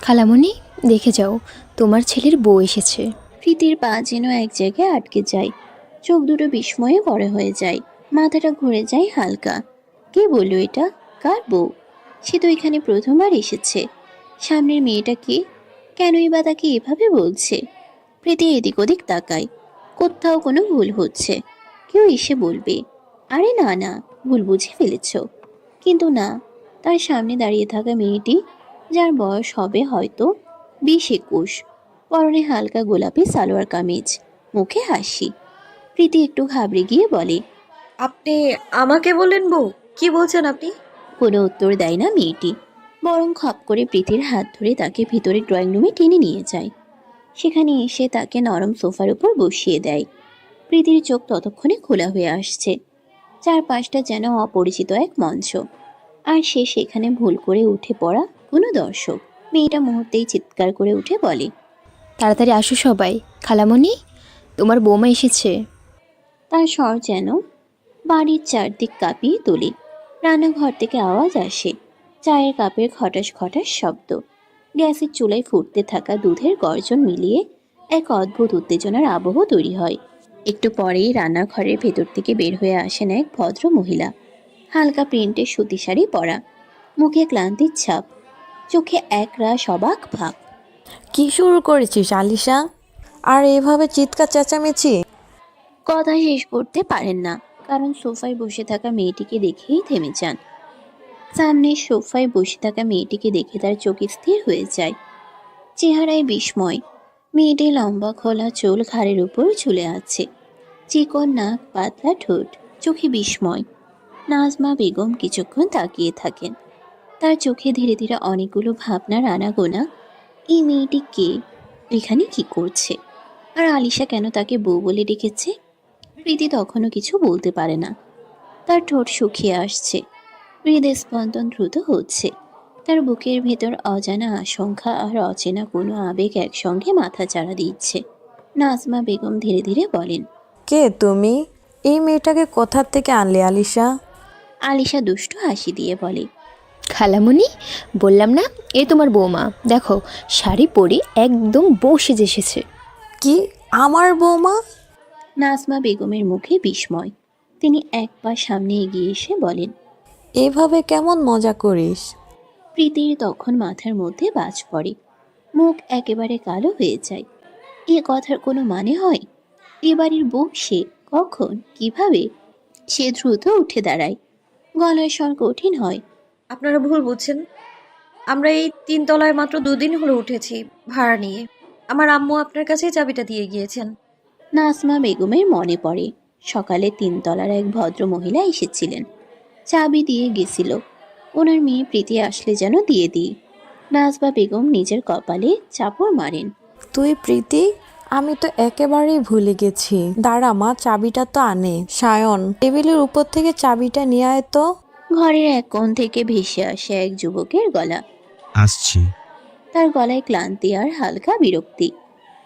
খালামণি, দেখে যাও, তোমার ছেলের বউ এসেছে। প্রীতির পা যেন এক জায়গায় আটকে যায়, চোখ দুটো বিস্ময়ে বড় হয়ে যায়, মাথাটা ঘুরে যায় হালকা। কে বললো এটা? কার বউ? সে তো এখানে প্রথমবার এসেছে। সামনের মেয়েটা কে? কেনই বা তাকে এভাবে বলছে? প্রীতি এদিক ওদিক তাকায়, কোথাও কোনো ভুল হচ্ছে। কেউ এসে বলবে, আরে না না, ভুল বুঝে ফেলেছ। কিন্তু না, তার সামনে দাঁড়িয়ে থাকা মেয়েটি, যার বয়স হবে হয়তো 20-21, পরনে হালকা গোলাপি সালোয়ার কামিজ, মুখে হাসি। প্রীতি একটু ঘাবড়ে গিয়ে বলে, আপনি আমাকে বললেন বউ? কি বলছেন আপনি? কোনো উত্তর দেয় না মেয়েটি, বরং খপ করে প্রীতির হাত ধরে তাকে ভিতরে ড্রয়িং রুমে টেনে নিয়ে যায়। সেখানে এসে তাকে নরম সোফার উপর বসিয়ে দেয়। প্রীতির চোখ ততক্ষণে খোলা হয়ে আসছে, চারপাশটা যেন অপরিচিত এক মঞ্চ, আর সে সেখানে ভুল করে উঠে পড়া কোনো দর্শক। মেয়েটা মুহূর্তেই চিৎকার করে উঠে বলে, তাড়াতাড়ি আসো সবাই, খালামণি, তোমার বৌমা এসেছে। তার স্বর যেন বাড়ির চারদিক কাঁপিয়ে তোলে। রান্নাঘর থেকে আওয়াজ আসে, চায়ের কাপের খটাস খটাস শব্দ, গ্যাসের চুলায় ফুটতে থাকা দুধের গর্জন মিলিয়ে এক অদ্ভুত উত্তেজনার আবহ তৈরি হয়। একটু পরেই রান্নাঘরের ভেতর থেকে বের হয়ে আসেন এক ভদ্র মহিলা, হালকা প্রিন্টের সুতি শাড়ি পরা, মুখে ক্লান্তির ছাপ, চোখে একরাশ অবাক ভাব। কি শুরু করেছিস আলিশা? আর এভাবে চিৎকার চেঁচামেচি? কথা শেষ করতে পারেন না, কারণ সোফায় বসে থাকা মেয়েটিকে দেখেই থেমে যান। সামনের সোফায় বসে থাকা মেয়েটিকে দেখে তার চোখ স্থির হয়ে যায়। চেহারায় বিস্ময়। মেয়েটি লম্বা খোলা চুল ঘাড়ের উপর ঝুলে আছে, চিকন নাক, পাতলা ঠোঁট, চোখে বিস্ময়। নাজমা বেগম কিছুক্ষণ তাকিয়ে থাকেন, তার চোখে ধীরে ধীরে অনেকগুলো ভাবনার আনাগোনা। এই মেয়েটি কে? এখানে কি করছে? আর আলিশা কেন তাকে বউ বলে ডেকেছে? প্রীতি তখনও কিছু বলতে পারে না, তার ঠোঁট শুকিয়ে আসছে, হৃদয় স্পন্দন দ্রুত হচ্ছে। তার বুকের ভেতর অজানা আশঙ্কা আর অচেনা কোনো আবেগ একসঙ্গে মাথা চাড়া দিচ্ছে। নাজমা বেগম ধীরে ধীরে বলেন, কে তুমি? এই মেয়েটাকে কোথা থেকে আনলে আলিশা? আলিশা দুষ্টু হাসি দিয়ে বলে, খালামণি, বললাম না, এ তোমার বৌমা, দেখো, শাড়ি পরে একদম বউ সেজে এসেছে। কি? আমার বৌমা? নাজমা বেগমের মুখে বিস্ময়। তিনি এক পা সামনে এগিয়ে এসে বলেন, এভাবে কেমন মজা করিস? প্রীতির তখন মাথার মধ্যে বাজ পড়ে, মুখ একেবারে কালো হয়ে যায়। এ কথার কোনো মানে হয়? এ বাড়ির বউ সে? কখন? কিভাবে? সে দ্রুত উঠে দাঁড়ায়, গলার স্বর কঠিন হয়। আপনারা ভুল বুঝছেন। আমরা এই 3 তলায় মাত্র 2 দিন হলো উঠেছি ভাড়া নিয়ে। আমার আম্মু আপনার কাছেই চাবিটা দিয়ে গিয়েছেন। নাজমা বেগমের মনে পড়ে, সকালে 3 তলার এক ভদ্র মহিলা এসেছিলেন, চাবি দিয়ে গেছিল। ওনার মেয়ে প্রীতি আসলে যেন দিয়ে দিই। নাজমা বেগম নিজের কপালে চাপড় মারেন। তুই প্রীতি? আমি তো একেবারেই ভুলে গেছি। দাঁড়া মা, চাবিটা তো আনে। সায়ন, টেবিলের উপর থেকে চাবিটা নিয়ে আয় তো। ঘরের এক কোণ থেকে ভেসে আসে এক যুবকের গলা, আসছি। তার গলায় ক্লান্তি আর হালকা বিরক্তি।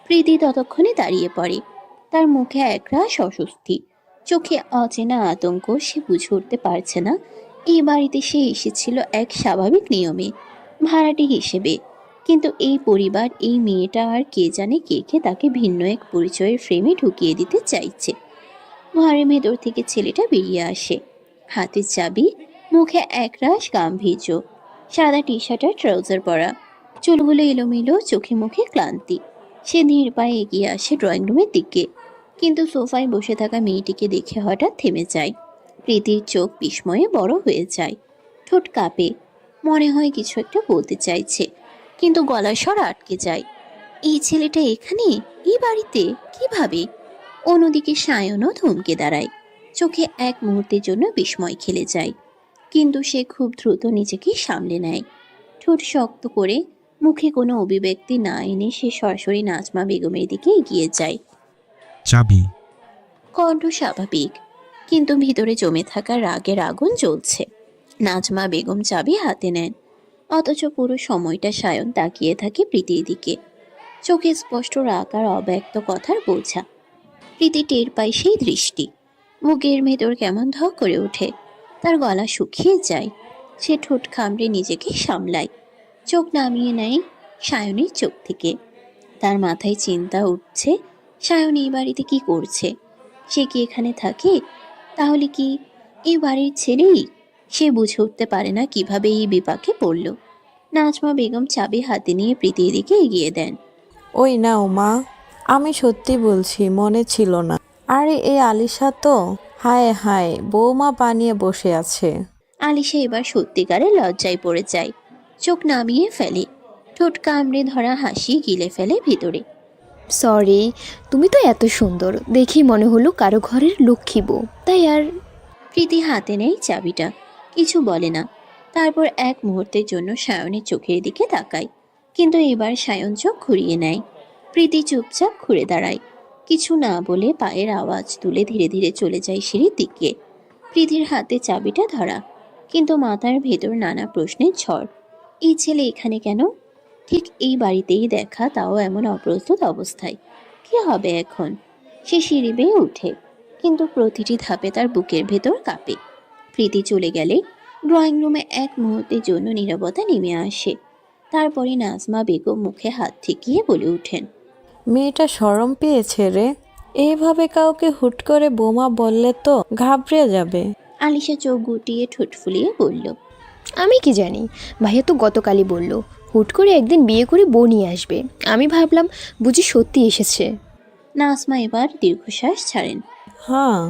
প্রীতি ততক্ষণে দাঁড়িয়ে পড়ে, তার মুখে একরাশ অস্বস্তি, চোখে অচেনা আতঙ্ক। সে বুঝে উঠতে পারছে না এই বাড়িতে সে এসেছিল এক স্বাভাবিক নিয়মে, ভাড়াটে হিসেবে, কিন্তু এই পরিবার, এই মেয়েটা আর কে জানে কে কে তাকে ভিন্ন এক পরিচয়ের ফ্রেমে ঢুকিয়ে দিতে চাইছে। ঘরের ভেতর থেকে ছেলেটা বেরিয়ে আসে, হাতে চাবি, মুখে একরাশ গাম্ভীর্য, সাদা টি শার্ট আর ট্রাউজার পরা, চুলগুলো এলোমেলো, চোখে মুখে ক্লান্তি। সে ধীর পায়ে এগিয়ে আসে ড্রয়িং রুমের দিকে, কিন্তু সোফায় বসে থাকা মেয়েটিকে দেখে হঠাৎ থেমে যায়। প্রীতির চোখ বিস্ময়ে বড় হয়ে যায়, ঠোঁট কাঁপে, মনে হয় কিছু একটা বলতে চাইছে, কিন্তু গলার স্বর আটকে যায়। এই ছেলেটা এখানে, এই বাড়িতে, কিভাবে? অন্যদিকে সায়নও থমকে দাঁড়ায়, চোখে এক মুহূর্তের জন্য বিস্ময় খেলে যায়, কিন্তু সে খুব দ্রুত নিজেকে সামলে নেয়। ঠোঁট শক্ত করে, মুখে কোনো অভিব্যক্তি না এনে সে সরাসরি নাজমা বেগমের দিকে এগিয়ে যায়। চাবি। কণ্ঠ স্বাভাবিক, কিন্তু ভিতরে জমে থাকা রাগের আগুন জ্বলছে। নাজমা বেগম চাবি হাতে নেন, অথচ পুরো সময়টা সায়ন তাকিয়ে থাকে প্রীতির দিকে, চোখে স্পষ্ট রাগ আর অব্যক্ত কথার বোঝা। প্রীতি টের পায় সেই দৃষ্টি, বুকের ভেতর কেমন ধক করে ওঠে, তার গলা শুকিয়ে যায়। সে ঠোঁট খামড়ে নিজেকে সামলায়, চোখ নামিয়ে নেয়, সায়নের চোখ থেকে। তার মাথায় চিন্তা উঠছে, সায়ন এই বাড়িতে কি করছে? সে কি এখানে থাকে? তাহলে কি এই বাড়ির ছেলেই? সে বুঝে উঠতে পারে না কিভাবে এই বিপাকে পড়ল। নাজমা বেগম চাবি হাতে নিয়ে প্রীতির দিকে এগিয়ে দেন। ওই নাও মা, আমি সত্যি বলছি, মনে ছিল না। আরে এই আলিশা তো, হায় হায়, বৌমা বানিয়ে বসে আছে। আলিশা এবার সত্যিকারের লজ্জায় পড়ে যায়, চোখ নামিয়ে ফেলে, ঠোঁট কামড়ে ধরা হাসি গিলে ফেলে ভিতরে। সরি, তুমি তো এত সুন্দর, দেখি মনে হলো কারো ঘরের লক্ষ্মী বউ, তাই আর। প্রীতি হাতে নেয় চাবিটা, কিছু বলে না। তারপর এক মুহূর্তের জন্য সায়নের চোখের দিকে তাকায়, কিন্তু এবার সায়ন চোখ ঘুরিয়ে নেয়। প্রীতি চুপচাপ ঘুরে দাঁড়ায়, কিছু না বলে পায়ের আওয়াজ তুলে ধীরে ধীরে চলে যায় সিঁড়ির দিকে। প্রীতির হাতে চাবিটা ধরা, কিন্তু মাথার ভেতর নানা প্রশ্নের ঝড়। এই ছেলে এখানে কেন? ঠিক এই বাড়িতেই দেখা, তাও এমন অপ্রস্তুত অবস্থায়। কি হবে এখন? সে সিঁড়ি বেয়ে উঠে, কিন্তু প্রতিটি ধাপে তার বুকের ভেতর কাঁপে। প্রীতি চলে গেলে ড্রয়িং রুমে এক মুহূর্তের জন্য নীরবতা নেমে আসে। তারপরে নাজমা বেগম মুখে হাত ঠেকিয়ে বলে ওঠেন, মেয়েটা শরম পেয়েছে রে, এইভাবে কাউকে হুট করে বোমা বললে তো ঘাবড়ে যাবে। আলিশা চোখ গুটিয়ে ঠোঁট ফুলিয়ে বলল, আমি কি জানি, ভাইয়া তো গতকালই বলল হুট করে একদিন বিয়ে করে বউ নিয়ে আসবে। আমি ভাবলাম বুঝি সত্যি এসেছে। নাজমা এবার দীর্ঘশ্বাস ছাড়েন। হ্যাঁ,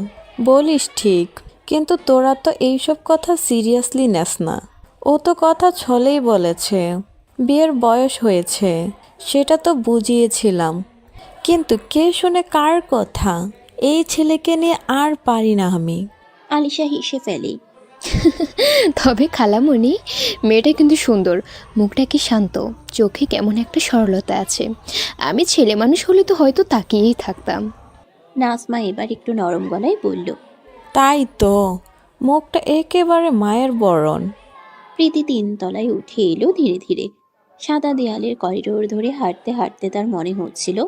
বলিস ঠিক, কিন্তু তোরা তো এইসব কথা সিরিয়াসলি নেস না। ও তো কথা ছলেই বলেছে, বিয়ের বয়স হয়েছে, সেটা তো বুঝিয়েছিলাম। কিন্তু কে শুনে কার কথা? এই ছেলেকে নিয়ে আর পারি না আমি। আলিশা হেসে ফেলে। তবে খালামণি, মেয়েটা কিন্তু সুন্দর, মুখটা কি শান্ত, চোখে কেমন একটা সরলতা আছে। আমি ছেলে মানুষ হলে তো হয়তো তাকিয়েই থাকতাম। নাজমা এবার একটু নরম গলায় বলল, তাই তো, মুখটা একেবারে মায়ের বরণ। প্রীতি 3 তলায় উঠে এলো ধীরে ধীরে। সাদা দেয়ালের করিডোর ধরে হাঁটতে হাঁটতে তার মনে হচ্ছিল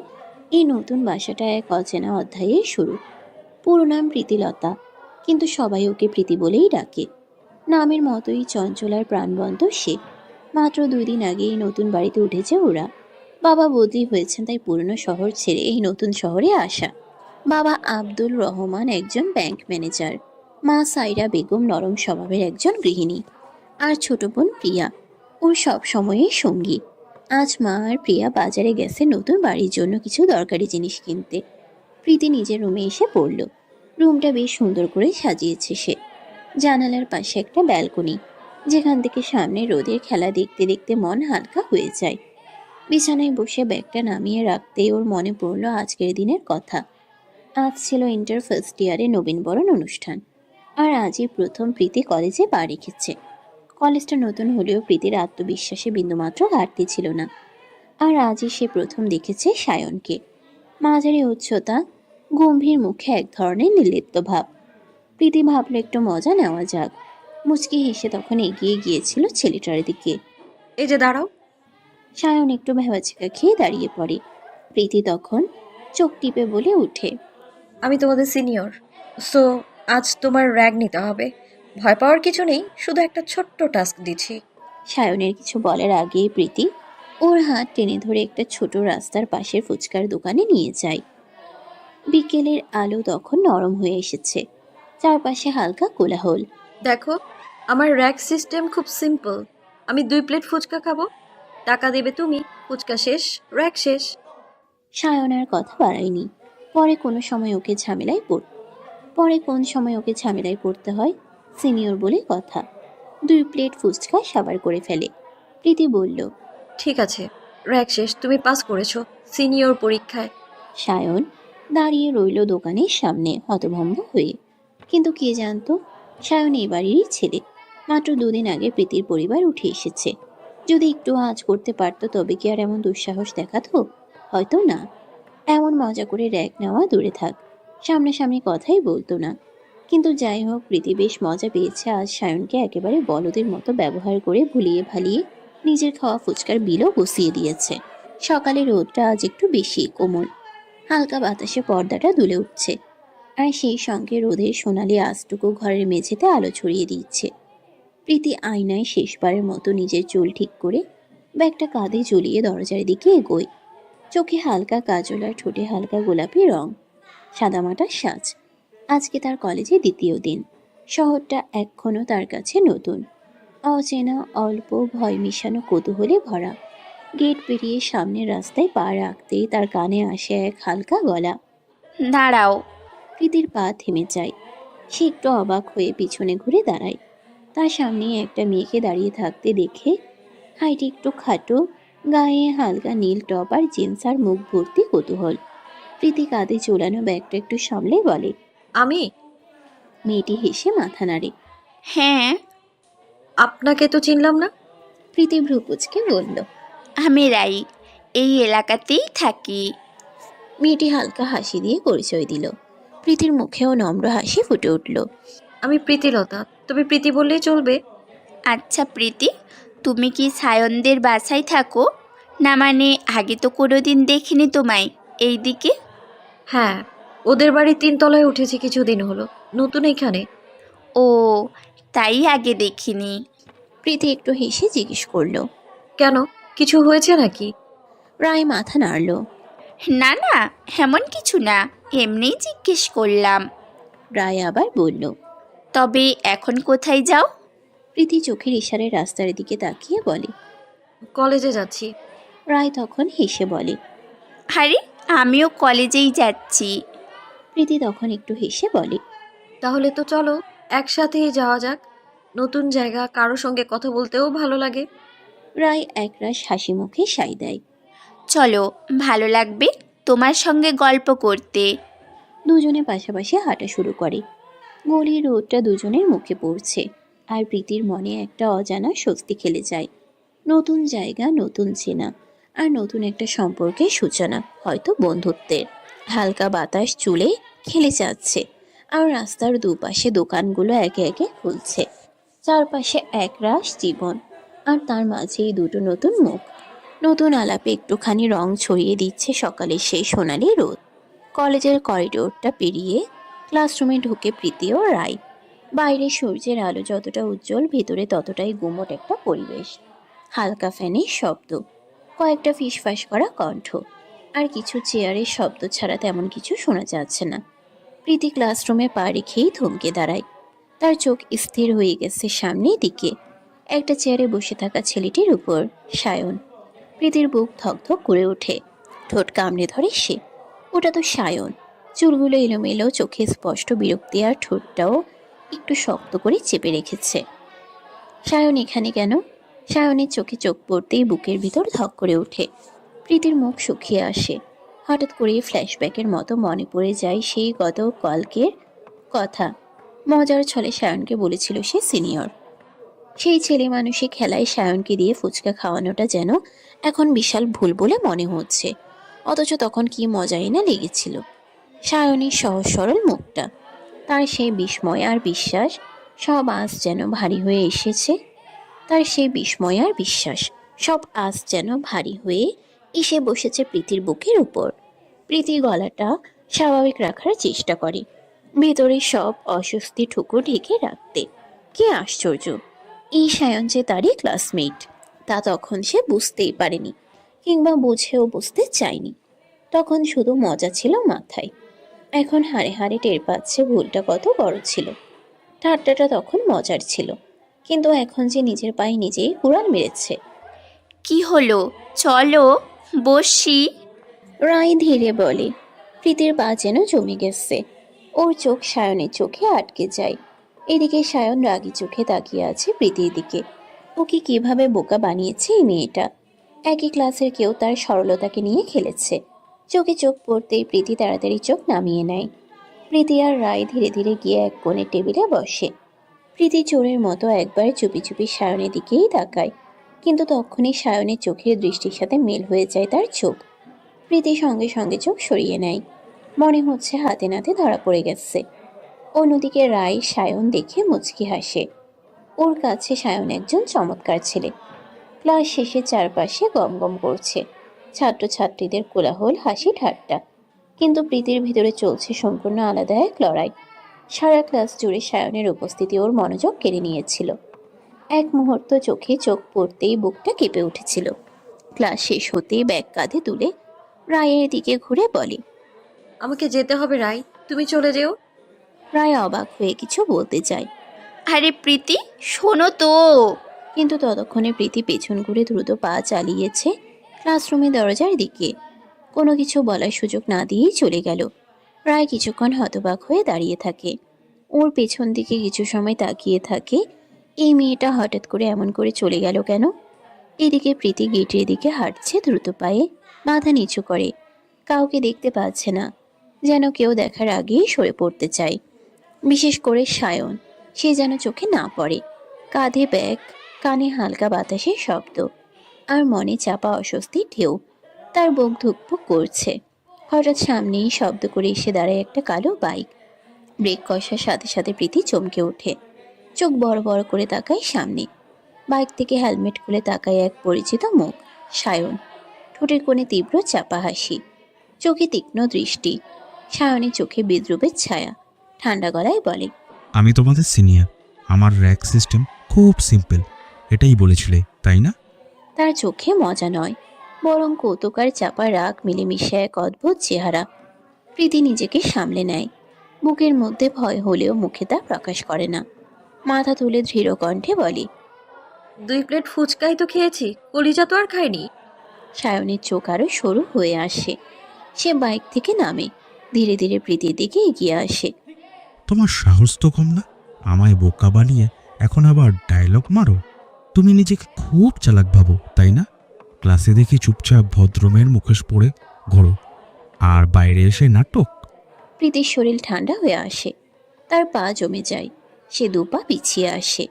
এই নতুন বাসাটা এক অচেনা অধ্যায়ের শুরু। পুরো নাম প্রীতিলতা, কিন্তু সবাই ওকে প্রীতি বলেই ডাকে। নামের মতোই চঞ্চল আর প্রাণবন্ত সে। মাত্র 2 দিন আগে এই নতুন বাড়িতে উঠেছে ওরা। বাবা বদলি হয়েছেন, তাই পুরনো শহর ছেড়ে এই নতুন শহরে আসা। বাবা আব্দুল রহমান একজন ব্যাংক ম্যানেজার, মা সাইরা বেগম নরম স্বভাবের একজন গৃহিণী, আর ছোট বোন প্রিয়া ওর সব সময়ের সঙ্গী। আজ মা আর প্রিয়া বাজারে গেছে নতুন বাড়ির জন্য কিছু দরকারি জিনিস কিনতে। প্রীতি নিজের রুমে এসে পড়ল। রুমটা বেশ সুন্দর করে সাজিয়েছে সে। জানালার পাশে একটা ব্যালকনি, যেখান থেকে সামনে রোদের খেলা দেখতে দেখতে মন হালকা হয়ে যায়। বিছানায় বসে ব্যাগটা নামিয়ে রাখতেই ওর মনে পড়ল আজকের দিনের কথা। আজ ছিল ইন্টার ফার্স্ট ইয়ারে নবীনবরণ অনুষ্ঠান, আর আজই প্রথম প্রীতি কলেজে পা রেখেছে। কলেজটা নতুন হলেও প্রীতির আত্মবিশ্বাসে বিন্দুমাত্র ঘাটতি ছিল না। আর আজই সে প্রথম দেখেছে সায়নকে। মাঝারি উচ্চতা, গম্ভীর মুখে এক ধরনের নির্লিপ্ত ভাব। প্রীতি ভাবল একটু মজা নেওয়া যাক। মুচকি হেসে তখন এগিয়ে গিয়েছিল ছেলেটার দিকে। এই যে দাঁড়াও। সায়ন একটু ভেবাচিকা খেয়ে দাঁড়িয়ে পড়ে। প্রীতি তখন চোখ টিপে বলে উঠে, আমি তোমাদের সিনিয়র, সো আজ তোমার র্যাগ নিতে হবে। ভয় পাওয়ার কিছু নেই, শুধু একটা ছোট্ট টাস্ক দিচ্ছি। সায়নের কিছু বলার আগেই প্রীতি ওর হাত টেনে ধরে একটা ছোট রাস্তার পাশের ফুচকার দোকানে নিয়ে যায়। বিকেলের আলো তখন নরম হয়ে এসেছে, চারপাশে হালকা কোলাহল। দেখো, আমার র্যাগ সিস্টেম খুব সিম্পল। আমি 2 প্লেট ফুচকা খাবো, টাকা দেবে তুমি, ফুচকা শেষ, র্যাগ শেষ। সায়ন আর কথা বাড়ায়নি। পরে কোন সময় ওকে ঝামেলায় পড়তে হয়, সিনিয়র বলে কথা। 2 প্লেট ফুচকা সাবার করে ফেলে। প্রীতি বলল, ঠিক আছে, র্যাগ শেষ, তুমি পাস করেছো সিনিয়র পরীক্ষায়। সায়ন দাঁড়িয়ে রইল দোকানের সামনে হতভম্ব হয়ে। কিন্তু কে জানতো সায়ন এই বাড়িরই ছেলে। মাত্র 2 দিন আগে প্রীতির পরিবার উঠে এসেছে। যদি একটু আজ করতে পারতো তবে কি আর এমন দুঃসাহস দেখাতো? হয়তো না। এমন মজা করে র্যাক নেওয়া দূরে থাক, সামনাসামনি কথাই বলতো না। কিন্তু যাই হোক, প্রীতি বেশ মজা পেয়েছে আজ সায়নকে একেবারে বলদের মতো ব্যবহার করে ভুলিয়ে ভালিয়ে নিজের খাওয়া ফুচকার বিলও বসিয়ে দিয়েছে। সকালে রোদটা আজ একটু বেশি কোমল, হালকা বাতাসে পর্দাটা দুলে উঠছে, আর সেই সঙ্গে রোদের সোনালি আঁচটুকু ঘরের মেঝেতে আলো ছড়িয়ে দিচ্ছে। প্রীতি আয়নায় শেষবারের মতো নিজের চুল ঠিক করে ব্যাগটা কাঁধে ঝুলিয়ে দরজার দিকে এগোয়। চোখে হালকা কাজল আর ঠোঁটে হালকা গোলাপি রং, সাদামাটা সাজ। আজকে তার কলেজে দ্বিতীয় দিন। শহরটা এখনো তার কাছে নতুন, অচেনা, অল্প ভয় মিশানো কৌতূহলে ভরা। গেট পেরিয়ে সামনের রাস্তায় পা রাখতেই তার কানে আসে এক হালকা গলা। দাঁড়াও। প্রীতির পা থেমে যায়। সে একটু অবাক হয়ে পিছনে ঘুরে দাঁড়ায়। তার সামনে একটা মেয়েকে দাঁড়িয়ে থাকতে দেখে, হাইট একটু খাটো, গায়ে হালকা নীল টপ আর জিন্স, আর মুখ ভর্তি কৌতূহল। প্রীতি কাঁধে ঝোলানো ব্যাগটা একটু সামলে বলে, আমি? মেয়েটি হেসে মাথা নাড়ে। হ্যাঁ, আপনাকে তো চিনলাম না। প্রীতি ভ্রু কুঁচকে বলল। আমি রাই, এই এলাকাতেই থাকি। মেয়েটি হালকা হাসি দিয়ে পরিচয় দিল। প্রীতির মুখেও নম্র হাসি ফুটে উঠল। আমি প্রীতিলতা, তবে প্রীতি বললেই চলবে। আচ্ছা প্রীতি, তুমি কি সায়নদের বাসায় থাকো? না মানে আগে তো কোনোদিন দেখিনি তোমায় এইদিকে। হ্যাঁ, ওদের বাড়ি 3 তলায় উঠেছি কিছুদিন হলো, নতুন এখানে। ও, তাই আগে দেখিনি। প্রীতি একটু হেসে জিজ্ঞেস করল, কেন, কিছু হয়েছে নাকি? রায় মাথা নাড়ল। না না, এমন কিছু না, এমনিই জিজ্ঞেস করলাম। রায় আবার বলল। তবে এখন কোথায় যাও? প্রীতি চোখের ইশারায় রাস্তার দিকে তাকিয়ে বলে। কলেজে যাচ্ছি। রায় তখন হেসে বলে। আরে, আমিও কলেজেই যাচ্ছি। প্রীতি তখন একটু হেসে বলে। তাহলে তো চলো একসাথেই যাওয়া যাক। নতুন জায়গা, কারো সঙ্গে কথা বলতেও ভালো লাগে। রায় একরাশ হাসি মুখে সায় দেয়। চলো, ভালো লাগবে তোমার সঙ্গে গল্প করতে। দুজনে পাশাপাশি হাঁটা শুরু করে। গলির রোদটা দুজনের মুখে পড়ছে, আর প্রীতির মনে একটা অজানা স্বস্তি খেলে যায়। নতুন জায়গা, নতুন চেনা, আর নতুন একটা সম্পর্কের সূচনা, হয়তো বন্ধুত্বের। হালকা বাতাস চুলে খেলে যাচ্ছে, আর রাস্তার দুপাশে দোকানগুলো একে একে খুলছে। চারপাশে একরাশ জীবন, আর তার মাঝেই দুটো নতুন মুখ। নতুন আলাপে একটুখানি রং ছড়িয়ে দিচ্ছে সকালের সেই সোনালি রোদ। কলেজের করিডোরটা পেরিয়ে ক্লাসরুমে ঢুকে প্রীতি ও রায়। বাইরে সূর্যের আলো যতটা উজ্জ্বল, ভেতরে ততটাই গুমট একটা পরিবেশ। হালকা ফ্যানের শব্দ, কয়েকটা ফিসফাস করা কণ্ঠ, আর কিছু চেয়ারের শব্দ ছাড়া তেমন কিছু শোনা যাচ্ছে না। প্রীতি ক্লাসরুমে পা রেখেই থমকে দাঁড়ায়। তার চোখ স্থির হয়ে গেছে সামনের দিকে, একটা চেয়ারে বসে থাকা ছেলেটির উপর, সায়ন। প্রীতির বুক ধকধক করে ওঠে, ঠোঁট কামড়ে ধরে সে। ওটা তো সায়ন। চুলগুলো এলোমেলো, চোখে স্পষ্ট বিরক্তি, আর ঠোঁটটাও একটু শক্ত করে চেপে রেখেছে। সায়ন এখানে কেন? সায়নের চোখে চোখ পড়তেই বুকের ভিতর ধক করে ওঠে। প্রীতির মুখ শুকিয়ে আসে। হঠাৎ করে ফ্ল্যাশব্যাকের মতো মনে পড়ে যায় সেই গত কালকের কথা। মজার ছলে সায়নকে বলেছিল সে সিনিয়র। সেই ছেলে মানুষে খেলায় সায়নকে দিয়ে ফুচকা খাওয়ানোটা যেন এখন বিশাল ভুল বলে মনে হচ্ছে, অথচ তখন কি মজাই না লেগেছিল। সায়নের সহজ সরল মুখটা, তার সেই বিস্ময় আর বিশ্বাস, সব আজ যেন ভারী হয়ে এসেছে। তার সেই বিস্ময় আর বিশ্বাস সব আজ যেন ভারী হয়ে এসে বসেছে প্রীতির বুকের উপর। প্রীতি গলাটা স্বাভাবিক রাখার চেষ্টা করে, ভেতরে সব অস্বস্তি ঠুকো ঢেকে রাখতে। কি আশ্চর্য, এই সায়ন যে তারই ক্লাসমেট, তা তখন সে বুঝতেই পারেনি, কিংবা বুঝেও বুঝতে চায়নি। তখন শুধু মজা ছিল মাথায়। এখন হাড়ে হাড়ে টের পাচ্ছে ভুলটা কত বড় ছিল। ঠাট্টাটা তখন মজার ছিল, কিন্তু এখন যে নিজের পায়ে নিজেই কুড়াল মেরেছে। কি হলো, চলো বসি। রায় ধীরে বলে। প্রীতির পা যেন জমে গেছে। ওর চোখ সায়নের চোখে আটকে যায়। এদিকে সায়ন রাগী চোখে তাকিয়ে আছে প্রীতির দিকে। ওকে কিভাবে বোকা বানিয়েছে এই মেয়েটা। একই ক্লাসের কেউ তার সরলতাকে নিয়ে খেলেছে। চোখে চোখ পড়তেই প্রীতি তাড়াতাড়ি চোখ নামিয়ে নেয়। প্রীতি আর রায় ধীরে ধীরে গিয়ে এক কোণে টেবিলে বসে। প্রীতি চোরের মতো একবার চুপি চুপি সায়নের দিকেই তাকায়, কিন্তু তখনই সায়নের চোখের দৃষ্টির সাথে মেল হয়ে যায় তার চোখ। প্রীতি সঙ্গে সঙ্গে চোখ সরিয়ে নেয়, মনে হচ্ছে হাতে নাতে ধরা পড়ে গেছে। অন্যদিকে রায় সায়ন দেখে মুচকি হাসে। ওর কাছে সায়ন একজন চমৎকার ছেলে। ক্লাস শেষে চারপাশে গমগম করছে ছাত্রছাত্রীদের কোলাহল, হাসি ঠাট্টা, কিন্তু প্রীতির ভিতরে চলছে সম্পূর্ণ আলাদা এক লড়াই। সারা ক্লাস জুড়ে সায়নের উপস্থিতি ওর মনোযোগ কেড়ে নিয়েছিল। এক মুহূর্ত চোখে চোখ পড়তেই বুকটা কেঁপে উঠেছিল। ক্লাস শেষ হতেই ব্যাগ কাঁধে তুলে রায়ের দিকে ঘুরে বলে, আমাকে যেতে হবে রাই, তুমি চলে যেও। রায় অবাক হয়ে কিছু বলতে চায়, আরে প্রীতি, শোনো তো। কিন্তু ততক্ষণে প্রীতি পেছন ঘুরে দ্রুত পা চালিয়েছে ক্লাসরুমের দরজার দিকে। কোনো কিছু বলার সুযোগ না দিয়েই চলে গেল। প্রায় কিছুক্ষণ হতবাক হয়ে দাঁড়িয়ে থাকে। ওর পেছন দিকে কিছু সময় তাকিয়ে থাকে, এই মেয়েটা হঠাৎ করে এমন করে চলে গেল কেন। এদিকে প্রীতি গেটের দিকে হাঁটছে দ্রুত পায়ে, মাথা নিচু করে। কাউকে দেখতে পাচ্ছে না, যেন কেউ দেখার আগেই সরে পড়তে চায়। বিশেষ করে সায়ন, সে যেন চোখে না পড়ে। কাঁধে ব্যাগ, কানে হালকা বাতাসের শব্দ, আর মনে চাপা অস্বস্তির ঢেউ। তার বুক ধুকপুক করছে। হঠাৎ সামনেই শব্দ করে এসে দাঁড়ায় একটা কালো বাইক। ব্রেক কষার সাথে সাথে প্রীতি চমকে ওঠে, চোখ বড় বড় করে তাকায় সামনে। বাইক থেকে হেলমেট খুলে তাকায় এক পরিচিত মুখ, সায়ন। ঠোঁটের কোণে তীব্র চাপা হাসি, চোখে তীক্ষ্ণ দৃষ্টি। সায়নের চোখে বিদ্রুপের ছায়া। ঠান্ডা গলায় বলে, আমি তোমাদের সিনিয়র। আমার র্যাক সিস্টেম খুব সিম্পল, এটাই বলেছিলে তাই না? তার চোখে মজা নয়, বরং কৌতুকার চাপা রাগ মিলেমিশে এক অদ্ভুত চেহারা। প্রীতি নিজেকে সামলে নেয়। বুকের মধ্যে ভয় হলেও মুখে তা প্রকাশ করে না। মাথা তুলে দৃঢ় কণ্ঠে বলে, 2 প্লেট ফুচকাই তো খেয়েছি, কলিজা তো আর খাইনি। সায়নের চোখ আরো সরু হয়ে আসে। সে বাইক থেকে নামে, ধীরে ধীরে প্রীতির দিকে এগিয়ে আসে। তোমার সাহস তো কম না, আমায় বোকা বানিয়ে এখন আবার ডায়লগ মারো। তুমি নিজেকে খুব চালাক ভাবো তাই না? ক্লাসে দেখি চুপচাপ ভদ্রমের মুখোশ পড়ে ঘোরো, আর বাইরে এসে নাটক। প্রীতির শরীর ঠান্ডা হয়ে আসে, তার পা জমে যায়। সে দুপা পিছিয়ে আসে।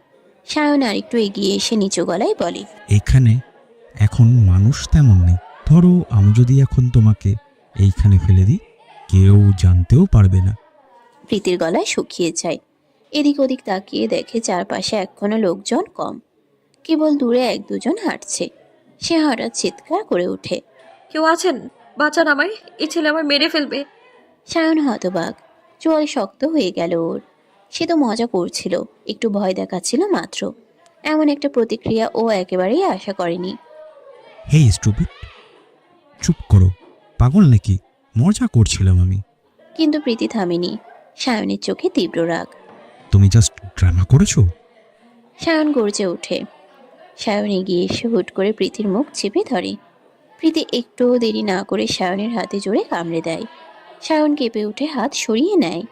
সায়ন আরেকটু এগিয়ে এসে নিচু গলায় বলে, এইখানে এখন মানুষ তেমন নেই। ধরো আমি যদি এখন তোমাকে এইখানে ফেলে দিই, কেউ জানতেও পারবে না। প্রীতির গলায় শুকিয়ে যায়। এদিক ওদিক তাকিয়ে দেখে চারপাশে এখনো লোকজন কম, কেবল দূরে এক দুজন হাঁটছে। সে হঠাৎ চিৎকার করে ওঠে, কেউ আছেন? বাঁচান আমায়, এই ছেলে আমার মেরে ফেলবে। সায়ন হতবাক, চোয়াল শক্ত হয়ে গেল ওর। সে তো মজা করছিল, একটু ভয় দেখাচ্ছিল মাত্র। এমন একটা প্রতিক্রিয়া ও একেবারেই আশা করেনি। হেই স্টুপিড, চুপ করো। পাগল নাকি? মজা করছিলাম আমি। কিন্তু প্রীতি থামেনি। সায়নের চোখে তীব্র রাগ। তুমি জাস্ট ড্রামা করেছো। সায়ন গর্জে ওঠে। সায়ন এগিয়ে এসে হুট করে প্রীতির মুখ চেপে ধরে। প্রীতি একটুও দেরি না করে সায়নের হাতে জোরে কামড়ে দেয়। সায়ন কেঁপে উঠে হাত সরিয়ে নেয়।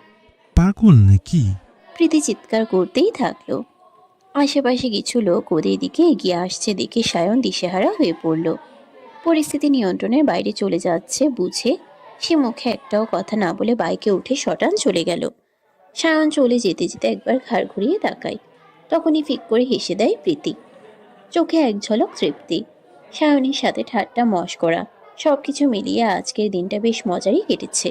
পাগল নাকি? প্রীতি চিৎকার করতেই থাকলো। আশেপাশে কিছু লোক ওদের দিকে এগিয়ে আসছে দেখে সায়ন দিশেহারা হয়ে পড়ল। পরিস্থিতি নিয়ন্ত্রণের বাইরে চলে যাচ্ছে বুঝে সে মুখে একটাও কথা না বলে বাইকে উঠে শটান চলে গেল। সায়ন চলে যেতে যেতে একবার ঘাড় ঘুরিয়ে তাকায়। তখনই ফিক করে হেসে দেয় প্রীতি, চোখে এক ঝলক তৃপ্তি। সায়নের সাথে ঠাট্টা মশকরা সবকিছু মিলিয়ে আজকের দিনটা বেশ মজারই কেটেছে।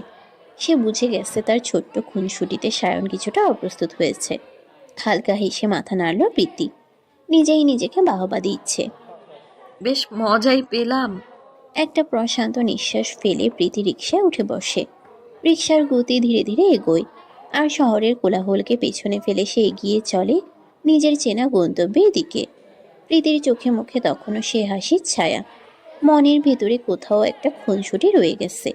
সে বুঝে গেছে তার ছোট্ট খুনসুটিতে সায়ন কিছুটা অপ্রস্তুত হয়েছে। হালকা হেসে মাথা নাড়ল প্রীতি, নিজেই নিজেকে বাহবা দিচ্ছে। বেশ মজাই পেলাম। একটা প্রশান্ত নিঃশ্বাস ফেলে প্রীতি রিকশায় উঠে বসে। রিকশার গতি ধীরে ধীরে এগোয়, আর শহরের কোলাহলকে পেছনে ফেলে সে এগিয়ে চলে নিজের চেনা গন্তব্যের দিকে। প্রীতির চোখে মুখে তখনও সে হাসির ছায়া। মনের ভেতরে কোথাও একটা খুনসুটি রয়ে গেছে।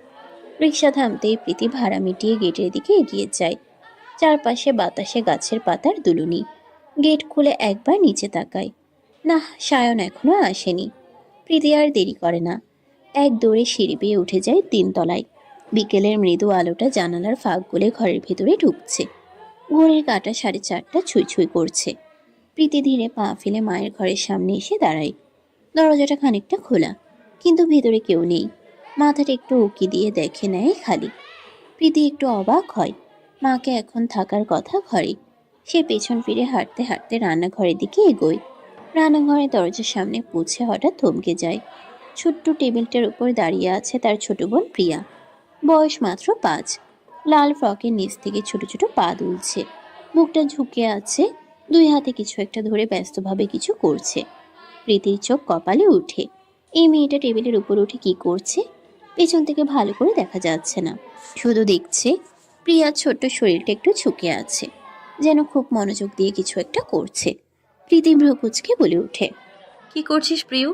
রিকশা থামতেই প্রীতি ভাড়া মিটিয়ে গেটের দিকে এগিয়ে যায়। চারপাশে বাতাসে গাছের পাতার দুলুনি। গেট খুলে একবার নিচে তাকায়। না, সায়ন এখনো আসেনি। প্রীতি আর দেরি করে না, এক দৌড়ে সিঁড়ি বেয়ে উঠে যায় 3 তলায়। বিকেলের মৃদু আলোটা জানালার ফাঁক গলে ঘরের ভেতরে ঢুকছে। ঘড়ির কাঁটা 4:30 ছুঁই ছুঁই করছে। প্রীতি ধীরে পা ফেলে মায়ের ঘরের সামনে এসে দাঁড়ায়। দরজাটা খানিকটা খোলা, কিন্তু ভেতরে কেউ নেই। মাথাটা একটু উকি দিয়ে দেখে নেয় খালি। প্রীতি একটু অবাক হয়, মাকে এখন থাকার কথা ঘরে। সে পেছন ফিরে হাঁটতে হাঁটতে রান্নাঘরের দিকে এগোয়। রান্নাঘরের দরজার সামনে পৌঁছে হঠাৎ থমকে যায়। ছোট্ট টেবিলটার উপর দাঁড়িয়ে আছে তার ছোট বোন প্রিয়া। বয়স মাত্র 5। লাল ফ্রকের নিচ থেকে ছোট ছোট পা দুলছে। মুখটা ঝুঁকে আছে, 2 হাতে কিছু একটা ধরে ব্যস্তভাবে কিছু করছে। প্রীতির চোখ কপালে উঠে। এই মেয়েটা টেবিলের উপর উঠে কি করছে? পেছন থেকে ভালো করে দেখা যাচ্ছে না, শুধু দেখছে প্রিয়ার ছোট্ট শরীরটা একটু ঝুঁকে আছে, যেন খুব মনোযোগ দিয়ে কিছু একটা করছে। প্রীতি ভ্রু কুচকে বলে ওঠে। কি করছিস প্রিয়?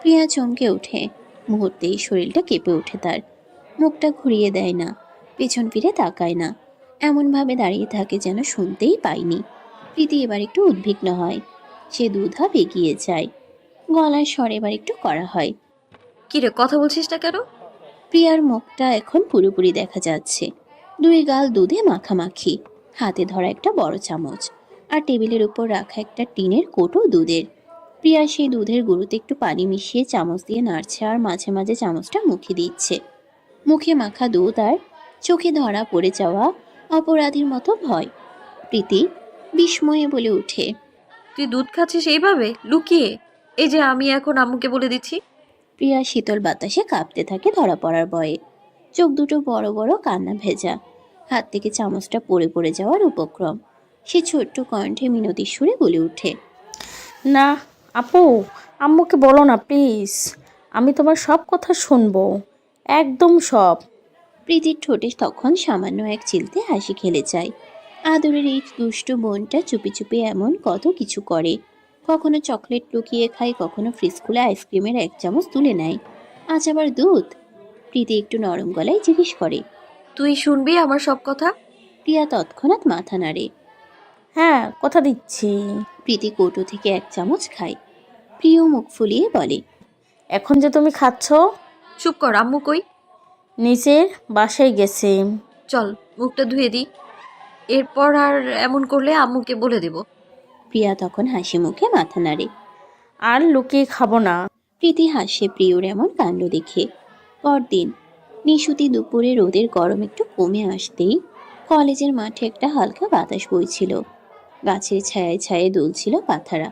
প্রিয়া চমকে ওঠে। মুহূর্তেই শরীরটা কেঁপে ওঠে তার। মুখটা ঘুরিয়ে দেয় না, পেছন ফিরে তাকায় না, এমনভাবে দাঁড়িয়ে থাকে যেন শুনতেই পায়নি। প্রীতি এবার একটু উদ্বিগ্ন হয়। সে দুধাপ এগিয়ে যায়। গলার স্বর এবার একটু করা হয়। কিরে, কথা বলছিস না কেন? প্রিয়ার মুখটা এখন পুরোপুরি দেখা যাচ্ছে। দুই গাল দুধে মাখামাখি, হাতে ধরা একটা বড় চামচ, আর টেবিলের উপর রাখা একটা টিনের কোটো দুধের। প্রিয়া সেই দুধের গুঁড়োতে একটু পানি মিশিয়ে চামচ দিয়ে নাড়ছে, আর মাঝে মাঝে চামচটা মুখে দিচ্ছে। মুখে মাখা দুধ আর চোখে ধরা পড়ে যাওয়া অপরাধীর মতো ভয়। প্রীতি বিস্ময়ে বলে ওঠে। তুই দুধ খাচ্ছিস এইভাবে লুকিয়ে? এই যে আমি এখন আম্মুকে বলে দিচ্ছি। প্রিয়া শীতল বাতাসে কাঁপতে থাকে ধরা পড়ার ভয়ে। চোখ দুটো বড় বড়, কান্না ভেজা, হাত থেকে চামচটা পড়ে পড়ে যাওয়ার উপক্রম। সে ছোট্ট কণ্ঠে মিনতির সুরে বলে ওঠে। না আপু, আম্মুকে বলো না প্লিজ, আমি তোমার সব কথা শুনবো, একদম সব। প্রীতির ঠোঁটে তখন সামান্য এক চিলতে হাসি খেলে যায়। আদরের এই দুষ্টু বোনটা চুপি চুপি এমন কত কিছু করে। কখনো চকলেট লুকিয়ে খায়, কখনো ফ্রিজ খুলে আইসক্রিমের এক চামচ তুলে নেয়, আজ আবার দুধ। প্রীতি একটু নরম গলায় জিজ্ঞেস করে। তুই শুনবি আমার সব কথা? প্রিয়া তৎক্ষণাৎ মাথা নাড়ে। হ্যাঁ, কথা দিচ্ছি। প্রীতি কৌটো থেকে এক চামচ খায়। প্রিয় মুখ ফুলিয়ে বলে। এখন যে তুমি খাচ্ছ, চুপ কর, আম্মু কই? নিচের বাসায় গেছে। চল মুখটা ধুয়ে দিই, এরপর আর এমন করলে আম্মুকে বলে দেব। প্রিয়া তখন হাসি মুখে মাথা নাড়ে। আর লুকিয়ে খাবো না। প্রীতি হাসে প্রিয়র এমন কাণ্ড দেখে। পরদিন নিশুতি দুপুরে রোদের গরম একটু কমে আসতেই কলেজের মাঠে একটা হালকা বাতাস বইছিল। গাছের ছায়ায় ছায়ায় দুলছিল পাথারা,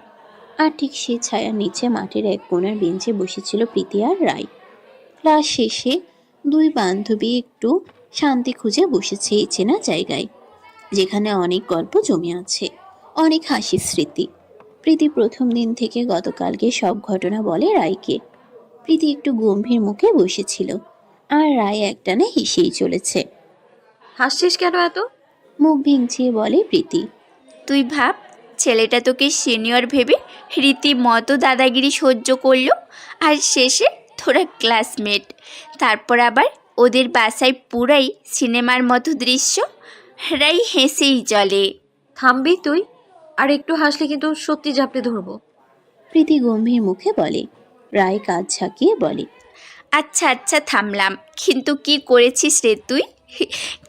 আর ঠিক সেই ছায়ার নিচে মাঠের এক কোণার বেঞ্চে বসেছিল প্রীতি আর রায়। ক্লাস শেষে দুই বান্ধবী একটু শান্তি খুঁজে বসেছে এই চেনা জায়গায়, যেখানে অনেক গল্প জমে আছে, অনেক হাসির স্মৃতি। প্রীতি প্রথম দিন থেকে গতকালকে সব ঘটনা বলে রায়কে। প্রীতি একটু গম্ভীর মুখে বসেছিল, আর রায় একটানে হেসেই চলেছে। হাসছিস কেন এত? মুখ ভিংচিয়ে বলে প্রীতি। তুই ভাব, ছেলেটা তোকে সিনিয়র ভেবে রীতিমতো দাদাগিরি সহ্য করলো, আর শেষে তোরা ক্লাসমেট। তারপর আবার ওদের বাসায় পুরাই সিনেমার মতো দৃশ্য। রাই হেসেই চলে। থামবি তুই? আর একটু হাসলে কিন্তু সত্যি জাপটে ধরবো। প্রীতি গম্ভীর মুখে বলে। রায় কাজ ঝাঁকিয়ে বলে। আচ্ছা আচ্ছা থামলাম, কিন্তু কি করেছিস রে তুই?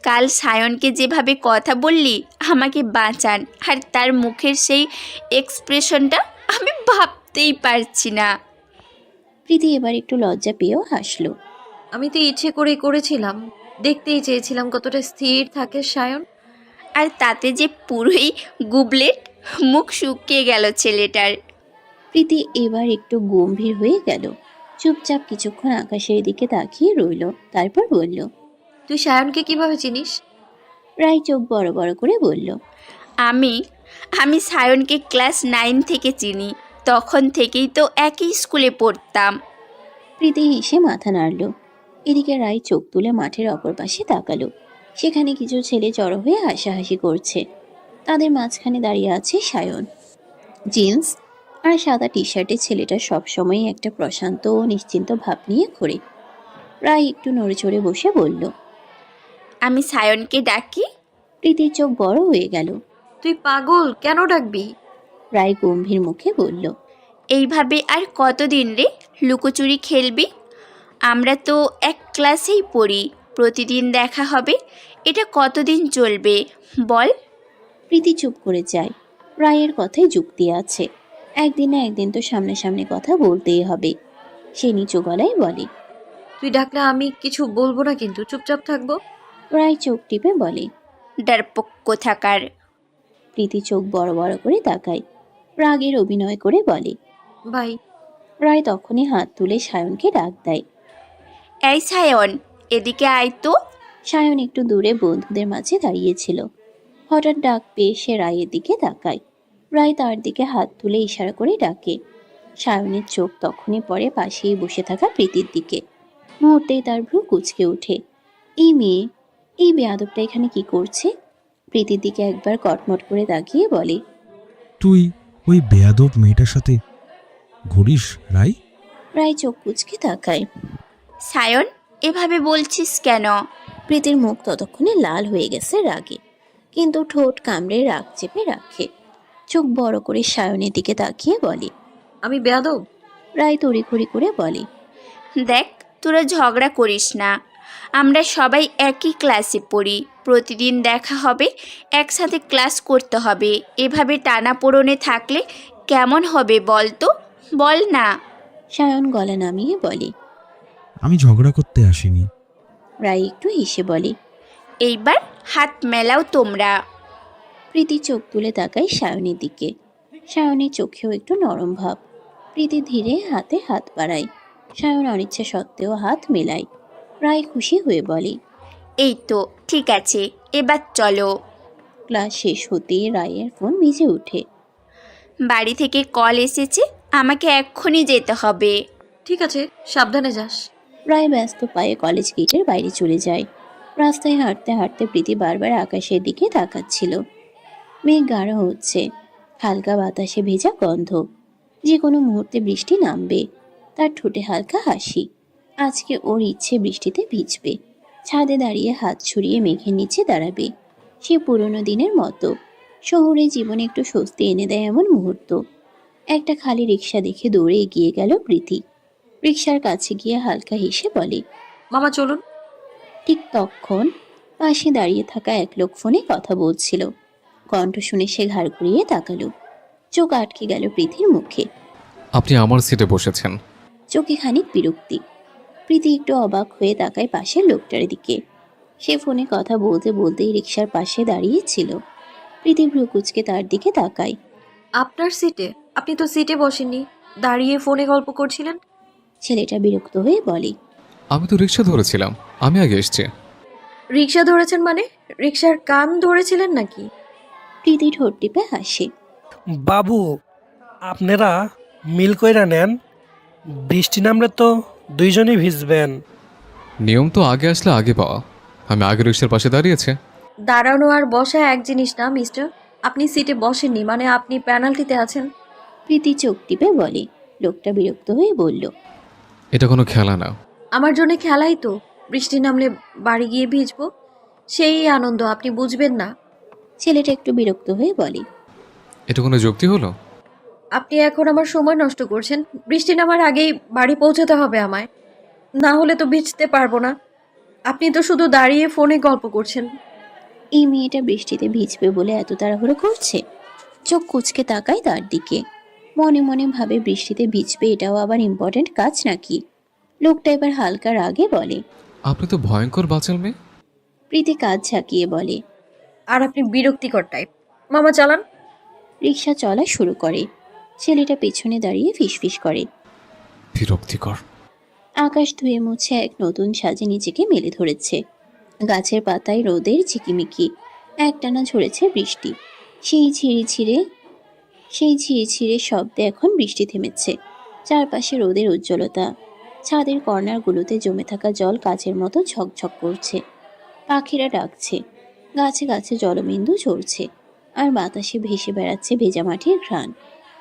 কাল সায়নকে যেভাবে কথা বললি, আমাকে বাঁচান, আর তার মুখের সেই এক্সপ্রেশনটা আমি ভাবতেই পারছি না। প্রীতি এবার একটু লজ্জা পেয়েও হাসলো। আমি তো ইচ্ছে করেই করেছিলাম, দেখতেই চেয়েছিলাম কতটা স্থির থাকে সায়ন। আর তাতে যে পুরোই গুবলেট, মুখ শুকিয়ে গেল ছেলেটার। প্রীতি এবার একটু গম্ভীর হয়ে গেল। চুপচাপ কিছুক্ষণ আকাশের দিকে তাকিয়ে রইল, তারপর বলল। তুই সায়নকে কিভাবে চিনিস? রায় চোখ বড় বড় করে বলল। আমি আমি সায়নকে ক্লাস 9 থেকে চিনি, তখন থেকেই তো একই স্কুলে পড়তাম। প্রীতি হেসে মাথা নাড়ল। এদিকে রায় চোখ তুলে মাঠের অপর পাশে তাকালো। সেখানে কিছু ছেলে জড়ো হয়ে হাসাহাসি করছে। তাদের মাঝখানে দাঁড়িয়ে আছে সায়ন। জিন্স আর সাদা টি শার্টে ছেলেটা সবসময়ই একটা প্রশান্ত ও নিশ্চিন্ত ভাব নিয়ে ঘোরে। রায় একটু নড়ে চড়ে বসে বলল। আমি সায়নকে ডাকি। প্রীতির চোখ বড় হয়ে গেল। তুই পাগল, কেন ডাকবি? রায় গম্ভীর মুখে বলল। এইভাবে আর কতদিন রে লুকোচুরি খেলবি? আমরা তো এক ক্লাসেই পড়ি, প্রতিদিন দেখা হবে, এটা কতদিন চলবে বল? প্রীতি চুপ করে যায়। রায়ের কথায় যুক্তি আছে, একদিন না একদিন তো সামনাসামনি কথা বলতেই হবে। সে নিচু গলায় বলে। তুই ডাকলে আমি কিছু বলবো না, কিন্তু চুপচাপ থাকবো। রায় চোখ টিপে বলে। ডারপোক কোথাকার। প্রীতি চোখ বড় বড় করে তাকায়, রাগের অভিনয় করে বলে। ভাই। রায় তখনই হাত তুলে সায়নকে ডাক দেয়। এই সায়ন, এদিকে আয় তো। সায়ন একটু দূরে বন্ধুদের মাঝে দাঁড়িয়েছিল। হঠাৎ ডাক পেয়ে সে রায়ের দিকে তাকায়। রায় তার দিকে হাত তুলে ইশারা করে ডাকে। সায়নের চোখ তখনই পড়ে পাশেই বসে থাকা প্রীতির দিকে। মুহূর্তেই তার ভ্রু কুঁচকে ওঠে। এই মেয়ে, এই বেয়াদবটা এখানে কি করছে? প্রীতির দিকে একবার কটমট করে তাকিয়ে বলে। তুই ওই বেয়াদব মেয়েটার সাথে ঘুরিস রাই? রায় চোখ কুচকে তাকায়। সায়ন, এভাবে বলছিস কেন? প্রীতির মুখ ততক্ষণে লাল হয়ে গেছে রাগে, কিন্তু ঠোঁট কামড়ে রাগ চেপে রাখে। চোখ বড় করে সায়নের দিকে তাকিয়ে বলে। আমি বেয়াদব? রায় তড়িঘড়ি করে বলে। দেখ, তোরা ঝগড়া করিস না। আমরা সবাই একই ক্লাসে পড়ি, প্রতিদিন দেখা হবে, একসাথে ক্লাস করতে হবে। এভাবে টানাপোড়েনে থাকলে কেমন হবে বল তো? বল না। সায়ন গলা নামিয়ে বলে। আমি ঝগড়া করতে আসিনি। রায় একটু হেসে বলে। এইবার হাত মেলাও তোমরা। প্রীতি চোখ তুলে তাকায় সায়নের দিকে। সায়নের চোখেও একটু নরম ভাব। প্রীতি ধীরে হাতে হাত বাড়ায়। সায়ন অনিচ্ছা সত্ত্বেও হাত মেলায়। রায় খুশি হয়ে বলে। এই তো ঠিক আছে, এবার চলো। ক্লাস শেষ হতেই রায়ের ফোন ভিজে ওঠে। বাড়ি থেকে কল এসেছে, আমাকে এক্ষুনি যেতে হবে। ঠিক আছে, সাবধানে যাস। রায় ব্যস্ত পায়ে কলেজ গেটের বাইরে চলে যায়। রাস্তায় হাঁটতে হাঁটতে প্রীতি বারবার আকাশের দিকে তাকাচ্ছিল। মেঘ গাঢ় হচ্ছে, হালকা বাতাসে ভেজা গন্ধ, যে কোনো মুহূর্তে বৃষ্টি নামবে। তার ঠোঁটে হালকা হাসি। আজকে ওর ইচ্ছে বৃষ্টিতে ভিজবে, ছাদে দাঁড়িয়ে হাত ছড়িয়ে মেঘের নিচে দাঁড়াবে। সে পুরনো দিনের মতো। শহুরে জীবনে একটু স্বস্তি এনে দেয় এমন মুহূর্ত। একটা খালি রিক্সা দেখে দৌড়ে এগিয়ে গেল প্রীতি। রিক্সার কাছে গিয়ে হালকা হেসে বলে। মামা চলুন। ঠিক তখন পাশে দাঁড়িয়ে থাকা এক লোক ফোনে কথা বলছিল। কণ্ঠ শুনে সে ঘাড় ঘুরিয়ে তাকালো। চোখ আটকে গেল প্রীতির মুখে। আপনি আমার সিটে বসেছেন। চোখে খানিক বিরক্তি। প্রীতি একটু অবাক হয়ে তাকায় পাশের লোকটার দিকে। সে ফোনে কথা বলতে বলতেই রিক্সার পাশে দাঁড়িয়ে ছিল। প্রীতি ভ্রু কুচকে তার দিকে তাকায়। আপনার সিটে? আপনি তো সিটে বসেননি, দাঁড়িয়ে ফোনে গল্প করছিলেন। ছেলেটা বিরক্ত হয়ে বলে। আমি তো রিক্সা ধরেছিলাম, আমি আগে এসছি। রিক্সা ধরেছেন মানে? রিক্সার কান ধরেছিলেন নাকি? প্রীতি ঠোঁট টিপে হাসে। বাবু, আপনারা মিল কইরা নেন, বৃষ্টি নামলে তো দুইজনই ভিজবেন। নিয়ম তো আগে আসলে আগে পাওয়া। আমি আগে রিক্সার পাশে দাঁড়িয়েছে। দাঁড়ানো আর বসা এক জিনিস না মিস্টার। আপনি সিটে বসেননি মানে আপনি পেনাল্টিতে আছেন। প্রীতি চোখ টিপে বলে। লোকটা বিরক্ত হয়ে বলল। এটা কোনো খেলা না। আমার জন্য খেলাই তো। বৃষ্টি নামলে বাড়ি গিয়ে ভিজবো, সেই আনন্দ আপনি বুঝবেন না। ছেলেটা একটু বিরক্ত হয়ে বলে। এটা কোনো যুক্তি হলো? আপনি এখন আমার সময় নষ্ট করছেন। বৃষ্টি নামার আগেই বাড়ি পৌঁছাতে হবে আমায়, না হলে তো ভিজতে পারবো না। আপনি তো শুধু দাঁড়িয়ে ফোনে গল্প করছেন। এই মেয়েটা বৃষ্টিতে ভিজবে বলে এত তাড়াহুড়ো করছে। চোখ কুচকে তাকায় তার দিকে। মনে মনে ভাবে বৃষ্টিতে ভিজবে এটাও আবার ইম্পর্ট্যান্ট কাজ নাকি। লোকটা এবার হালকা রাগে বলে। আপনি তো ভয়ঙ্কর বাচাল মেয়ে। প্রীতি কাজ ঝাঁকিয়ে বলে। আর আপনি বিরক্তিকর টাইপ। মামা চালান। রিক্সা চলা শুরু করে। ছেলেটা পেছনে দাঁড়িয়ে ফিসফিস করে। বিরক্তিকর। আকাশ ধুয়ে মুছে এক নতুন সাজে নিজেকে মেলে ধরেছে। গাছের পাতায় রোদের ঝিকিমিকি, একটানা ঝরেছে বৃষ্টি। সেই ঝিরিঝিরে শব্দে এখন বৃষ্টি থেমেছে। চারপাশে রোদের উজ্জ্বলতা। ছাদের কর্নারগুলোতে জমে থাকা জল কাচের মতো ঝকঝক করছে। পাখিরা ডাকছে, গাছে গাছে জলবিন্দু ঝরছে, আর বাতাসে ভেসে বেড়াচ্ছে ভেজা মাটির ঘ্রাণ।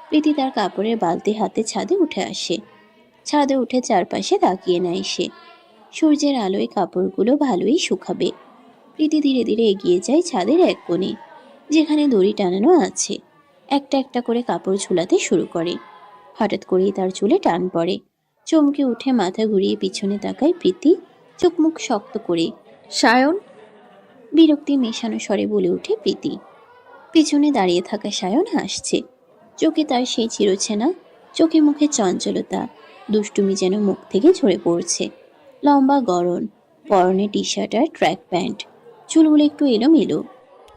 প্রীতি তার কাপড়ের বালতি হাতে ছাদে উঠে আসে। ছাদে উঠে চারপাশে তাকিয়ে নেয় সে। সূর্যের আলোয় কাপড়গুলো ভালোই শুকাবে। প্রীতি ধীরে ধীরে এগিয়ে যায় ছাদের এক কোণে, যেখানে দড়ি টানানো আছে। একটা একটা করে কাপড় ঝুলাতে শুরু করে। হঠাৎ করেই তার চুলে টান পড়ে। চমকে উঠে মাথা ঘুরিয়ে পিছনে তাকায় প্রীতি, চোখ মুখ শক্ত করে। সায়ন। বিরক্তি মেশানো স্বরে বলে ওঠে প্রীতি। পিছনে দাঁড়িয়ে থাকা সায়ন হাসছে। চোখে তার সেই চিরচেনা, চোখে মুখে চঞ্চলতা, দুষ্টুমি যেন মুখ থেকে ঝরে পড়ছে। লম্বা গড়ন, পরনে টি শার্ট আর ট্র্যাক প্যান্ট, চুলগুলো একটু এলোমেলো।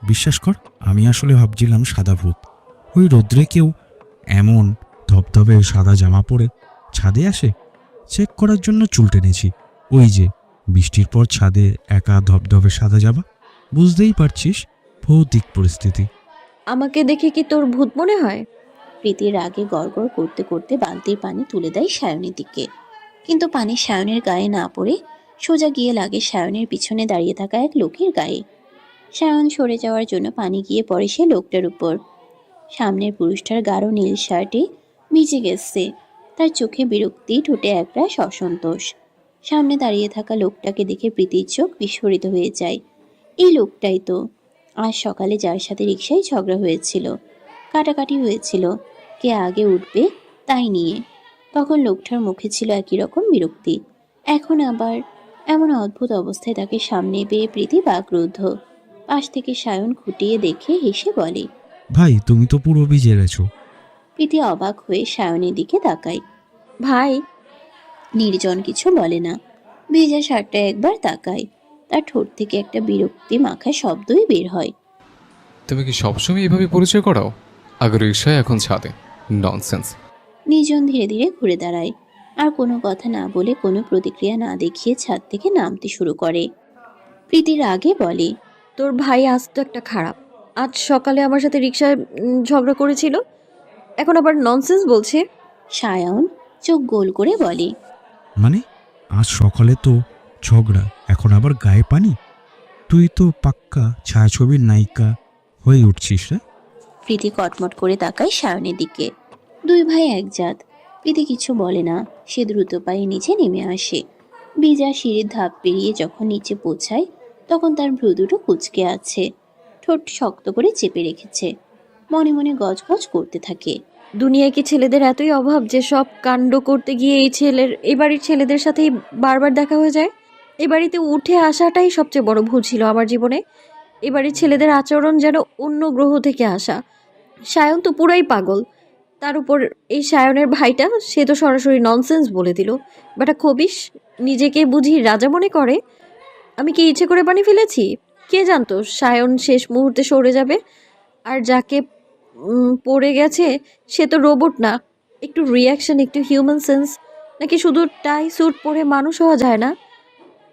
বিশ্বাস কর, আমি আসলে ভাবছিলাম সাদা ভূত। ওই রোদ্রে কেউ এমন ধবধবে সাদা জামা পরে ছাদে আসে? চেক করার জন্য চুল টেনেছি। ওই যে বৃষ্টির পর ছাদে একা ধবধবে সাদা জামা, বুঝতেই পারছিস ভৌতিক পরিস্থিতি। আমাকে দেখে কি তোর ভূত মনে হয়? প্রীতির আগে গড়গড় করতে করতে বালতির পানি তুলে দেয় সায়নের দিকে, কিন্তু পানি সায়নের গায়ে না পড়ে সোজা গিয়ে লাগে সায়নের পিছনে দাঁড়িয়ে থাকা এক লোকের গায়ে। সায়ন সরে যাওয়ার জন্য পানি গিয়ে পড়ে সে লোকটার উপর। সামনের পুরুষটার গাঢ় নীল শার্টে ভিজে গেছে। তার চোখে বিরক্তি, ঠোঁটে একরাশ অসন্তোষ। সামনে দাঁড়িয়ে থাকা লোকটাকে দেখে প্রীতির চোখ বিস্ফোরিত হয়ে যায়। এই লোকটাই তো আজ সকালে যার সাথে রিকশায় ঝগড়া হয়েছিল, কাটাকাটি হয়েছিল, কে আগে উঠবে তাই নিয়ে। তখন লোকটার মুখে ছিল একই রকম বিরক্তি। এখন আবার এমন অদ্ভুত অবস্থায় তাকে সামনে পেয়ে প্রীতি বাকরুদ্ধ। পাশ থেকে সায়ন খুঁটিয়ে দেখে হেসে বলে, ভাই তুমি তো পুরো ভিজে গেছো। প্রীতি অবাক হয়ে সায়নের দিকে তাকায়। ভাই, নির্জন কিছু বলে না, ভেজা শার্টটা একবার তাকায়। তার ঠোঁট থেকে একটা বিরক্তি মাখা শব্দই বের হয়। তুমি কি সবসময় এভাবে পরিচয় করাও? আগে রিক্সায়, এখন ছাদে। ননসেন্স। নির্জন ধীরে ধীরে ঘুরে দাঁড়ায়, আর কোনো কথা না বলে, কোনো প্রতিক্রিয়া না দেখিয়ে ছাদ থেকে নামতে শুরু করে। প্রীতির আগে বলে, তোর ভাই আজ তো একটা খারাপ। আজ সকালে আমার সাথে রিক্সায় ঝগড়া করেছিল, এখন আবার ননসেন্স বলছে। সায়ন চোখ গোল করে বলে, মানে আজ সকালে তো ঝগড়া, এখন আবার গায়ে পানি? তুই তো পাক্কা ছায়াছবির নায়িকা হয়ে উঠছিস রে। প্রীতি কটমট করে তাকায় সায়নের দিকে। দুই ভাই এক জাত। প্রীতি কিছু বলে না, সে দ্রুত পায়ে নিচে নেমে আসে। ভিজা সিঁড়ির ধাপ পেরিয়ে যখন নিচে পৌঁছায়, তখন তার ভ্রু দুটো কুঁচকে আছে, ঠোঁট শক্ত করে চেপে রেখেছে। মনে মনে গজগজ করতে থাকে। দুনিয়ায় কি ছেলেদের এতই অভাব যে সব কাণ্ড করতে গিয়ে এই বাড়ির ছেলেদের সাথেই বারবার দেখা হয়ে যায়? এই বাড়িতে উঠে আসাটাই সবচেয়ে বড় ভুল ছিল আমার জীবনে। এই বাড়ির ছেলেদের আচরণ যেন অন্য গ্রহ থেকে আসা। সায়ন তো পুরাই পাগল। তার উপর এই সায়নের ভাইটা, সে তো সরাসরি ননসেন্স বলে দিল। বেটা খবিশ, নিজেকে বুঝি রাজা মনে করে। আমি কি ইচ্ছে করে বানিয়ে ফেলেছি? কে জানতো সায়ন শেষ মুহূর্তে সরে যাবে? আর যাকে পড়ে গেছে সে তো রোবট না। একটু রিয়াকশন, একটু হিউম্যান সেন্স। নাকি শুধু টাই স্যুট পরে মানুষ হওয়া যায় না?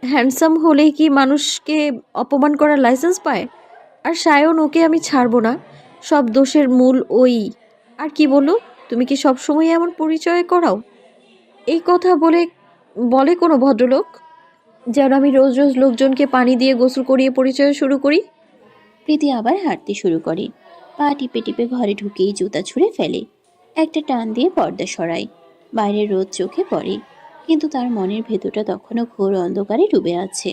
হ্যান্ডসাম হলেই কি মানুষকে অপমান করার লাইসেন্স পায়? আর সায়ন, ওকে আমি ছাড়বো না। সব দোষের মূল ওই। আর কি বলো, তুমি কি সব সময় এমন পরিচয় করাও? এই কথা বলে বলে কোনো ভদ্রলোক যেন আমি রোজ রোজ লোকজনকে পানি দিয়ে গোসল করিয়ে পরিচয় শুরু করি? প্রীতি আবার হাঁটতে শুরু করে। পা টিপে টিপে ঘরে ঢুকেই জুতা ছুঁড়ে ফেলে। একটা টান দিয়ে পর্দা সরায়। বাইরের রোদ চোখে পড়ে, কিন্তু তার মনের ভেতরটা তখনও ঘোর অন্ধকারে ডুবে আছে।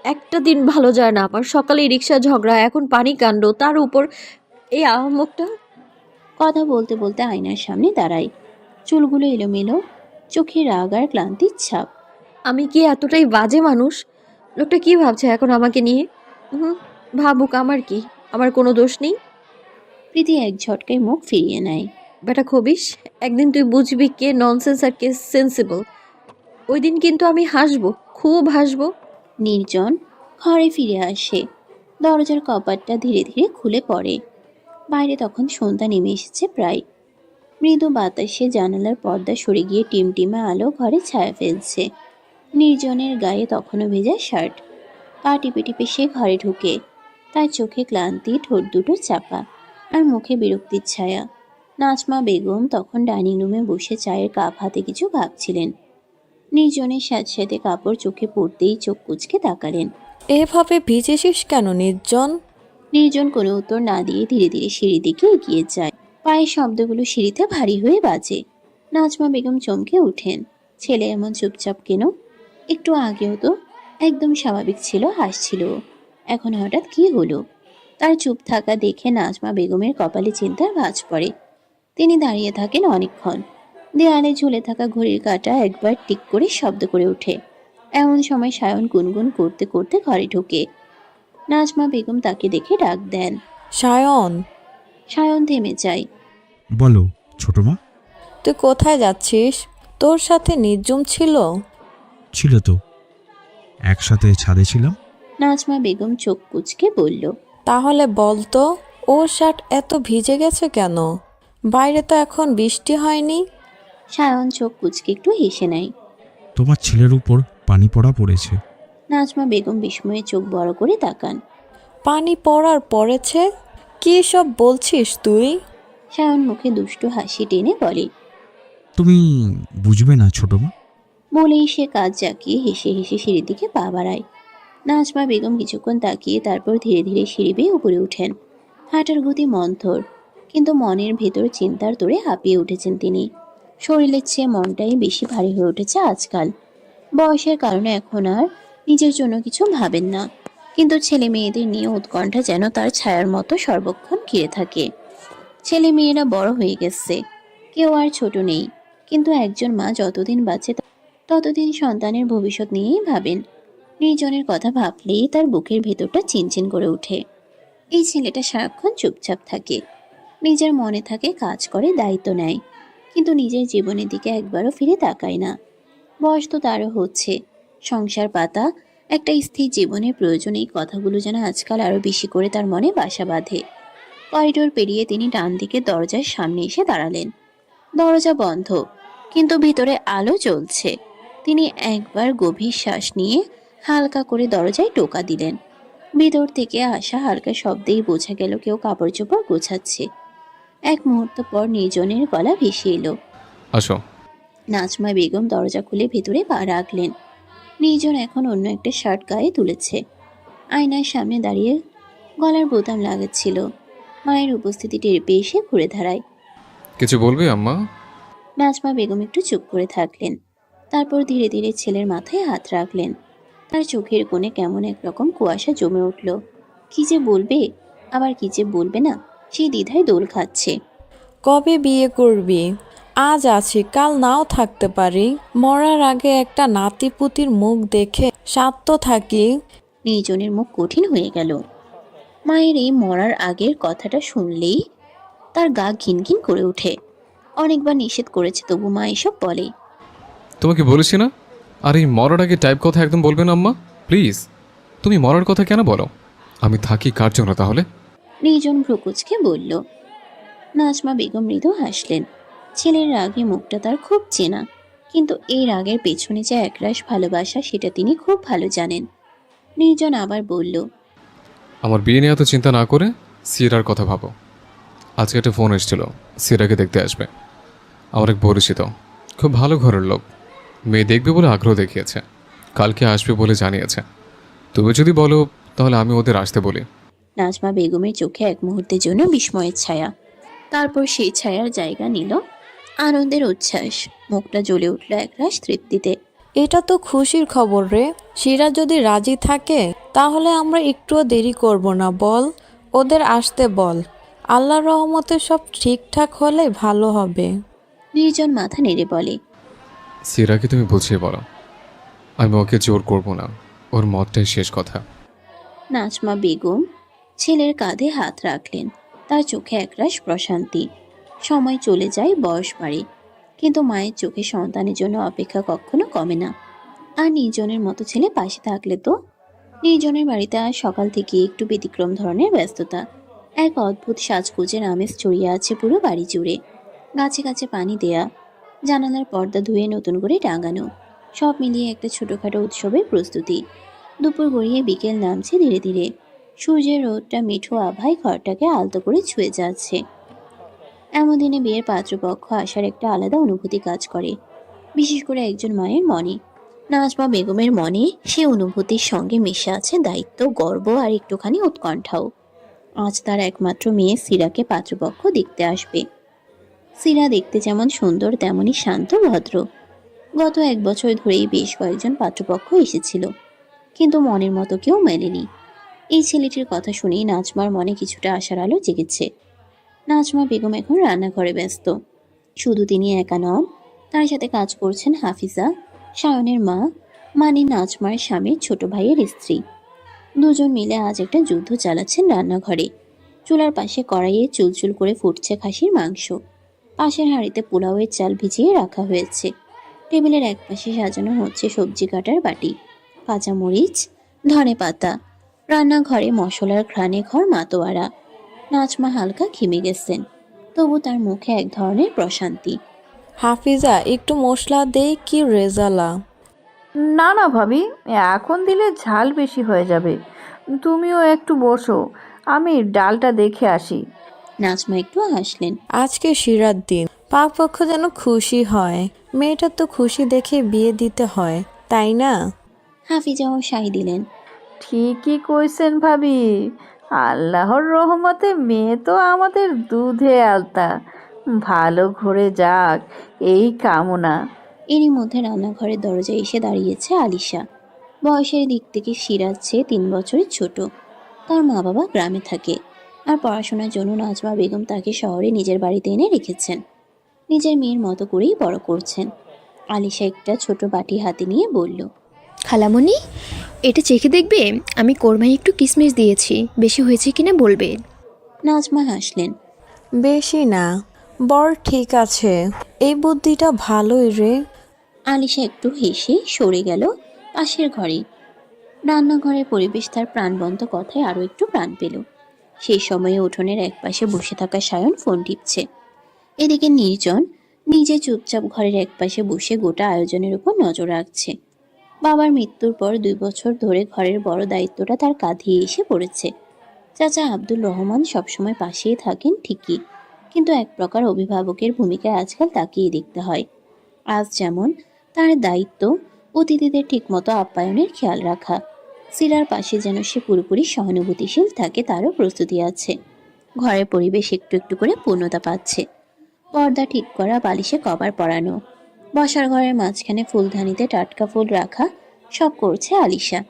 একটা দিন ভালো যায় না আমার। সকালে রিক্সা ঝগড়া, এখন পানি কাণ্ড, তার উপর এই আহম্মকটা। কথা বলতে বলতে আয়নার সামনে দাঁড়ায়। চুলগুলো এলোমেলো, চোখে রাগ আর ক্লান্তির ছাপ। আমি কি এতটাই বাজে মানুষ? লোকটা কি ভাবছে এখন আমাকে নিয়ে? ভাবুক, আমার কি? আমার কোনো দোষ নেই। প্রীতি এক ঝটকায় মুখ ফিরিয়ে নেয়। বেটা খবিস, একদিন তুই বুঝবি কে ননসেন্স আর কে সেন্সিবল। ওই দিন কিন্তু আমি হাসবো, খুব হাসবো। নির্জন ঘরে ফিরে আসে। দরজার কপাটটা ধীরে ধীরে খুলে পড়ে। বাইরে তখন সন্ধ্যা নেমে এসেছে প্রায়। মৃদু বাতাসে জানালার পর্দা সরে গিয়ে টিমটিমা আলো ঘরে ছায়া ফেলছে। নির্জনের গায়ে তখনও ভেজা শার্ট। পা টিপে টিপে সে ঘরে ঢুকে। তার চোখে ক্লান্তি, ঠোঁট দুটো চাপা, আর মুখে বিরক্তির ছায়া। নাজমা বেগম তখন ডাইনিং রুমে বসে চায়ের কাপ হাতে কিছু ভাবছিলেন। নির্জনের সাথে সাথে কাপড় চোখে পড়তেই চোখ কুঁচকে তাকালেন। এভাবে ভিজেছিস কেন নির্জন? নির্জন কোনো উত্তর না দিয়ে ধীরে ধীরে সিঁড়ির দিকে এগিয়ে যায়। পায়ের শব্দগুলো সিঁড়িতে ভারী হয়ে বাজে। নাজমা বেগম চমকে ওঠেন। ছেলে এমন চুপচাপ কেন? একটু আগেও তো একদম স্বাভাবিক ছিল, হাসছিল। এখন হঠাৎ কি হলো? তার চুপ থাকা দেখে নাজমা বেগমের কপালে চিন্তার ভাঁজ পড়ে। তিনি দাঁড়িয়ে থাকেন অনেকক্ষণ। দেয়ালে ঝুলে থাকা ঘড়ির কাঁটা একবার টিক করে শব্দ করে ওঠে। এমন সময় সায়ন গুনগুন করতে করতে ঘরে ঢোকে। নাজমা বেগম তাকে দেখে ডাক দেন। সায়ন, সায়ন থেমে যায়। বলো ছোট মা। তুই কোথায় যাচ্ছিস? তোর সাথে নির্জুম ছিল? ছিল তো, একসাথে ছাদে ছিলাম। নাজমা বেগম চোখ কুঁচকে বলল, তাহলে বল তো, ওর শার্ট এত ভিজে গেছে কেন? বাইরে তো এখন বৃষ্টি হয়নি। সায়ন চোখ কুঁচকে একটু হেসে নেয়। তোমার ছেলের উপর পানি পড়া পড়েছে। নাজমা বেগম বিস্ময়ে চোখ বড় করে তাকান। পানি পড়ার পড়েছে? কি সব বলছিস তুই? সায়ন মুখে দুষ্টু হাসি টেনে বলে, তুমি বুঝবে না ছোট মা। বলেই সে কাজ জাকিয়ে হেসে হেসে সিঁড়ির দিকে পা বাড়ায়। নাজমা বেগম কিছুক্ষণ তাকিয়ে তারপর ধীরে ধীরে সিঁড়ি বেয়ে উপরে উঠেন। হাঁটার গতি মন্থর। কিন্তু মনের ভেতর চিন্তার তোড়ে হাঁপিয়ে উঠেছেন তিনি। শরীরের চেয়ে মনটাই বেশি ভারী হয়ে উঠেছে আজকাল। বয়সের কারণে এখন আর নিজের জন্য কিছু ভাবেন না, কিন্তু ছেলে মেয়েদের নিয়ে উৎকণ্ঠা যেন তার ছায়ার মতো সর্বক্ষণ ঘিরে থাকে। ছেলে মেয়েরা বড় হয়ে গেছে, কেউ আর ছোট নেই, কিন্তু একজন মা যতদিন বাঁচে ততদিন সন্তানের ভবিষ্যৎ নিয়েই ভাবেন। নির্জনের কথা ভাবলেই তার বুকের ভেতরটা চিনচিন করে ওঠে। এই ছেলেটা সারাক্ষণ চুপচাপ থাকে, নিজের মনে থাকে, কাজ করে, দায়িত্ব নেয়, কিন্তু নিজের জীবনের দিকে একবারও ফিরে তাকায় না। বয়স তো তারও হচ্ছে, সংসার পাতা, একটা স্থির জীবনের প্রয়োজন, এই কথাগুলো যেন আজকাল আরো বেশি করে তার মনে বাসা বাঁধে। করিডোর পেরিয়ে তিনি ডান দিকে দরজার সামনে এসে দাঁড়ালেন। দরজা বন্ধ, কিন্তু ভিতরে আলো জ্বলছে। তিনি একবার গভীর শ্বাস নিয়ে হালকা করে দরজায় টোকা দিলেন। ভিতর থেকে আসা হালকা শব্দেই বোঝা গেল কেউ কাপড় চোপড় গোছাচ্ছে। এক মুহূর্ত পর নির্জনের গলা ভেসে এলো। আসো। নাজমা বেগম দরজা খুলে ভেতরে পা রাখলেন। নির্জন এখন অন্য একটা শার্ট গায়ে তুলেছে, আয়নার সামনে দাঁড়িয়ে গলার বোতাম লাগাচ্ছিল। মায়ের উপস্থিতি টের পেয়ে সে ঘুরে দাঁড়ায়। কিছু বলবে আম্মা? নাজমা বেগম একটু চুপ করে থাকলেন, তারপর ধীরে ধীরে ছেলের মাথায় হাত রাখলেন। তার চোখের কোণে কেমন একরকম কুয়াশা জমে উঠল। কি যে বলবে, আবার কি যে বলবে না, সেই দ্বিধায় দোল খাচ্ছে। কবে বিয়ে করবি? আজ আছি, কাল নাও থাকতে পারি। মরার আগে একটা নাতিপুতির মুখ দেখে শান্ত থাকি। নির্জনের মুখ কঠিন হয়ে গেল। মায়ের এই মরার আগের কথাটা শুনলেই তার গা ঘিনঘিন করে ওঠে। অনেকবার নিষেধ করেছে, তবু মা এসব বলে। তোমাকে বলেছি না, আর এই মরার আগে টাইপ কথা একদম বলবে না আম্মা, প্লিজ। তুমি মরার কথা কেন বলো? আমি থাকি কার জন্য তাহলে? নির্জন ভ্রুকুচকে বলল। নাজমা বেগম মৃদু হাসলেন। ছেলের রাগে মুখটা তার খুব চেনা, কিন্তু এই রাগের পেছনে যে একরাশ ভালোবাসা, সেটা তিনি খুব ভালো জানেন। নির্জন আবার বলল, আমার বিয়ে নিয়ে এত চিন্তা না করে সিরার কথা ভাবো। আজকে একটা ফোন এসেছিল, সিরাকে দেখতে আসবে। আমার এক পরিচিত, খুব ভালো ঘরের লোক, মেয়ে দেখবে বলে আগ্রহ দেখিয়েছে, কালকে আসবে বলে জানিয়েছে। তুমি যদি বলো তাহলে আমি ওদের আসতে বলি। নাজমা বেগমের চোখে এক মুহূর্তের জন্য বিস্ময়ের ছায়া, তারপর সেই ছায়ার জায়গা নিল আনন্দের উচ্ছ্বাস। মুখটা জ্বলে উঠল একরাশ তৃপ্তিতে। এটা তো খুশির খবর রে। সিরাজ যদি রাজি থাকে তাহলে আমরা একটুও দেরি করব না, বল। ওদের আসতে বল। আল্লাহর রহমতে সব ঠিকঠাক হলে ভালো হবে। নির্জন মাথা নেড়ে বলে, সিরাকে তুমি বুঝিয়ে বলো, আমি ওকে জোর করব না, ওর মতটাই শেষ কথা। নাজমা বেগম ছেলের কাঁধে হাত রাখলেন। তার চোখে একরাশ প্রশান্তি। সময় চলে যায়, বয়স বাড়ে, কিন্তু মায়ের চোখে সন্তানের জন্য অপেক্ষা কখনো কমে না। আর নির্জনের মতো ছেলে পাশে থাকলে তো। নির্জনের বাড়িতে আজ সকাল থেকে একটু ব্যতিক্রম ধরনের ব্যস্ততা। এক অদ্ভুত সাজগোজের আমেজ ছড়িয়ে আছে পুরো বাড়ি জুড়ে। গাছে গাছে পানি দেয়া, জানালার পর্দা ধুয়ে নতুন করে টাঙানো, সব মিলিয়ে একটা ছোটখাটো উৎসবের প্রস্তুতি। দুপুর গড়িয়ে বিকেল নামছে ধীরে ধীরে। সূর্যের রোদটা মিঠো আভায় ঘরটাকে আলতো করে ছুঁয়ে যাচ্ছে। এমন দিনে বিয়ের পাত্রপক্ষ আসার একটা আলাদা অনুভূতি কাজ করে, বিশেষ করে একজন মায়ের মনে। নাজমা বেগমের মনে সে অনুভূতির সঙ্গে মিশে আছে দায়িত্ব, গর্ব আর একটুখানি উৎকণ্ঠাও। আজ তার একমাত্র মেয়ে সিরাকে পাত্রপক্ষ দেখতে আসবে। সিরা দেখতে যেমন সুন্দর, তেমনই শান্ত, ভদ্র। গত 1 বছর ধরেই বেশ কয়েকজন পাত্রপক্ষ এসেছিল, কিন্তু মনের মতো কেউ মেলেনি। এই ছেলেটির কথা শুনেই নাজমার মনে কিছুটা আশার আলো জেগেছে। নাজমা বেগম এখন রান্নাঘরে ব্যস্ত। শুধু তিনি একা নন, তার সাথে কাজ করছেন হাফিজা, সায়নের মা, মানে নাজমার স্বামীর ছোট ভাইয়ের স্ত্রী। দুজন মিলে আজ একটা যুদ্ধ চালাচ্ছেন রান্নাঘরে। চুলার পাশে কড়াইয়ে চুলচুল করে ফুটছে খাসির মাংস। পাশের হাঁড়িতে পোলাওয়ের চাল ভিজিয়ে রাখা হয়েছে। টেবিলের একপাশে সাজানো হচ্ছে সবজি কাটার বাটি, কাঁচামরিচ, ধনেপাতা। রান্নাঘরে মশলার ঘ্রাণে ঘর মাতোয়ারা। নাজমা হালকা ঘেমে গেছেন, তবু তার মুখে এক ধরনের প্রশান্তি। হাফিজা, একটু মশলা দেই কি রেজালা? না না ভাবি, এখন দিলে ঝাল বেশি হয়ে যাবে। তুমিও একটু বসো, আমি ডালটা দেখে আসি। নাজমা একটু হাসলেন। আজকে শিরার দিন, পাকপক্ষ যেন খুশি হয়। মেয়েটার তো খুশি দেখে বিয়ে দিতে হয়, তাই না? হাফিজাও সাই দিলেন। ঠিকই কইছেন ভাবি, আল্লাহর রহমতে মেয়ে তো আমাদের দুধে আলতা, ভালো ঘুরে যাক এই কামনা। এরই মধ্যে রান্নাঘরের দরজায় এসে দাঁড়িয়েছে আলিশা। বয়সের দিক থেকে সিরাজ চেয়ে 3 বছরের ছোট। তার মা বাবা গ্রামে থাকে, আর পড়াশোনার জন্য নাজমা বেগম তাকে শহরে নিজের বাড়িতে এনে রেখেছেন। নিজের মেয়ের মতো করেই বড় করছেন। আলিশা একটা ছোট বাটি হাতে নিয়ে বলল, খালামণি, এটা চেখে দেখবে? আমি কোরমায় একটু কিশমিশ দিয়েছি, বেশি হয়েছে কিনা বলবে। নাজমা হাসলেন। বেশি না, বর ঠিক আছে, এই বুদ্ধিটা ভালোই রে। আলিশা একটু হেসে সরে গেল পাশের ঘরে। রান্নাঘরের পরিবেশ তার প্রাণবন্ত কথায় আরও একটু প্রাণ পেল। সেই সময়ে উঠোনের একপাশে বসে থাকা সায়ন ফোন টিপছে। এদিকে নির্জন নিজে চুপচাপ ঘরের একপাশে বসে গোটা আয়োজনের উপর নজর রাখছে। বাবার মৃত্যুর পর 2 বছর ধরে ঘরের বড় দায়িত্বটা তার কাঁধে এসে পড়েছে। চাচা আব্দুল রহমান সবসময় পাশেই থাকেন ঠিকই, কিন্তু এক প্রকার অভিভাবকের ভূমিকায় আজকাল তাকিয়ে দেখতে হয়। আজ যেমন তার দায়িত্ব অতিথিদের ঠিকমতো আপ্যায়নের খেয়াল রাখা। সিরার পাশে যেন সে পুরোপুরি সহানুভূতিশীল থাকে তারও প্রস্তুতি আছে। ঘরের পরিবেশ একটু একটু করে পূর্ণতা পাচ্ছে। পর্দা ঠিক করা, বালিশে কভার পরানো, বসার ঘরের মাঝখানে ফুলদানিতে টাটকা ফুল রাখা, সব করছে আলিশা,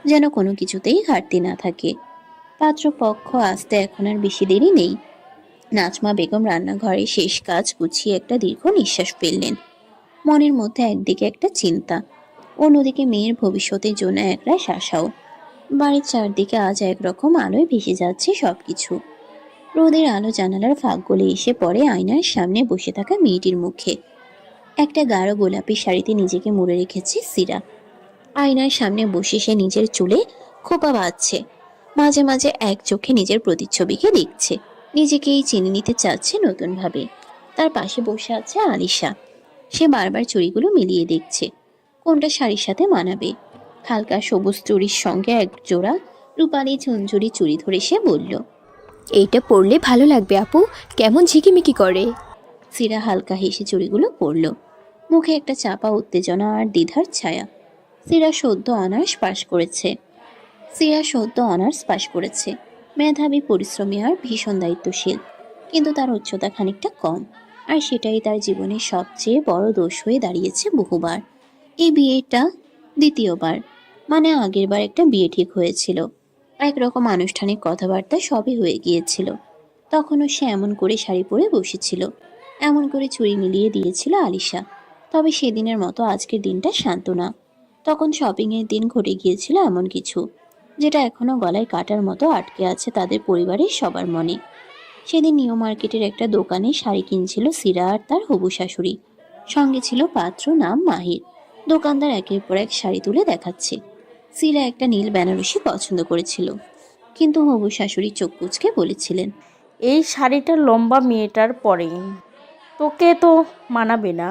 যেন কোনো কিছুতেই ঘাটতি না থাকে। পাত্রপক্ষ আসতে এখন আর বেশি দেরি নেই। নাজমা বেগম রান্নাঘরে শেষ কাজ গুছিয়ে একটা দীর্ঘ নিঃশ্বাস ফেললেন। মনের মধ্যে একদিকে একটা চিন্তা, অন্যদিকে মেয়ের ভবিষ্যতের জন্য একরাশ আশাও। বাড়ির চারদিকে আজ একরকম আলোয় ভেসে যাচ্ছে সবকিছু। রোদের আলো জানালার ফাঁক গলে এসে পড়ে আয়নার সামনে বসে থাকা মেয়েটির মুখে। একটা গাঢ় গোলাপি শাড়িতে নিজেকে মুড়ে রেখেছে সিরা। আয়নার সামনে বসে সে নিজের চুলে খোপা বাঁধছে। মাঝে মাঝে এক চোখে নিজের প্রতিচ্ছবিকে দেখছে, নিজেকেই চিনে নিতে চাচ্ছে নতুনভাবে। তার পাশে বসে আছে আলিশা। সে বারবার চুড়িগুলো মিলিয়ে দেখছে কোনটা শাড়ির সাথে মানাবে। হালকা সবুজ চুড়ির সঙ্গে এক জোড়া রূপালি ঝুনঝুরি চুড়ি ধরে সে বলল, এইটা পরলে ভালো লাগবে আপু, কেমন ঝিকিমিকি করে। সিরা হালকা হেসে চুড়িগুলো পরল। মুখে একটা চাপা উত্তেজনা আর দ্বিধার ছায়া। সিরা সদ্য অনার্স পাশ করেছে। মেধাবী, পরিশ্রমী আর ভীষণ দায়িত্বশীল, কিন্তু তার উচ্চতা খানিকটা কম, আর সেটাই তার জীবনের সবচেয়ে বড় দোষ হয়ে দাঁড়িয়েছে বহুবার। এই বিয়েটা দ্বিতীয়বার, মানে আগেরবার একটা বিয়ে ঠিক হয়েছিল, একরকম আনুষ্ঠানিক কথাবার্তা সবই হয়ে গিয়েছিল। তখনও সে এমন করে শাড়ি পরে বসেছিল, এমন করে চুড়ি মিলিয়ে দিয়েছিল আলিশা। তবে সেদিনের মতো আজকের দিনটা শান্ত না। তখন শপিংয়ের দিন ঘটে গিয়েছিল এমন কিছু, যেটা এখনো গলায় কাটার মতো আটকে আছে তাদের পরিবারের সবার মনে। সেদিন নিউ মার্কেটের একটা দোকানে শাড়ি কিনছিল সিরা আর তার হবু শাশুড়ি। সঙ্গে ছিল পাত্র, নাম মাহির। দোকানদার একের পর এক শাড়ি তুলে দেখাচ্ছে। সিরা একটা নীল বেনারসি পছন্দ করেছিল, কিন্তু হবু শাশুড়ি চোখ কুঁচকে বলেছিলেন, এই শাড়িটা লম্বা মেয়েটার পরে তোকে তো মানাবে না।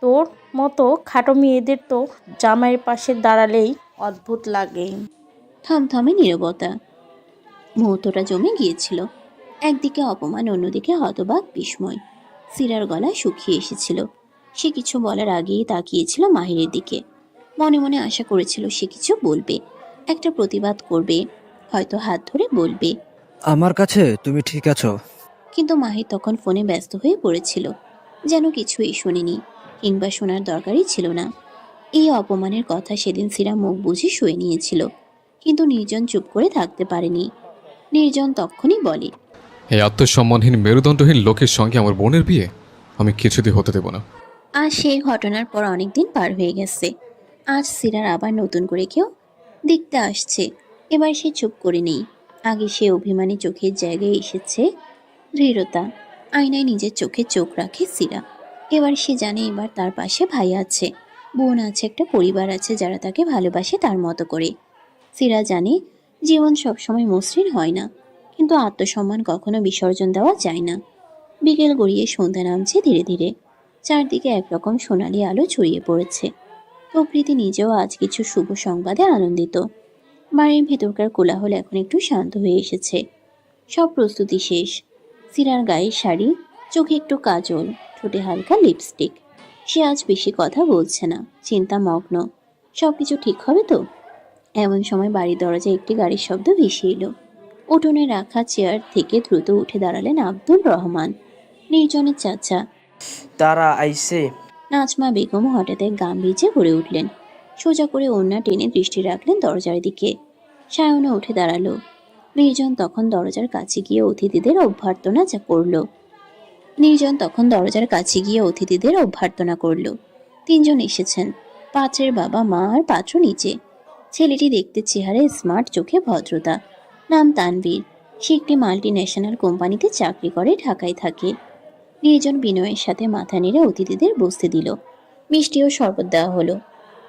তোর মতো খাটো মেয়েদের তো জামাইয়ের পাশে দাঁড়ালেই অদ্ভুত লাগে। থমথমে নীরবতা। মুহূর্তটা জমে গিয়েছিল। একদিকে অপমান, অন্যদিকে হতবাক বিস্ময়। সিরার গলা শুকিয়ে এসেছিল। সে কিছু বলার আগেই তাকিয়েছিল মাহিরের দিকে। মনে মনে আশা করেছিল সে কিছু বলবে, একটা প্রতিবাদ করবে, হয়তো হাত ধরে বলবে, আমার কাছে তুমি ঠিক আছো। কিন্তু মাহির তখন ফোনে ব্যস্ত হয়ে পড়েছিল, যেন কিছুই শোনেনি, কিংবা শোনার দরকারই ছিল না। এই অপমানের কথা সেদিন সিরা মুখ বুঝে শুয়ে নিয়েছিল, কিন্তু নির্জন চুপ করে থাকতে পারেনি। নির্জন তখনই বলে, এই আত্মসম্মানহীন মেরুদণ্ডহীন লোকের সঙ্গে আমার বোনের বিয়ে আমি কিছুতেই হতে দেব না। আজ সেই ঘটনার পর অনেকদিন পার হয়ে গেছে। আজ সিরার আবার নতুন করে কেউ দেখতে আসছে। এবার সে চুপ করে নেই। আগে সে অভিমানী চোখের জায়গায় এসেছে দৃঢ়তা। আয়নায় নিজের চোখে চোখ রাখে সিরা। এবার সে জানে এবার তার পাশে ভাই আছে, বোন আছে, একটা পরিবার আছে যারা তাকে ভালোবাসে তার মতো করে। সিরা জানে জীবন সবসময় মসৃণ হয় না, কিন্তু আত্মসম্মান কখনো বিসর্জন দেওয়া যায় না। বিকেল গড়িয়ে সন্ধ্যা নামছে ধীরে ধীরে। চারদিকে একরকম সোনালি আলো ছড়িয়ে পড়েছে। প্রকৃতি নিজেও আজ কিছু শুভ সংবাদে আনন্দিত। বাড়ির ভেতরকার কোলাহল এখন একটু শান্ত হয়ে এসেছে। সব প্রস্তুতি শেষ। সিরার গায়ে শাড়ি, চোখে একটু কাজল, ঠোঁটে হালকা লিপস্টিক। সে আজ বেশি কথা বলছে না, চিন্তামগ্ন। সব কিছু ঠিক হবে তো? এমন সময় বাড়ির দরজায় একটি গাড়ির শব্দ ভেসে এলো। উঠোনে রাখা চেয়ার থেকে দ্রুত উঠে দাঁড়ালেন আব্দুর রহমান, নির্জনের চাচা। তারা আইছে। নাজমা বেগম হঠাৎ এক গাম্ভীর্যে ভরে উঠলেন। সোজা করে ওড়না টেনে দৃষ্টি রাখলেন দরজার দিকে। সায়নও উঠে দাঁড়ালো। নির্জন তখন দরজার কাছে গিয়ে অতিথিদের অভ্যর্থনা করলো। তিনজন এসেছেন, পাত্রের বাবা, মা আর পাত্র নিচে। ছেলেটি দেখতে চেহারায় স্মার্ট, চোখে ভদ্রতা। নাম তানভীর। সে একটি মাল্টি ন্যাশনাল কোম্পানিতে চাকরি করে, ঢাকায় থাকে। নির্জন বিনয়ের সাথে মাথা নেড়ে অতিথিদের বসতে দিল। মিষ্টি ও শরবত দেওয়া হলো।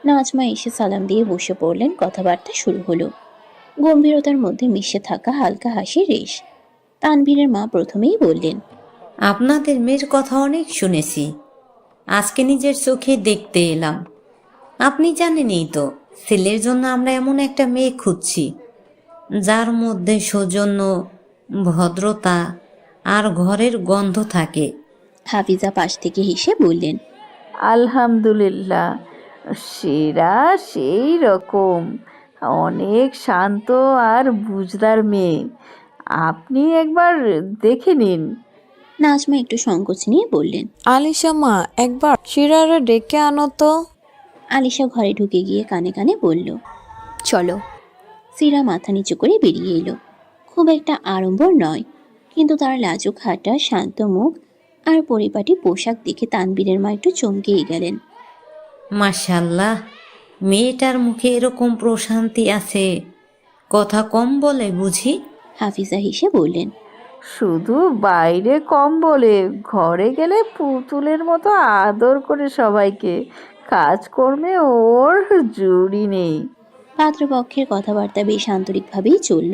নাজমা এসে সালাম দিয়ে বসে পড়লেন। কথাবার্তা শুরু হলো। গম্ভীরতার মধ্যে মিশে থাকা হালকা হাসির রেশ। তানভীরের মা প্রথমেই বললেন, আপনাদের মেয়ের কথা অনেক শুনেছি, আজকে নিজের চোখে দেখতে এলাম। আপনি জানেনই তো, ছেলের জন্য আমরা এমন একটা মেয়ে খুঁজছি যার মধ্যে সৌজন্য, ভদ্রতা আর ঘরের গন্ধ থাকে। হাফিজা পাশ থেকে হেসে বললেন, আলহামদুলিল্লাহ, সেরা সেই রকম, অনেক শান্ত আর বুঝদার মেয়ে। আপনি একবার দেখে নিন। নাজমা একটু সংকোচ নিয়ে বললেন। আলিশা মা, একবার শিরারে ডেকে আনো তো। আলিশা ঘরে ঢুকে গিয়ে কানে কানে বলল, চলো। সিরা মাথা নিচু করে বেরিয়ে এলো। খুব একটা আড়ম্বর নয়, কিন্তু তার লাজুক হাঁটা, শান্ত মুখ আর পরিপাটি পোশাক দেখে তানবীরের মা একটু চমকেই গেলেন। মাশাআল্লাহ, মেয়েটার মুখে এরকম প্রশান্তি আছে, কথা কম বলে বুঝি? হাফিজা হেসে বললেন, শুধু বাইরে কম বলে, ঘরে গেলে পুতুলের মতো আদর করে সবাইকে। কাজকর্মে ওর জুড়ি নেই। পাত্রপক্ষের কথাবার্তা বেশ আন্তরিকভাবেই চলল।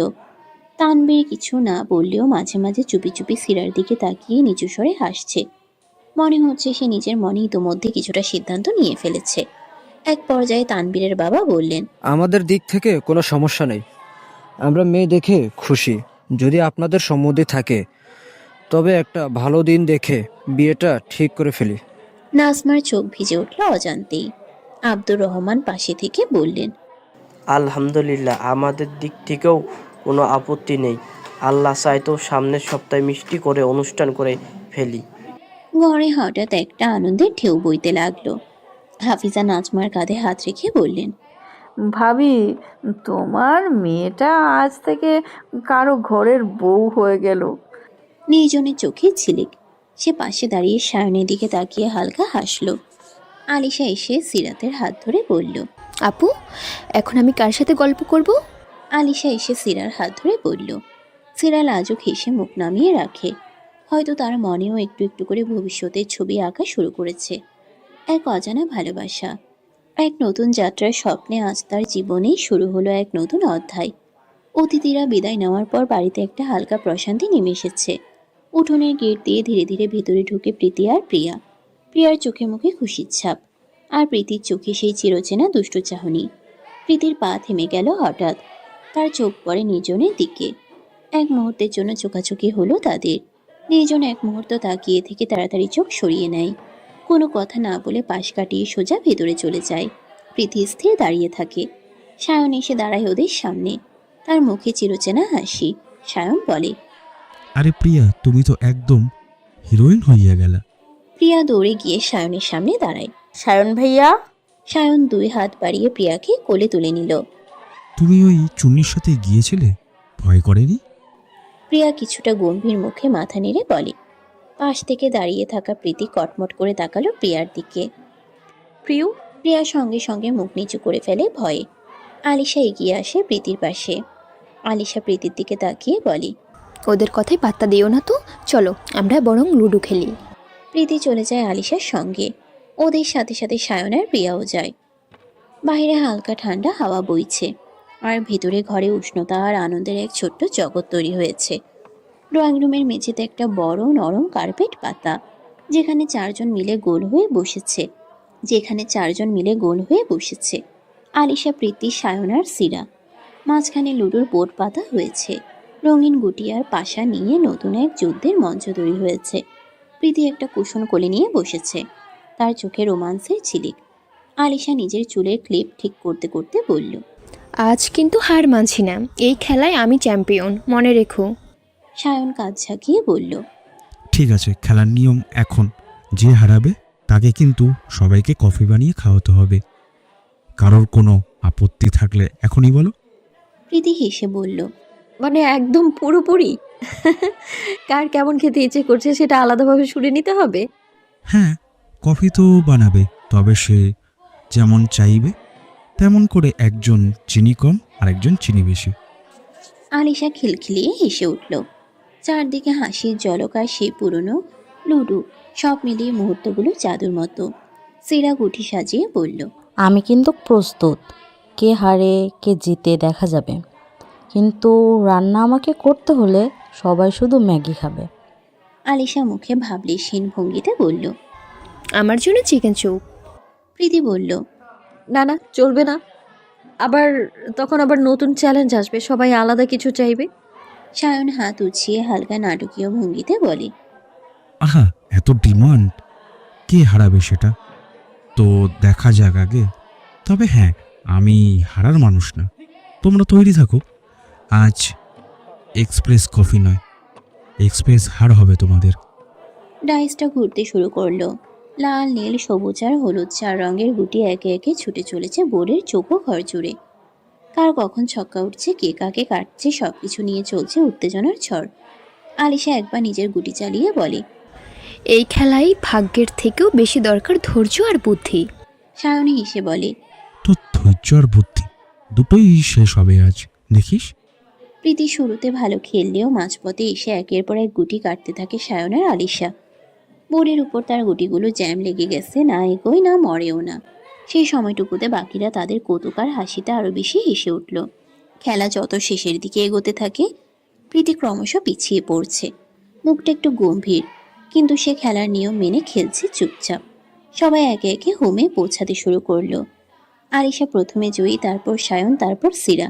তানবীর কিছু না বললেও মাঝে মাঝে চুপি চুপি সিরার দিকে তাকিয়ে নিচু স্বরে হাসছে। মনে হচ্ছে সে নিজের মনে ইতোমধ্যে কিছুটা সিদ্ধান্ত নিয়ে ফেলেছে। এক পর্যায়ে তানবীরের বাবা বললেন, আমাদের দিক থেকে কোনো সমস্যা নেই, আমরা মেয়ে দেখে খুশি। যদি আপনাদের সম্মতি থাকে তবে একটা ভালো দিন দেখে বিয়েটা ঠিক করে ফেলি। নাজমার চোখ ভিজে উঠল অজান্তেই। আব্দুর রহমান পাশে থেকে বললেন, আলহামদুলিল্লাহ, আমাদের দিক থেকেও কোনো আপত্তি নেই। আল্লাহ চাইতো সামনের সপ্তাহে মিষ্টি করে অনুষ্ঠান করে ফেলি। ঘরে হঠাৎ একটা আনন্দের ঢেউ বইতে লাগলো। হাফিজা নাজমার কাঁধে হাত রেখে বললেন, ভাবি, তোমার মেয়েটা আজ থেকে কারো ঘরের বউ হয়ে গেল। নির্জনের চোখে ঝিলিক। সে পাশে দাঁড়িয়ে সায়নের দিকে তাকিয়ে হালকা হাসলো। আলিশা এসে সিরাতের হাত ধরে বলল, আপু, এখন আমি কার সাথে গল্প করব? আলিশা এসে সিরার হাত ধরে বলল। সিরা লাজুক হেসে মুখ নামিয়ে রাখে। হয়তো তার মনেও একটু একটু করে ভবিষ্যতের ছবি আঁকা শুরু করেছে। এক অজানা ভালোবাসা, এক নতুন যাত্রার স্বপ্নে আজ তার জীবনেই শুরু হলো এক নতুন অধ্যায়। অতিথিরা বিদায় নেওয়ার পর বাড়িতে একটা হালকা প্রশান্তি নেমে এসেছে। উঠোনের গেট দিয়ে ধীরে ধীরে ভেতরে ঢুকে প্রীতি আর প্রিয়া। প্রিয়ার চোখে মুখে খুশির ছাপ, আর প্রীতির চোখে সেই চিরচেনা দুষ্টু চাহনি। প্রীতির পা থেমে গেল হঠাৎ। তার চোখ পড়ে নির্জনের দিকে। এক মুহূর্তের জন্য চোখাচোখি হলো তাদের। নির্জন এক মুহূর্ত তাকিয়ে থেকে তাড়াতাড়ি চোখ সরিয়ে নেয়। কোনো কথা না বলে পাশ কাটিয়ে সোজা ভেতরে চলে যায়। প্রীতি স্থির দাঁড়িয়ে থাকে। সায়ন এসে দাঁড়ায় ওদের সামনে। তার মুখে চিরচেনা হাসি। সায়ন বলে, আরে প্রিয়া, তুমি তো একদম হিরোইন হইয়া গেলা। প্রিয়া দৌড়ে গিয়ে সায়নের সামনে দাঁড়ায়। সায়ন ভাইয়া। সায়ন দুই হাত বাড়িয়ে প্রিয়াকে কোলে তুলে নিল। তুমি ওই চুন্নির সাথে গিয়েছিলে, ভয় করেনি? প্রিয়া কিছুটা গম্ভীর মুখে মাথা নেড়ে বলে। পাশ থেকে দাঁড়িয়ে থাকা প্রীতি কটমট করে তাকালো প্রিয়ার দিকে। প্রিয়া সঙ্গে সঙ্গে মুখ নিচু করে ফেলে ভয়ে। আলিশা এগিয়ে আসে প্রীতির পাশে। আলিশা প্রীতির দিকে তাকিয়ে বলে, ওদের কথাই পাত্তা দিও না তো, চলো আমরা বরং লুডো খেলি। প্রীতি চলে যায় আলিশার সঙ্গে। ওদের সাথে সাথে সায়ন আর প্রিয়াও যায়। বাইরে হালকা ঠান্ডা হাওয়া বইছে, আর ভেতরে ঘরে উষ্ণতা আর আনন্দের এক ছোট্ট জগৎ তৈরি হয়েছে। ড্রয়িং রুমের মেঝেতে একটা বড় নরম কার্পেট পাতা, যেখানে চারজন মিলে গোল হয়ে বসেছে। আলিশা, প্রীতি, সায়ন আর সিরা। মাঝখানে লুডোর বোর্ড পাতা হয়েছে। রঙিন গুটি আর পাশা নিয়ে নতুন এক যুদ্ধের মঞ্চ তৈরি হয়েছে। প্রীতি একটা কুশন কোলে নিয়ে বসেছে। তার চোখে রোমান্সের ঝিলিক। আলিশা নিজের চুলের ক্লিপ ঠিক করতে করতে বলল, আজ কিন্তু হার মানছি না, এই খেলায় আমি চ্যাম্পিয়ন, মনে রেখো। সায়ন কাঁধ ঝাঁকিয়ে বলল। ঠিক আছে, খেলার নিয়ম এখন, যে হারাবে তাকে কিন্তু সবাইকে কফি বানিয়ে খাওয়াতে হবে। কারোর কোনো আপত্তি থাকলে এখনই বলো। প্রীতি হেসে বলল। মানে একদম পুরোপুরি? কার কেমন খেতে ইচ্ছে করছে সেটা আলাদাভাবে শুনে নিতে হবে? হ্যাঁ, কফি তো বানাবে, তবে সে যেমন চাইবে তেমন করে, একজন চিনি কম আর একজন চিনি বেশি। আলিশা খিলখিলিয়ে হেসে উঠল। চারদিকে হাসির জলকার সেই পুরনো লুডু, সব মিলিয়ে মুহূর্তগুলো জাদুর মতো। সিরা গুটি সাজিয়ে বলল। আমি কিন্তু প্রস্তুত, কে হারে কে জিতে দেখা যাবে, কিন্তু রান্না আমাকে করতে হলে সবাই শুধু ম্যাগি খাবে। আলিশা মুখে ভাবলেশহীন ভঙ্গিতে বলল। আমার জন্য চিকেন চুপ। প্রীতি বলল। না না, চলবে না। তখন আবার নতুন চ্যালেঞ্জ আসবে, সবাই আলাদা কিছু চাইবে। সায়ন হাত উছিয়ে হালকা নাটকীয় ভঙ্গিতে বলে। আহা, এত ডিমান্ড, কে হারাবে সেটা তো দেখা যাক আগে। তবে হ্যাঁ, আমি হারার মানুষ না, তোমরা তৈরি থাকো। আজ এক্সপ্রেস কফি নয়, এক্সপ্রেস হার হবে তোমাদের। ডাইসটা ঘুরতে শুরু করলো। লাল, নীল, সবুজ আর হলুদ 4 রঙের গুটি একে একে ছুটে চলেছে বোর্ডের চৌকো ঘর জুড়ে। কার কখন ছক্কা উঠছে, কে কাকে কাটছে, সবকিছু নিয়ে চলছে উত্তেজনার ঝড়। আলিশা একবার নিজের গুটি চালিয়ে বলে। এই খেলায় ভাগ্যের থেকেও বেশি দরকার ধৈর্য আর বুদ্ধি। সায়নী হেসে বলে। তো ধৈর্য আর বুদ্ধি দুটোই শেষ হবে আজ, দেখিস। প্রীতি শুরুতে ভালো খেললেও মাঝপথে এসে একের পর এক গুটি কাটতে থাকে সায়ন আর আলিশা। বোর্ডের উপর তার গুটিগুলো জ্যাম লেগে গেছে, না এগোয় না মরেও না। সেই সময়টুকুতে বাকিরা তাদের কৌতুকার হাসিতে আরো বেশি হেসে উঠল। খেলা যত শেষের দিকে এগোতে থাকে, প্রীতি ক্রমশ পিছিয়ে পড়ছে। মুখটা একটু গম্ভীর, কিন্তু সে খেলার নিয়ম মেনে খেলছে চুপচাপ। সবাই একে একে হোমে পৌঁছাতে শুরু করলো। আলিশা প্রথমে জয়ী, তারপর সায়ন, তারপর সিরা।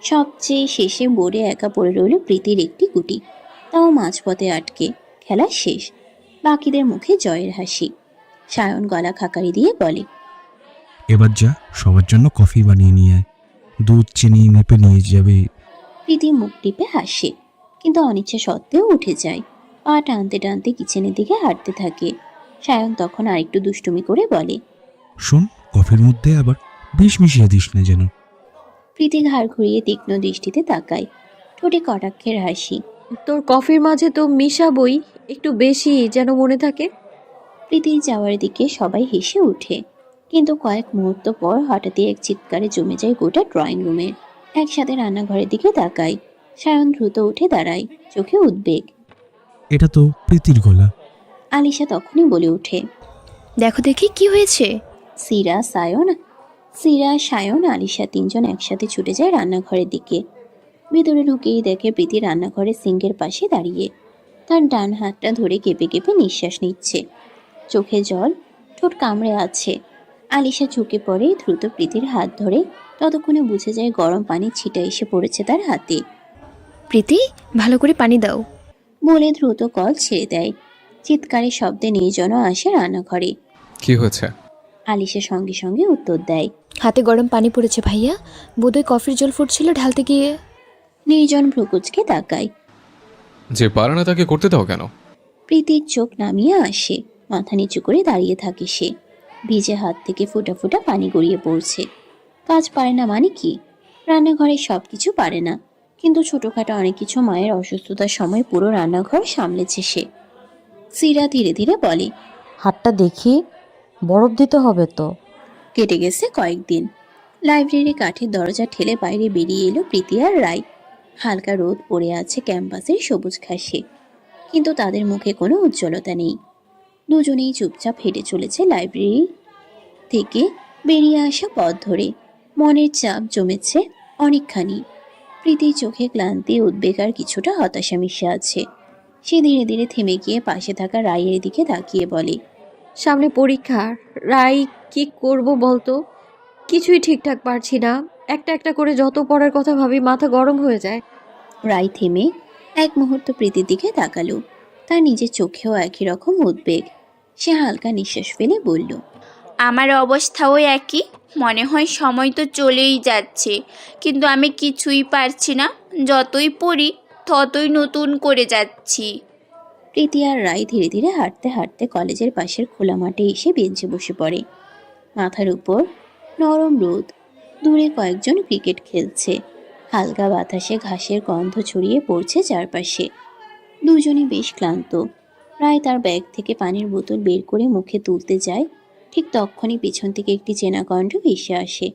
সবচেয়ে শেষে বোর্ডে একা পড়ে রইল প্রীতির একটি গুটি, তাও মাঝপথে আটকে। খেলা শেষ, বাকিদের মুখে জয়ের হাসি। সায়ন গলা খাকারি দিয়ে বলে। এবার যা, সবার জন্য কফি বানিয়ে নিয়ে আয়, দুধ চিনি মেপে নিয়ে যাবে। প্রীতি মুখ টিপে হাসে, কিন্তু অনিচ্ছা সত্ত্বেও উঠে যায়। পা টানতে টানতে কিচেনের দিকে হাঁটতে থাকে। সায়ন তখন আরেকটু দুষ্টুমি করে বলে। শোন, কফির মধ্যে আবার বিষ মিশিয়ে দিস না যেন। প্রীতি ঘাড় ঘুরিয়ে তীক্ষ্ণ দৃষ্টিতে তাকায়, ঠোঁটে কটাক্ষের হাসি। তোর কফির মাঝে তো মিশাবই, একটু বেশি যেন মনে থাকে। প্রীতির যাওয়ার দিকে সবাই হেসে ওঠে, কিন্তু কয়েক মুহূর্ত পর হঠাৎই এক চিৎকারে জমে যায় গোটা ড্রয়িং রুমের। একসাথে রান্নাঘরের দিকে তাকায়। সায়ন দ্রুত উঠে দাঁড়ায়, চোখে উদ্বেগ। এটা তো প্রীতির গলা। আলিশা তখনই বলে ওঠে। দেখো দেখি কি হয়েছে। সিরা, সায়ন, আলিশা 3 জন একসাথে ছুটে যায় রান্নাঘরের দিকে। ভিতরে ঢুকেই দেখে প্রীতি রান্নাঘরের সিঙ্কের পাশে দাঁড়িয়ে, তার ডান হাতটা ধরে কেঁপে কেঁপে নিঃশ্বাস নিচ্ছে, চোখে জল, ঠোঁট কামড়ে আছে। আলিশা ঝুঁকে পড়ে, দ্রুত প্রীতির হাত ধরে। ততক্ষণে বুঝে যায় গরম পানির ছিটা এসে পড়েছে তার হাতে। প্রীতি, ভালো করে পানি দাও। বলে দ্রুত কল ছেড়ে দেয়। চিৎকারের শব্দে নির্জন আসে রান্নাঘরে। কি হয়েছে? আলিশা সঙ্গে সঙ্গে উত্তর দেয়। হাতে গরম পানি পড়েছে ভাইয়া, বোধহয় কফির জল ফুটছিল, ঢালতে গিয়ে। নির্জন ভ্রুকুচকে তাকায়। যে পারে না তাকে করতে দাও কেন? প্রীতির চোখ নামিয়ে আসে, মাথা নিচু করে দাঁড়িয়ে থাকে সে। ভিজে হাত থেকে ফোঁটা ফোঁটা পানি গড়িয়ে পড়ছে। কাজ পারে না মানে কি? রান্নাঘরে সব কিছু পারে না, কিন্তু ছোটোখাটো অনেক কিছু মায়ের অসুস্থতার সময় পুরো রান্নাঘর সামলেছে সে। সিরা ধীরে ধীরে বলে। হাতটা দেখি, বরফ দিতে হবে তো। কেটে গেছে কয়েকদিন। লাইব্রেরি কাঠের দরজা ঠেলে বাইরে বেরিয়ে এলো প্রীতি আর রায়। হালকা রোদ পড়ে আছে ক্যাম্পাসের সবুজ ঘাসে, কিন্তু তাদের মুখে কোনো উজ্জ্বলতা নেই। দুজনেই চুপচাপ হেঁটে চলেছে লাইব্রেরি থেকে বেরিয়ে আসা পথ ধরে। মনের চাপ জমেছে অনেকখানি। প্রীতির চোখে ক্লান্তি, উদ্বেগ আর কিছুটা হতাশা মিশে আছে। সে ধীরে ধীরে থেমে গিয়ে পাশে থাকা রায়ের দিকে তাকিয়ে বলে। সামনে পরীক্ষা, রাই, কি করব বলতো? কিছুই ঠিকঠাক পারছি না। একটা একটা করে যত পড়ার কথা ভাবি মাথা গরম হয়ে যায়। রায় থেমে এক মুহূর্ত প্রীতির দিকে তাকালো। তার নিজের চোখেও একই রকম উদ্বেগ। সে হালকা নিঃশ্বাস ফেলে বলল। আমার অবস্থাও একই, মনে হয় সময় তো চলেই যাচ্ছে, কিন্তু আমি কিছুই পারছি না। যতই পড়ি ততই নতুন করে যাচ্ছি। প্রীতি আর রায় ধীরে ধীরে হাঁটতে হাঁটতে কলেজের পাশের খোলা মাঠে এসে বেঞ্চে বসে পড়ে। মাথার উপর নরম রোদ, দূরে কয়েকজন ক্রিকেট খেলছে। হালকা বাতাসে ঘাসের গন্ধ ছড়িয়ে পড়ছে চারপাশে। দুজনই বেশ ক্লান্ত। রায় তার ব্যাগ থেকে পানির বোতল বের করে মুখে তুলতে যায়, ঠিক তখনই পিছন থেকে একটি চেনা কণ্ঠ ভেসে আসে।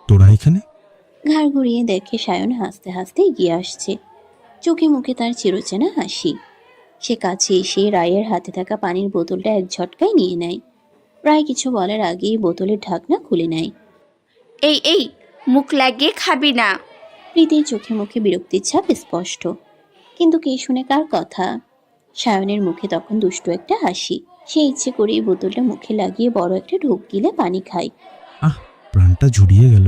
তোরা এখানে? ঘাড় ঘুরিয়ে দেখে সায়ন হাসতে হাসতে এগিয়ে আসছে, চোখে মুখে তার চিরচেনা হাসি। সে কাছে এসে রায়ের হাতে থাকা পানির বোতলটা এক ঝটকায় নিয়ে নেয়। রায় কিছু বলার আগেই বোতলের ঢাকনা খুলে নেয়। এই এই, মুখ লাগিয়ে খাবি না। প্রীতির চোখে মুখে বিরক্তির ছাপ স্পষ্ট, কিন্তু কে শুনে কার কথা। সায়নের মুখে তখন দুষ্টু একটা হাসি। সে ইচ্ছে করেই বোতলটা মুখে লাগিয়ে বড় একটা ঢোক গিলে পানি খায়। আহ, প্রাণটা জুড়িয়ে গেল।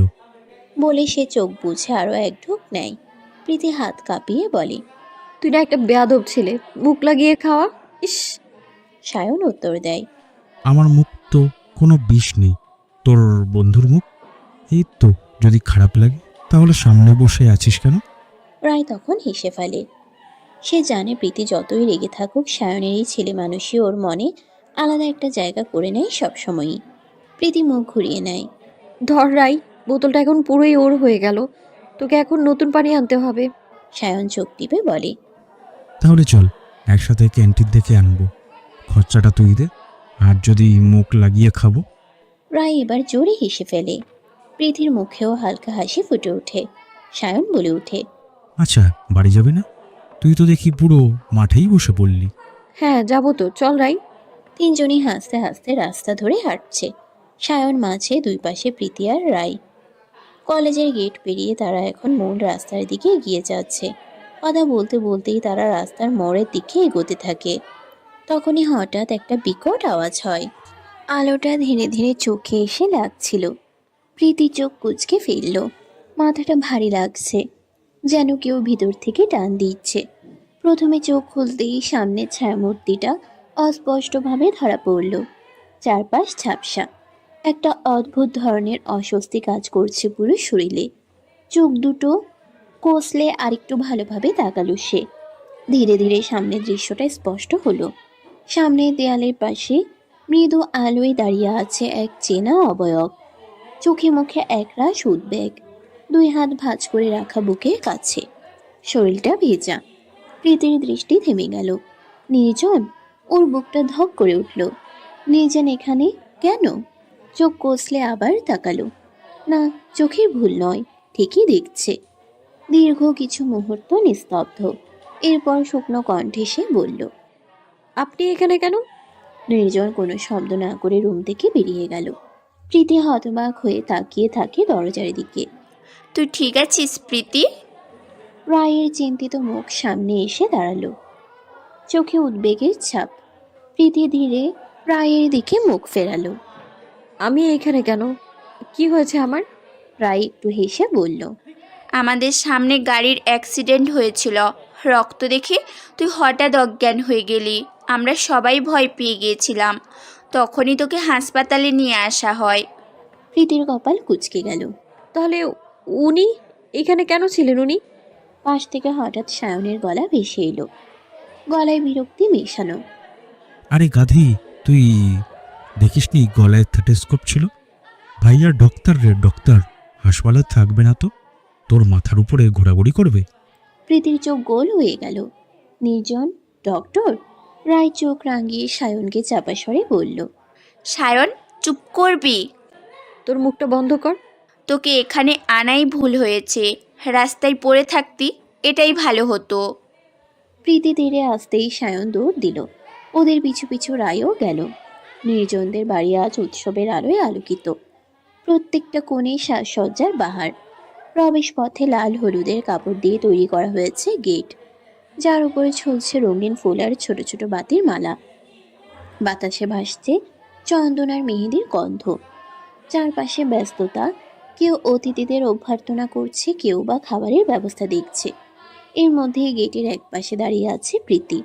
বলে সে চোখ বুঝে আরো এক ঢোক নেয়। প্রীতি হাত কাঁপিয়ে বলে, তুই না একটা বেয়াদব ছেলে, মুখ লাগিয়ে খাওয়া। ইস। সায়ন উত্তর দেয়, আমার মুখ তো কোনো বিষ নেই। তোর বন্ধুর মুখ। এই তো, যদি খারাপ লাগে তাহলে সামনে বসে আছিস কেন? রায় তখন হেসে ফেলে। সে জানে প্রীতি যতই রেগে থাকুক, সায়নের এই ছেলে মানুষই ওর মনে আলাদা একটা জায়গা করে নেয় সবসময়ই। প্রীতি মুখ ঘুরিয়ে নেয়। ধর রাই, বোতলটা এখন পুরোই ওর হয়ে গেল, তোকে এখন নতুন পানি আনতে হবে। সায়ন চোখ টিপে বলে, তাহলে চল একসাথে ক্যান্টিন থেকে আনবো, খরচাটা তুই দে। আর যদি মুখ লাগিয়ে খাবো? রায় এবার জোরে হেসে ফেলে। প্রীতির মুখেও হালকা হাসি ফুটে ওঠে। সায়ন বলে ওঠে, আচ্ছা, বাড়ি যাবে না? তুই তো দেখি পুরো মাঠেই বসে পড়লি। হ্যাঁ যাবো তো, চল রাই। তিনজনই হাসতে হাসতে রাস্তা ধরে হাঁটছে। সায়ন মাঝে, দুই পাশে প্রীতি আর রায়। কলেজের গেট পেরিয়ে তারা এখন মূল রাস্তার দিকে এগিয়ে যাচ্ছে। কথা বলতে বলতেই তারা রাস্তার মোড়ের দিকে এগোতে থাকে। তখনই হঠাৎ একটা বিকট আওয়াজ হয়। আলোটা ধীরে ধীরে চোখে এসে লাগছিল। প্রীতি চোখ কুঁচকে ফেলল। মাথাটা ভারী লাগছে, যেন কেউ ভিতর থেকে টান দিচ্ছে। প্রথমে চোখ খুলতেই সামনের ছায়ামূর্তিটা অস্পষ্টভাবে ধরা পড়ল। চারপাশ ঝাপসা। একটা অদ্ভুত ধরনের অস্বস্তি কাজ করছে পুরো শরীরে। চোখ দুটো কষলে আরেকটু ভালোভাবে তাকালো সে। ধীরে ধীরে সামনের দৃশ্যটা স্পষ্ট হলো। সামনের দেয়ালের পাশে মৃদু আলোয় দাঁড়িয়ে আছে এক চেনা অবয়ব। চোখে মুখে একরাশ উদ্বেগ, দুই হাত ভাঁজ করে রাখা বুকের কাছে, শরীরটা ভেজা। প্রীতির দৃষ্টি থেমে গেল। নির্জন? ওর বুকটা ধক করে উঠল। নির্জন এখানে কেন? চোখ কষলে আবার তাকালো। না, চোখের ভুল নয়, ঠিকই দেখছে। দীর্ঘ কিছু মুহূর্ত নিস্তব্ধ। এরপর শুকনো কণ্ঠে সে বলল, আপনি এখানে কেন? নির্জন কোনো শব্দ না করে রুম থেকে বেরিয়ে গেল। প্রীতি হতবাক হয়ে তাকিয়ে থাকে দরজার দিকে। তুই ঠিক আছিস প্রীতি? রায়ের চিন্তিত মুখ সামনে এসে দাঁড়ালো, চোখে উদ্বেগের ছাপ। প্রীতি ধীরে রায়ের দিকে মুখ ফেরালো। আমি এখানে কেন? কি হয়েছে আমার? রায় একটু হেসে বলল, আমাদের সামনে গাড়ির অ্যাক্সিডেন্ট হয়েছিল, রক্ত দেখে তুই হঠাৎ অজ্ঞান হয়ে গেলি। আমরা সবাই ভয় পেয়ে গিয়েছিলাম, তখনই তোকে হাসপাতালে নিয়ে আসা হয়। প্রীতির কপাল কুঁচকে গেল। তাহলে উনি এখানে কেন ছিলেন? উনি? পাশ থেকে হঠাৎ সায়নের গলা ভেসে এলো, গলায় বিরক্তি মেশানো। আরে গাধি, তুই দেখিসনি গলায় থেটেস্কোপ ছিল? ভাইয়া ডক্টর রে, ডক্টর। হাসপাতালে থাকবে না তো তোর মাথার উপরে ঘোরাঘুরি করবে? প্রীতির চোখ গোল হয়ে গেল। নির্জন? ডক্টর? রায় চোখ রাঙিয়ে সায়নকে চাপা স্বরে বলল, সায়ন, চুপ করবি? তোর মুখটা বন্ধ কর। তোকে এখানে আনাই ভুল হয়েছে, রাস্তায় পড়ে থাকতি এটাই ভালো হতো। প্রীতি তীরে আসতেই সায়ন দৌড় দিল। ওদের পিছু পিছু রায়ও গেল। নির্জনদের বাড়ি আজ উৎসবের আলোয় আলোকিত। প্রত্যেকটা কোণে সাজসজ্জার বাহার। প্রবেশ পথে লাল হলুদের কাপড় দিয়ে তৈরি করা হয়েছে গেট, যার উপরে ঝুলছে রঙিন ফুল আর ছোট ছোট বাতির মালা। বাতাসে ভাসছে চন্দন আর মেহেদির গন্ধ। চারপাশে ব্যস্ততা, কেউ অতিথিদের অভ্যর্থনা করছে, কেউ বা খাবারের ব্যবস্থা দেখছে। এর মধ্যে গেটের এক পাশে দাঁড়িয়ে আছে প্রীতি।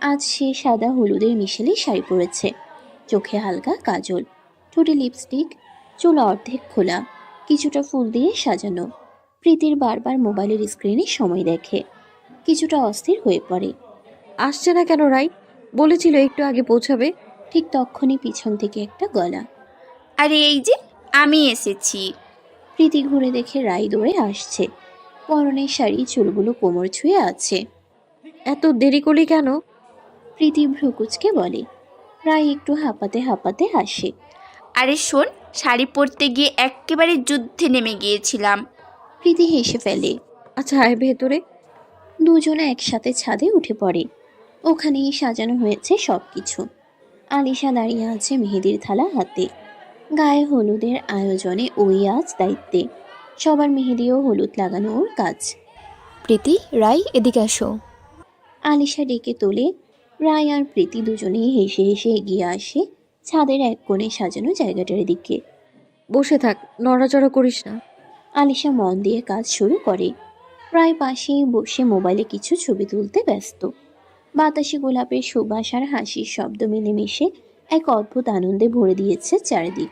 আজ সে সাদা হলুদের মিশেলে শাড়ি পরেছে, চোখে হালকা কাজল, ঠোঁটে লিপস্টিক, চুল অর্ধেক খোলা, কিছুটা ফুল দিয়ে সাজানো। প্রীতির বারবার মোবাইলের স্ক্রিনে সময় দেখে, কিছুটা অস্থির হয়ে পড়ে। আসছে না কেন রাই? বলেছিল একটু আগে পৌঁছাবে। ঠিক তখনই পিছন থেকে একটা গলা। আরে এই যে আমি এসেছি। প্রীতি ঘুরে দেখে রাই দৌড়ে আসছে। পরনের শাড়ি, চুলগুলো কোমর ছুঁয়ে আছে। এত দেরি করলি কেন? প্রীতি ভ্রুকুচকে বলে। রাই একটু হাঁপাতে হাঁপাতে হাসে। আরে শোন, শাড়ি পরতে গিয়ে একেবারে যুদ্ধে নেমে গিয়েছিলাম। প্রীতি হেসে ফেলে। আচ্ছা আয় ভেতরে। দুজনে একসাথে ছাদে উঠে পড়ে। ওখানেই সাজানো হয়েছে সবকিছু। আলিশা দাঁড়িয়ে আছে মেহেদির থালা হাতে। গায়ে হলুদের আয়োজনে ওই আজ দায়িত্বে। সবার মেহেদি ও হলুদ লাগানো ওর কাজ। প্রীতি, রাই, এদিকে আসো। আলিশা ডেকে তোলে। রায় আর প্রীতি দুজনেই হেসে হেসে এগিয়ে আসে ছাদের এক কোণে সাজানো জায়গাটার দিকে। বসে থাক, নড়াচড়া করিস না। আলিশা মন দিয়ে কাজ শুরু করে। প্রায় পাশেই বসে মোবাইলে কিছু ছবি তুলতে ব্যস্ত। বাতাসে গোলাপের সুবাস আর হাসির শব্দ মিলেমিশে এক অদ্ভুত আনন্দে ভরে দিয়েছে চারিদিক।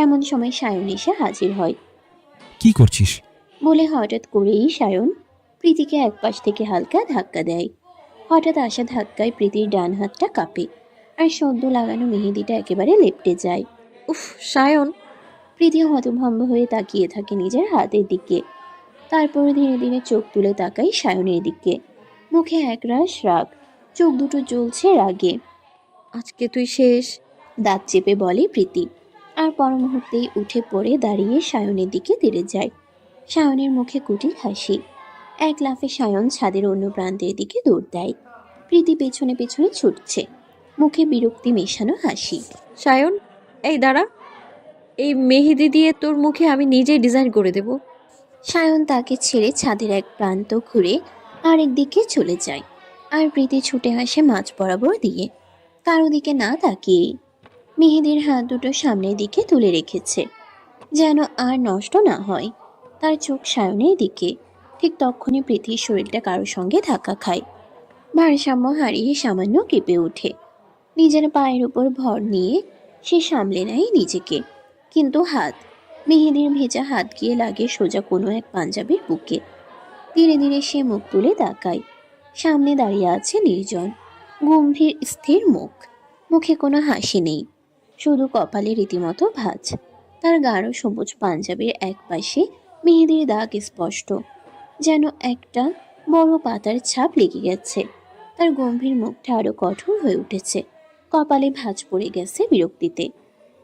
এমন সময় সায়ন এসে হাজির হয়। কি করছিস? বলে হঠাৎ করেই সায়ন প্রীতিকে এক পাশ থেকে হালকা ধাক্কা দেয়। হঠাৎ আসা ধাক্কায় প্রীতির ডান হাতটা কাঁপে, আর সদ্য লাগানো মেহেদিটা একেবারে লেপ্টে যায়। উফ সায়ন! প্রীতি হতভম্ব হয়ে তাকিয়ে থাকে নিজের হাতের দিকে। তারপর ধীরে ধীরে চোখ তুলে তাকাই সায়নের দিকে। মুখে একরাশ রাগ, চোখ দুটো জ্বলছে রাগে। আজকে তুই শেষ। দাঁত চেপে বলে প্রীতি, আর পর মুহূর্তেই উঠে পড়ে দাঁড়িয়ে সায়নের দিকে তেড়ে যায়। সায়নের মুখে কুটির হাসি। এক লাফে সায়ন ছাদের অন্য প্রান্তের দিকে দৌড় দেয়। প্রীতি পেছনে পেছনে ছুটছে, মুখে বিরক্তি মেশানো হাসি। সায়ন, এই দাঁড়া। এই মেহেদি দিয়ে তোর মুখে আমি নিজেই ডিজাইন করে দেব। সায়ন তাকে ছেড়ে ছাদের এক প্রান্ত ঘুরে আরেক দিকে চলে যায়, আর প্রীতি ছুটে আসে মাঝ বরাবর দিয়ে, কারো দিকে না তাকিয়ে। মেহেদির হাত দুটো সামনের দিকে তুলে রেখেছে, যেন আর নষ্ট না হয়। তার চোখ সায়নের দিকে। ঠিক তখনই প্রীতির শরীরটা কারোর সঙ্গে ধাক্কা খায়। ভারসাম্য হারিয়ে সামান্য কেঁপে ওঠে। নিজের পায়ের উপর ভর নিয়ে সে সামলে নেয় নিজেকে, কিন্তু মেহেদির ভেজা হাত গিয়ে লাগে সোজা কোনো এক পাঞ্জাবির বুকে। ধীরে ধীরে সে মুখ তুলে তাকায়। সামনে দাঁড়িয়ে আছে নির্জন, গম্ভীর স্থির মুখ। মুখে কোনো হাসি নেই, শুধু কপালে রীতিমতো ভাঁজ। তার গাঢ় সবুজ পাঞ্জাবির এক পাশে মেহেদির দাগ স্পষ্ট, যেন একটা বড় পাতার ছাপ লেগে গেছে। তার গম্ভীর মুখটা আরো কঠোর হয়ে উঠেছে, কপালে ভাঁজ পড়ে গেছে বিরক্তিতে।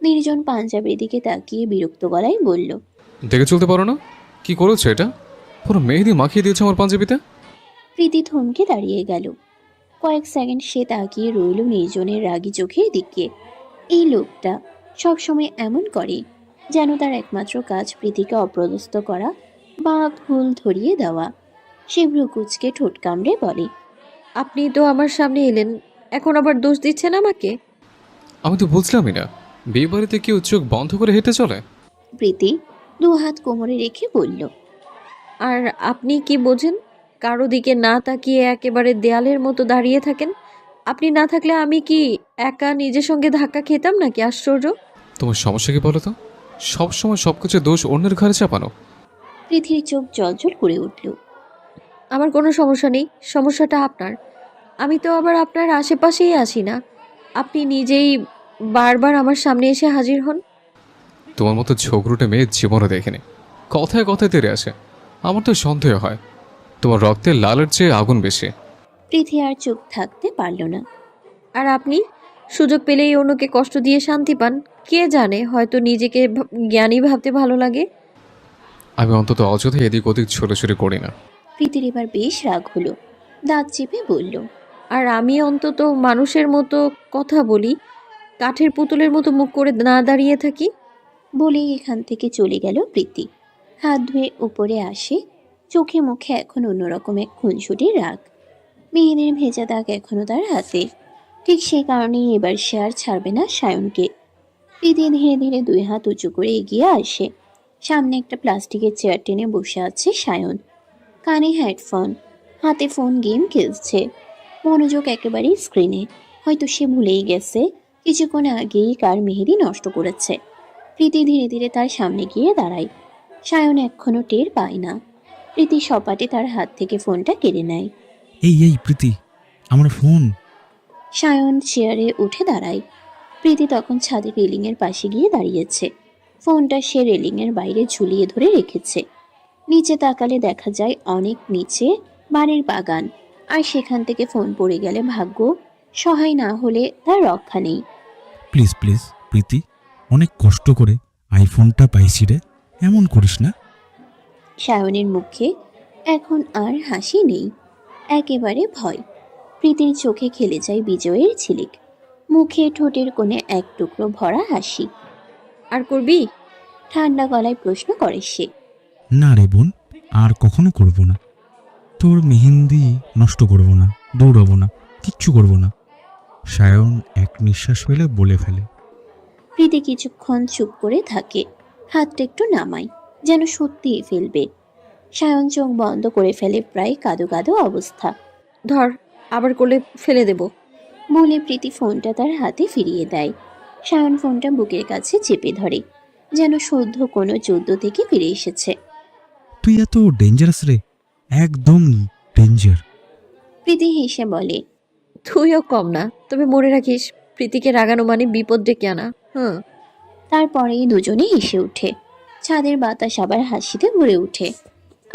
নির্জন পাঞ্জাবির দিকে তাকিয়ে বিরক্ত গলায় বলল, দেখে চলতে পারো না? কি করেছো এটা? পুরো মেহেদি মাখিয়ে দিয়েছে আমার পাঞ্জাবিতে। প্রীতি থমকে দাঁড়িয়ে গেল। কয়েক সেকেন্ড সে তাকিয়ে রইল নির্জনের রাগী চোখের দিকে। এই লোকটা সবসময় এমন করে, যেন তার একমাত্র কাজ প্রীতিকে অপ্রদস্ত করা বা ভুল ধরিয়ে দেওয়া। সে ভ্রুকুচকে ঠোঁট কামড়ে বলে, আপনি তো আমার সামনে এলেন, এখন আবার দোষ দিচ্ছেন আমাকে? আমি তো বুঝলামই না, বিয়ে বাড়িতে কেউ চোখ বন্ধ করে হেঁটে চলে? প্রীতি দু হাত কোমরে রেখে বলল, আর আপনি কি বোঝেন? কারো দিকে না তাকিয়ে একেবারে দেয়ালের মতো দাঁড়িয়ে থাকেন। আপনি না থাকলে আমি কি একা নিজের সঙ্গে ধাক্কা খেতাম নাকি? আশ্চর্য! তোমার সমস্যা কি বলো তো? সবসময় সবকিছু দোষ অন্যের ঘাড়ে চাপানো। পৃথির চোখ জলজল করে উঠল। আমার কোনো সমস্যা নেই, সমস্যাটা আপনার। আমি তো আবার আপনার আশেপাশেই আছি না। আপনি নিজেই বারবার আমার সামনে এসে হাজির হন। তোমার মতো ঝগড়ুটে মেয়ে জীবনও দেখিনি, কথায় কথায় তেড়ে আসে। আমার তো সন্দেহ হয় তোমার রক্তে লালের চেয়ে আগুন বেশি। পৃথি আর চুপ থাকতে পারল না। আর আপনি সুযোগ পেলেই অন্যকে কষ্ট দিয়ে শান্তি পান। কে জানে, হয়তো নিজেকে জ্ঞানী ভাবতে ভালো লাগে। আমি অন্তত অযথা এদিক ওদিক ছোটাছুটি করি না। প্রীতির এবার বেশ রাগ হলো, দাঁত চেপে বলল, আর আমি অন্তত মানুষের মতো কথা বলি, কাঠের পুতুলের মতো মুখ করে না দাঁড়িয়ে থাকি। বলেই এখান থেকে চলে গেল প্রীতি। হাত ধুয়ে উপরে আসে, চোখে মুখে এখন অন্যরকম এক খুনসুটির রাগ। মেয়েদের ভেজা দাগ এখনো তার হাতে। ঠিক সেই কারণেই এবার সে আর ছাড়বে না সায়নকে। প্রীতি ধীরে ধীরে দুই হাত উঁচু করে এগিয়ে আসে। সামনে একটা প্লাস্টিকের চেয়ার টেনে বসে আছে সায়ন। কানে হেডফোন, হাতে ফোন, গেম খেলছে। মনোযোগ একেবারেই স্ক্রিনে। হয়তো সে ভুলেই গেছে কিছুক্ষণ আগেই কার মেহেদি নষ্ট করেছে। প্রীতি ধীরে ধীরে তার সামনে গিয়ে দাঁড়ায়। সায়ন এখনো টের পায় না। প্রীতি সপাটে তার হাত থেকে ফোনটা কেড়ে নেয়। এই প্রীতি, আমার ফোন। সায়ন চেয়ারে উঠে দাঁড়ায়। প্রীতি তখন ছাদের রেলিংয়ের পাশে গিয়ে দাঁড়িয়েছে। ফোনটা সে রেলিংয়ের বাইরে ঝুলিয়ে ধরে রেখেছে। নিচে তাকালে দেখা যায় অনেক নিচে বাড়ির বাগান, আর সেখান থেকে ফোন পড়ে গেলে ভাগ্য সহায় না হলে তার রক্ষা নেই। প্লিজ প্লিজ প্রীতি, অনেক কষ্ট করে আইফোনটা পাইছি রে, এমন করিস না। সায়নের মুখে এখন আর হাসি নেই, একেবারে ভয়। প্রীতির চোখে খেলে যায় বিজয়ের ঝিলিক, মুখে ঠোঁটের কোণে এক টুকরো ভরা হাসি। আর করবি? ঠান্ডা গলায় প্রশ্ন করে সে। না রে বোন, আর কখনো করব না। তোর মেহেন্দি নষ্ট করব না, দৌড়াবো না, কিচ্ছু করব না। সায়ন এক নিঃশ্বাস ফেলে বলে ফেলে। প্রীতি কিছুক্ষণ চুপ করে থাকে, হাতটা একটু নামায়, যেন সত্যিই ফেলবে। সায়ন চোখ বন্ধ করে ফেলে, প্রায় কাদো কাদো অবস্থা। ধর, আবার করলে ফেলে দেব। বলে প্রীতি ফোনটা তার হাতে ফিরিয়ে দেয়। সায়ন ফোনটা বুকের কাছে চেপে ধরে, যেন সদ্য কোনো যুদ্ধ থেকে ফিরে এসেছে। তুই এত ডেঞ্জারাস রে, একদম ডেঞ্জার। প্রীতি হেসে বলে, তুইও কম না, তবে মনে রাখিস প্রীতিকে রাগানো মানে বিপদ ডেকে আনা। তারপরেই দুজনে হেসে ওঠে। ছাদের বাতাস আবার হাসিতে ভরে ওঠে।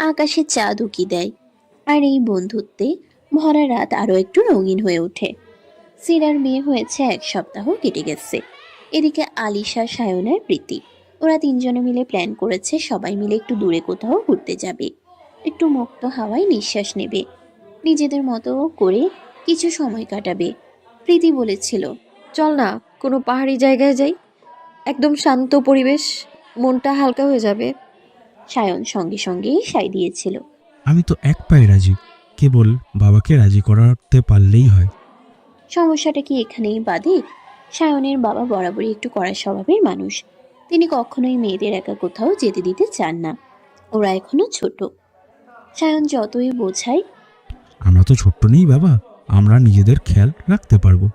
আকাশে চাঁদ উকি দেয়, আর এই বন্ধুত্বে ভরা রাত আরো একটু রঙিন হয়ে ওঠে। সিরার বিয়ে হয়েছে 1 সপ্তাহ কেটে গেছে। এদিকে আলিশা, সায়ন আর প্রীতি, ওরা তিনজনে মিলে প্ল্যান করেছে সবাই মিলে একটু দূরে কোথাও ঘুরতে যাবে, একটু মুক্ত হাওয়ায় নিঃশ্বাস নেবে, নিজেদের মতো করে কিছু সময় কাটাবে। প্রীতি বলেছিল, চল না কোনো পাহাড়ি জায়গায় যাই, একদম শান্ত পরিবেশ, মনটা হালকা হয়ে যাবে। সায়ন সঙ্গে সঙ্গেই সায় দিয়েছিল। আমি তো এক পায়ে রাজি, কেবল বাবাকে রাজি করাতে পারলেই হয়। সমস্যাটা কি এখানেই বাদে? সায়নের বাবা বরাবরই একটু কড়া স্বভাবের মানুষ। তিনি কখনোই মেয়েদের একা কোথাও যেতে দিতে চান না। ওরা এখনো ছোট। সায়ন যতই বোঝায়, আমরা তো ছোট্ট নেই বাবা, আমরা নিজেদের খেয়াল রাখতে পারবো।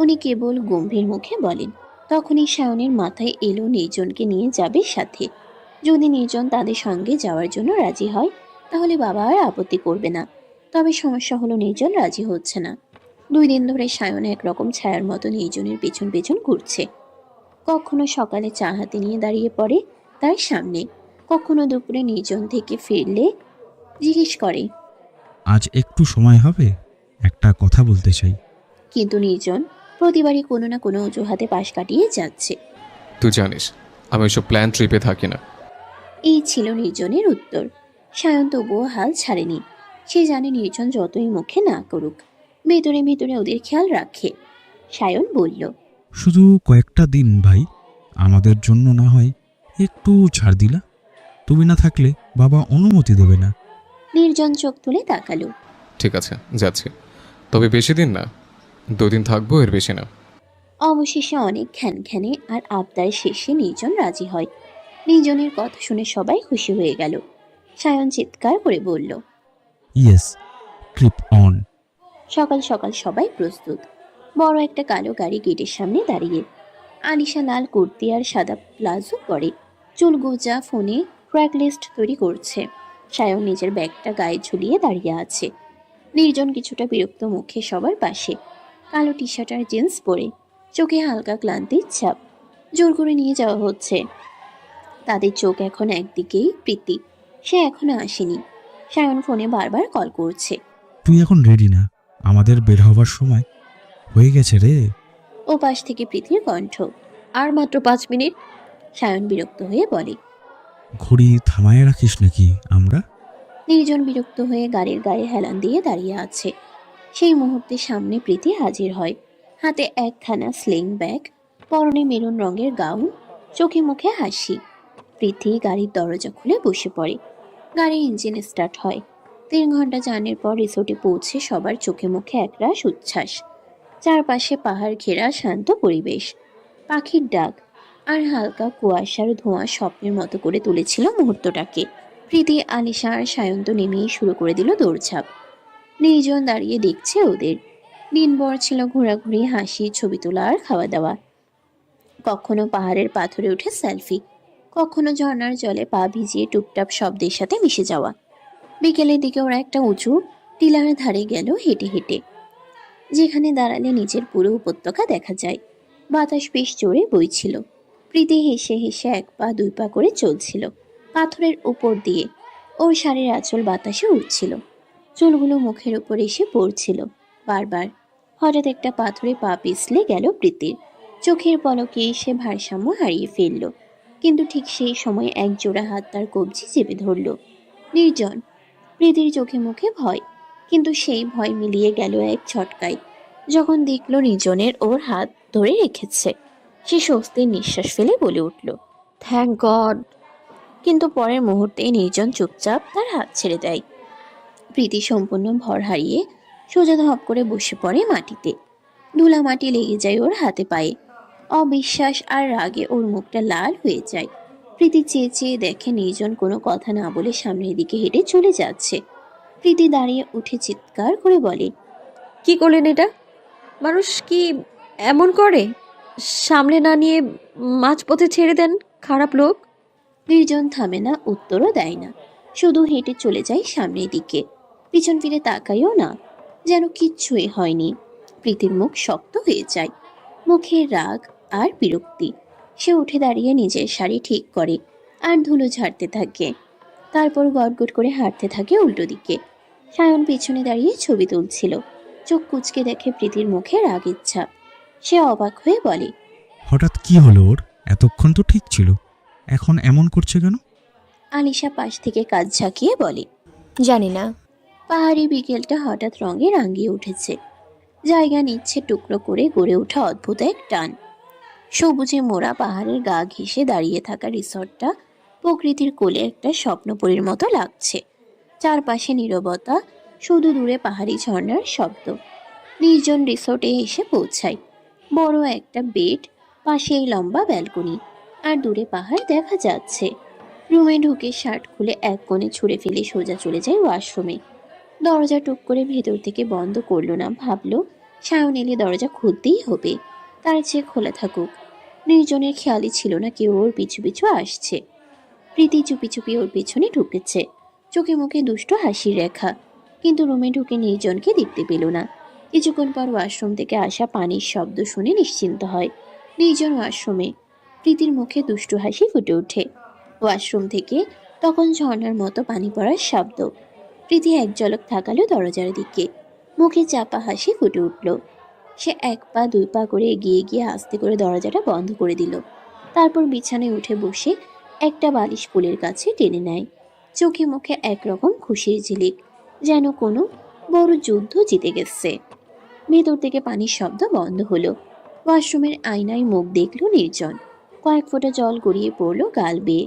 উনি কেবল গম্ভীর মুখে বলেন। তখনই সায়নের মাথায় এলো নির্জনকে নিয়ে যাবে সাথে। যদি নির্জন তাদের সঙ্গে যাওয়ার জন্য রাজি হয় তাহলে বাবা আর আপত্তি করবে না। তবে সমস্যা হলো নির্জন রাজি হচ্ছে না। 2 দিন ধরে সায়ন একরকম ছায়ার মতো নির্জনের পেছন পেছন ঘুরছে। কখনো সকালে চা হাতে নিয়ে দাঁড়িয়ে পড়ে তার সামনে, কখনো দুপুরে নির্জন থেকে ফিরলে জিজ্ঞেস করে, আজ একটু সময় হবে, একটা কথা বলতে চাই। কিন্তু নির্জন প্রতিবারই কোনো না কোনো অজুহাতে পাশ কাটিয়ে যাচ্ছে। তুই জানিস আমি ওইসব প্ল্যান ট্রিপে থাকি না। এই ছিল নির্জনের উত্তর। সায়ন তবুও হাল ছাড়েনি। সে জানে নির্জন যতই মুখে না করুক, ভেতরে ভেতরে ওদের খেয়াল রাখে। সায়ন বলল, শুধু কয়েকটা দিন ভাই, আমাদের জন্য না হয় একটু ছাড় দিলা? তুমি না থাকলে বাবা অনুমতি দেবে না। নির্জন চোখ তুলে তাকালো। ঠিক আছে, যাচ্ছি, তবে বেশি দিন না, 2 দিন থাকবো, এর বেশি না। অবশেষে অনেক খ্যানখ্যানে আর আবদার শেষে নির্জন রাজি হয়। নির্জনের কথা শুনে সবাই খুশি হয়ে গেল। সায়ন চিৎকার করে বলল, ইয়েস, ট্রিপ অন। সকাল সকাল সবাই প্রস্তুত। বড় একটা কালো গাড়ি গেটের সামনে দাঁড়িয়ে। আলিশা লাল কুর্তি আর সাদা প্লাজো পরে, চুল গোজা, ফোনে ট্র্যাক লিস্ট তৈরি করছে। সায়ন নিজের ব্যাগটা গায়ে ঝুলিয়ে দাঁড়িয়ে আছে। নির্জন কিছুটা বিরক্ত মুখে সবার পাশে, কালো টি শার্ট আর জিন্স পরে, চোখে হালকা ক্লান্তির ছাপ। জোর করে নিয়ে যাওয়া হচ্ছে। তাদের চোখ এখন একদিকেই প্রীতি, সে এখনো আসেনি। সায়ন ফোনে বারবার কল করছে। তুই এখন রেডি না, আমাদের বের হবার সময় হয়ে গেছে রে। ও পাশ থেকে প্রীতির কণ্ঠ। আর মাত্র 5 মিনিট। সায়ন বিরক্ত হয়ে বলে, ঘড়ি থামায় রাখিস নাকি আমরা? নির্জন বিরক্ত হয়ে গাড়ির গায়ে হেলান দিয়ে দাঁড়িয়ে আছে। সেই মুহূর্তে সামনে প্রীতি হাজির হয়, হাতে একখানা স্লিং ব্যাগ, পরনে মেরুন রঙের গাউন, চোখে মুখে হাসি। প্রীতি গাড়ির দরজা খুলে বসে পড়ে। গাড়ির ইঞ্জিন স্টার্ট হয়। 3 ঘন্টা জার্নির পর রিসোর্টে পৌঁছে সবার চোখে মুখে একরাশ উচ্ছ্বাস। চারপাশে পাহাড় ঘেরা শান্ত পরিবেশ, পাখির ডাক আর হালকা কুয়াশার ধোঁয়া স্বপ্নের মতো করে তুলেছিল মুহূর্তটাকে। প্রীতি, আলিশা আর সায়ন্ত নেমেই শুরু করে দিল দৌড়ঝাঁপ। নির্জন দাঁড়িয়ে দেখছে ওদের। দিনভর ছিল ঘোরাঘুরি, হাসি, ছবি তোলা আর খাওয়া দাওয়া। কখনো পাহাড়ের পাথরে উঠে সেলফি, কখনো ঝর্ণার জলে পা ভিজিয়ে টুপটাপ শব্দের সাথে মিশে যাওয়া। বিকেলের দিকে ওরা একটা উঁচু টিলার ধারে গেল হেঁটে হেঁটে, যেখানে দাঁড়ালে নিচের পুরো উপত্যকা দেখা যায়। বাতাস বেশ জোরে বইছিল। প্রীতি হেসে হেসে এক পা দুই পা করে চলছিল পাথরের উপর দিয়ে। ওর শাড়ির আঁচল বাতাসে উঠছিল, চুলগুলো মুখের উপর এসে পড়ছিল বারবার। হঠাৎ একটা পাথরে পা পিছলে গেল প্রীতির। চোখের পলকে এসে ভারসাম্য হারিয়ে ফেলল। কিন্তু ঠিক সেই সময় এক জোড়া হাত তার কবজি চেপে ধরল। নির্জন। প্রীতির চোখে মুখে ভয়, কিন্তু সেই ভয় মিলিয়ে গেল এক ছটকায় যখন দেখল নির্জনের ওর হাত ধরে রেখেছে। সে স্বস্তির নিঃশ্বাস ফেলে বলে উঠল, থ্যাংক গড। কিন্তু পরের মুহূর্তে নির্জন চুপচাপ তার হাত ছেড়ে দেয়। প্রীতি সম্পূর্ণ ভর হারিয়ে সোজা ধপ করে বসে পড়ে মাটিতে। ধুলা মাটি লেগে যায় ওর হাতে পায়ে। অবিশ্বাস আর রাগে ওর মুখটা লাল হয়ে যায়। প্রীতি চেয়ে চেয়ে দেখে নির্জন কোনো কথা না বলে সামনের দিকে হেঁটে চলে যাচ্ছে। প্রীতি দাঁড়িয়ে উঠে চিৎকার করে বলে, কি করলেন এটা? মানুষ কি এমন করে? সামলে না নিয়ে মাঝপথে ছেড়ে দেন, খারাপ লোক। নির্জন থামে না, উত্তরও দেয় না, শুধু হেঁটে চলে যায় সামনের দিকে। পিছন ফিরে তাকাইও না, যেন কিচ্ছুই হয়নি। প্রীতির মুখ শক্ত হয়ে যায়, মুখে রাগ আর বিরক্তি। সে উঠে দাঁড়িয়ে নিজের শাড়ি ঠিক করে আর ধুলো ঝাড়তে থাকে। তারপর গটগট করে হাঁটতে থাকে উল্টো দিকে। সায়ন পিছনে দাঁড়িয়ে ছবি তুলছিল। চোখ কুচকে দেখে প্রীতির মুখে রাগের ছাপ। সে অবাক হয়ে বলে, হঠাৎ কি হলো ওর? এতক্ষণ তো ঠিক ছিল, এখন এমন করছে কেন? আলিশা পাশ থেকে কাজ ঝাঁকিয়ে বলে, জানি না। পাহাড়ি বিকেলটা হঠাৎ রঙে রাঙিয়ে উঠেছে। জায়গা নিচ্ছে টুকরো করে গড়ে ওঠা অদ্ভুত এক টান। সবুজে মোড়া পাহাড়ের গা ঘেঁষে দাঁড়িয়ে থাকা রিসর্টটা প্রকৃতির কোলে একটা স্বপ্নপুরীর মতো লাগছে। চারপাশে নীরবতা, শুধু দূরে পাহাড়ি ঝর্ণার শব্দ। নির্জন রিসোর্টে এসে পৌঁছায়। বড় একটা বেড, পাশেই লম্বা ব্যালকনি, আর দূরে পাহাড় দেখা যাচ্ছে। রুমে ঢুকে শার্ট খুলে এক কোণে ছুঁড়ে ফেলে সোজা চলে যায় ওয়াশরুমে। দরজা টুক করে ভেতর থেকে বন্ধ করলো না, ভাবলো সায়ন এলে দরজা খুলতেই হবে, তার চেয়ে খোলা থাকুক। নির্জনের খেয়ালই ছিল না কেউ ওর পিছু পিছু আসছে। প্রীতি চুপি চুপি ওর পেছনে ঢুকেছে, চোখে মুখে দুষ্টু হাসির রেখা। কিন্তু রুমে ঢুকে নির্জনকে দেখতে পেল না। কিছুক্ষণ পর ওয়াশরুম থেকে আসা পানির শব্দ শুনে নিশ্চিন্ত হয়। নির্জন ওয়াশরুমে। প্রীতির মুখে দুষ্টু হাসি ফুটে ওঠে। ওয়াশরুম থেকে তখন ঝর্ণার মতো পানি পড়ার শব্দ। প্রীতি এক ঝলক তাকালো দরজার দিকে, মুখে চাপা হাসি ফুটে উঠল। সে এক পা দুই পা করে এগিয়ে গিয়ে আস্তে করে দরজাটা বন্ধ করে দিল। তারপর বিছানায় উঠে বসে একটা বালিশ পুলের কাছে টেনে নেয়। চোখে মুখে একরকম খুশির ঝিলিক, যেন কোনো বড় যুদ্ধ জিতে গেছে। ভেতর থেকে পানির শব্দ বন্ধ হলো। ওয়াশরুমের আয়নায় মুখ দেখল নির্জন। কয়েক ফোঁটা জল গড়িয়ে পড়লো গাল বেয়ে।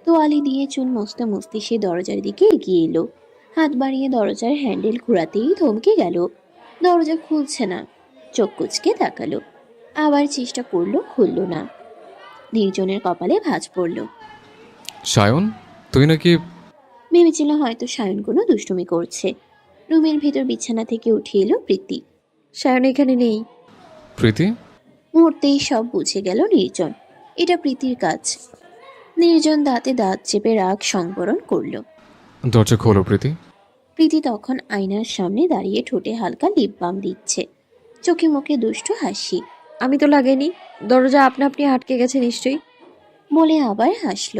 তোয়ালি দিয়ে চুল মুছতে মুছতে সে দরজার দিকে এগিয়ে এলো। হাত বাড়িয়ে দরজার হ্যান্ডেল ঘোরাতেই থমকে গেল। দরজা খুলছে না। চোখ কুচকে তাকালো, আবার চেষ্টা করলো, খুলল না। নির্জনের কপালে ভাঁজ পড়ল। সায়ন, তুই নাকি? ভেবেছিল হয়তো সায়ন কোনো দুষ্টুমি করছে। রুমের ভেতর বিছানা থেকে উঠে এলো প্রীতি। সায়ন এখানে নেই। প্রীতি? মুহূর্তেই সব বুঝে গেল নির্জন। এটা প্রীতির কাজ। নির্জন দাঁতে দাঁত চেপে রাগ সংবরণ করল। দরজা খোলো প্রীতি। প্রীতি তখন আয়নার সামনে দাঁড়িয়ে ঠোঁটে হালকা লিপ বাম দিচ্ছে, চোখে মুখে দুষ্টু হাসি। আমি তো লাগেনি, দরজা আপনা আপনি আটকে গেছে নিশ্চয়ই। বলে আবার হাসল।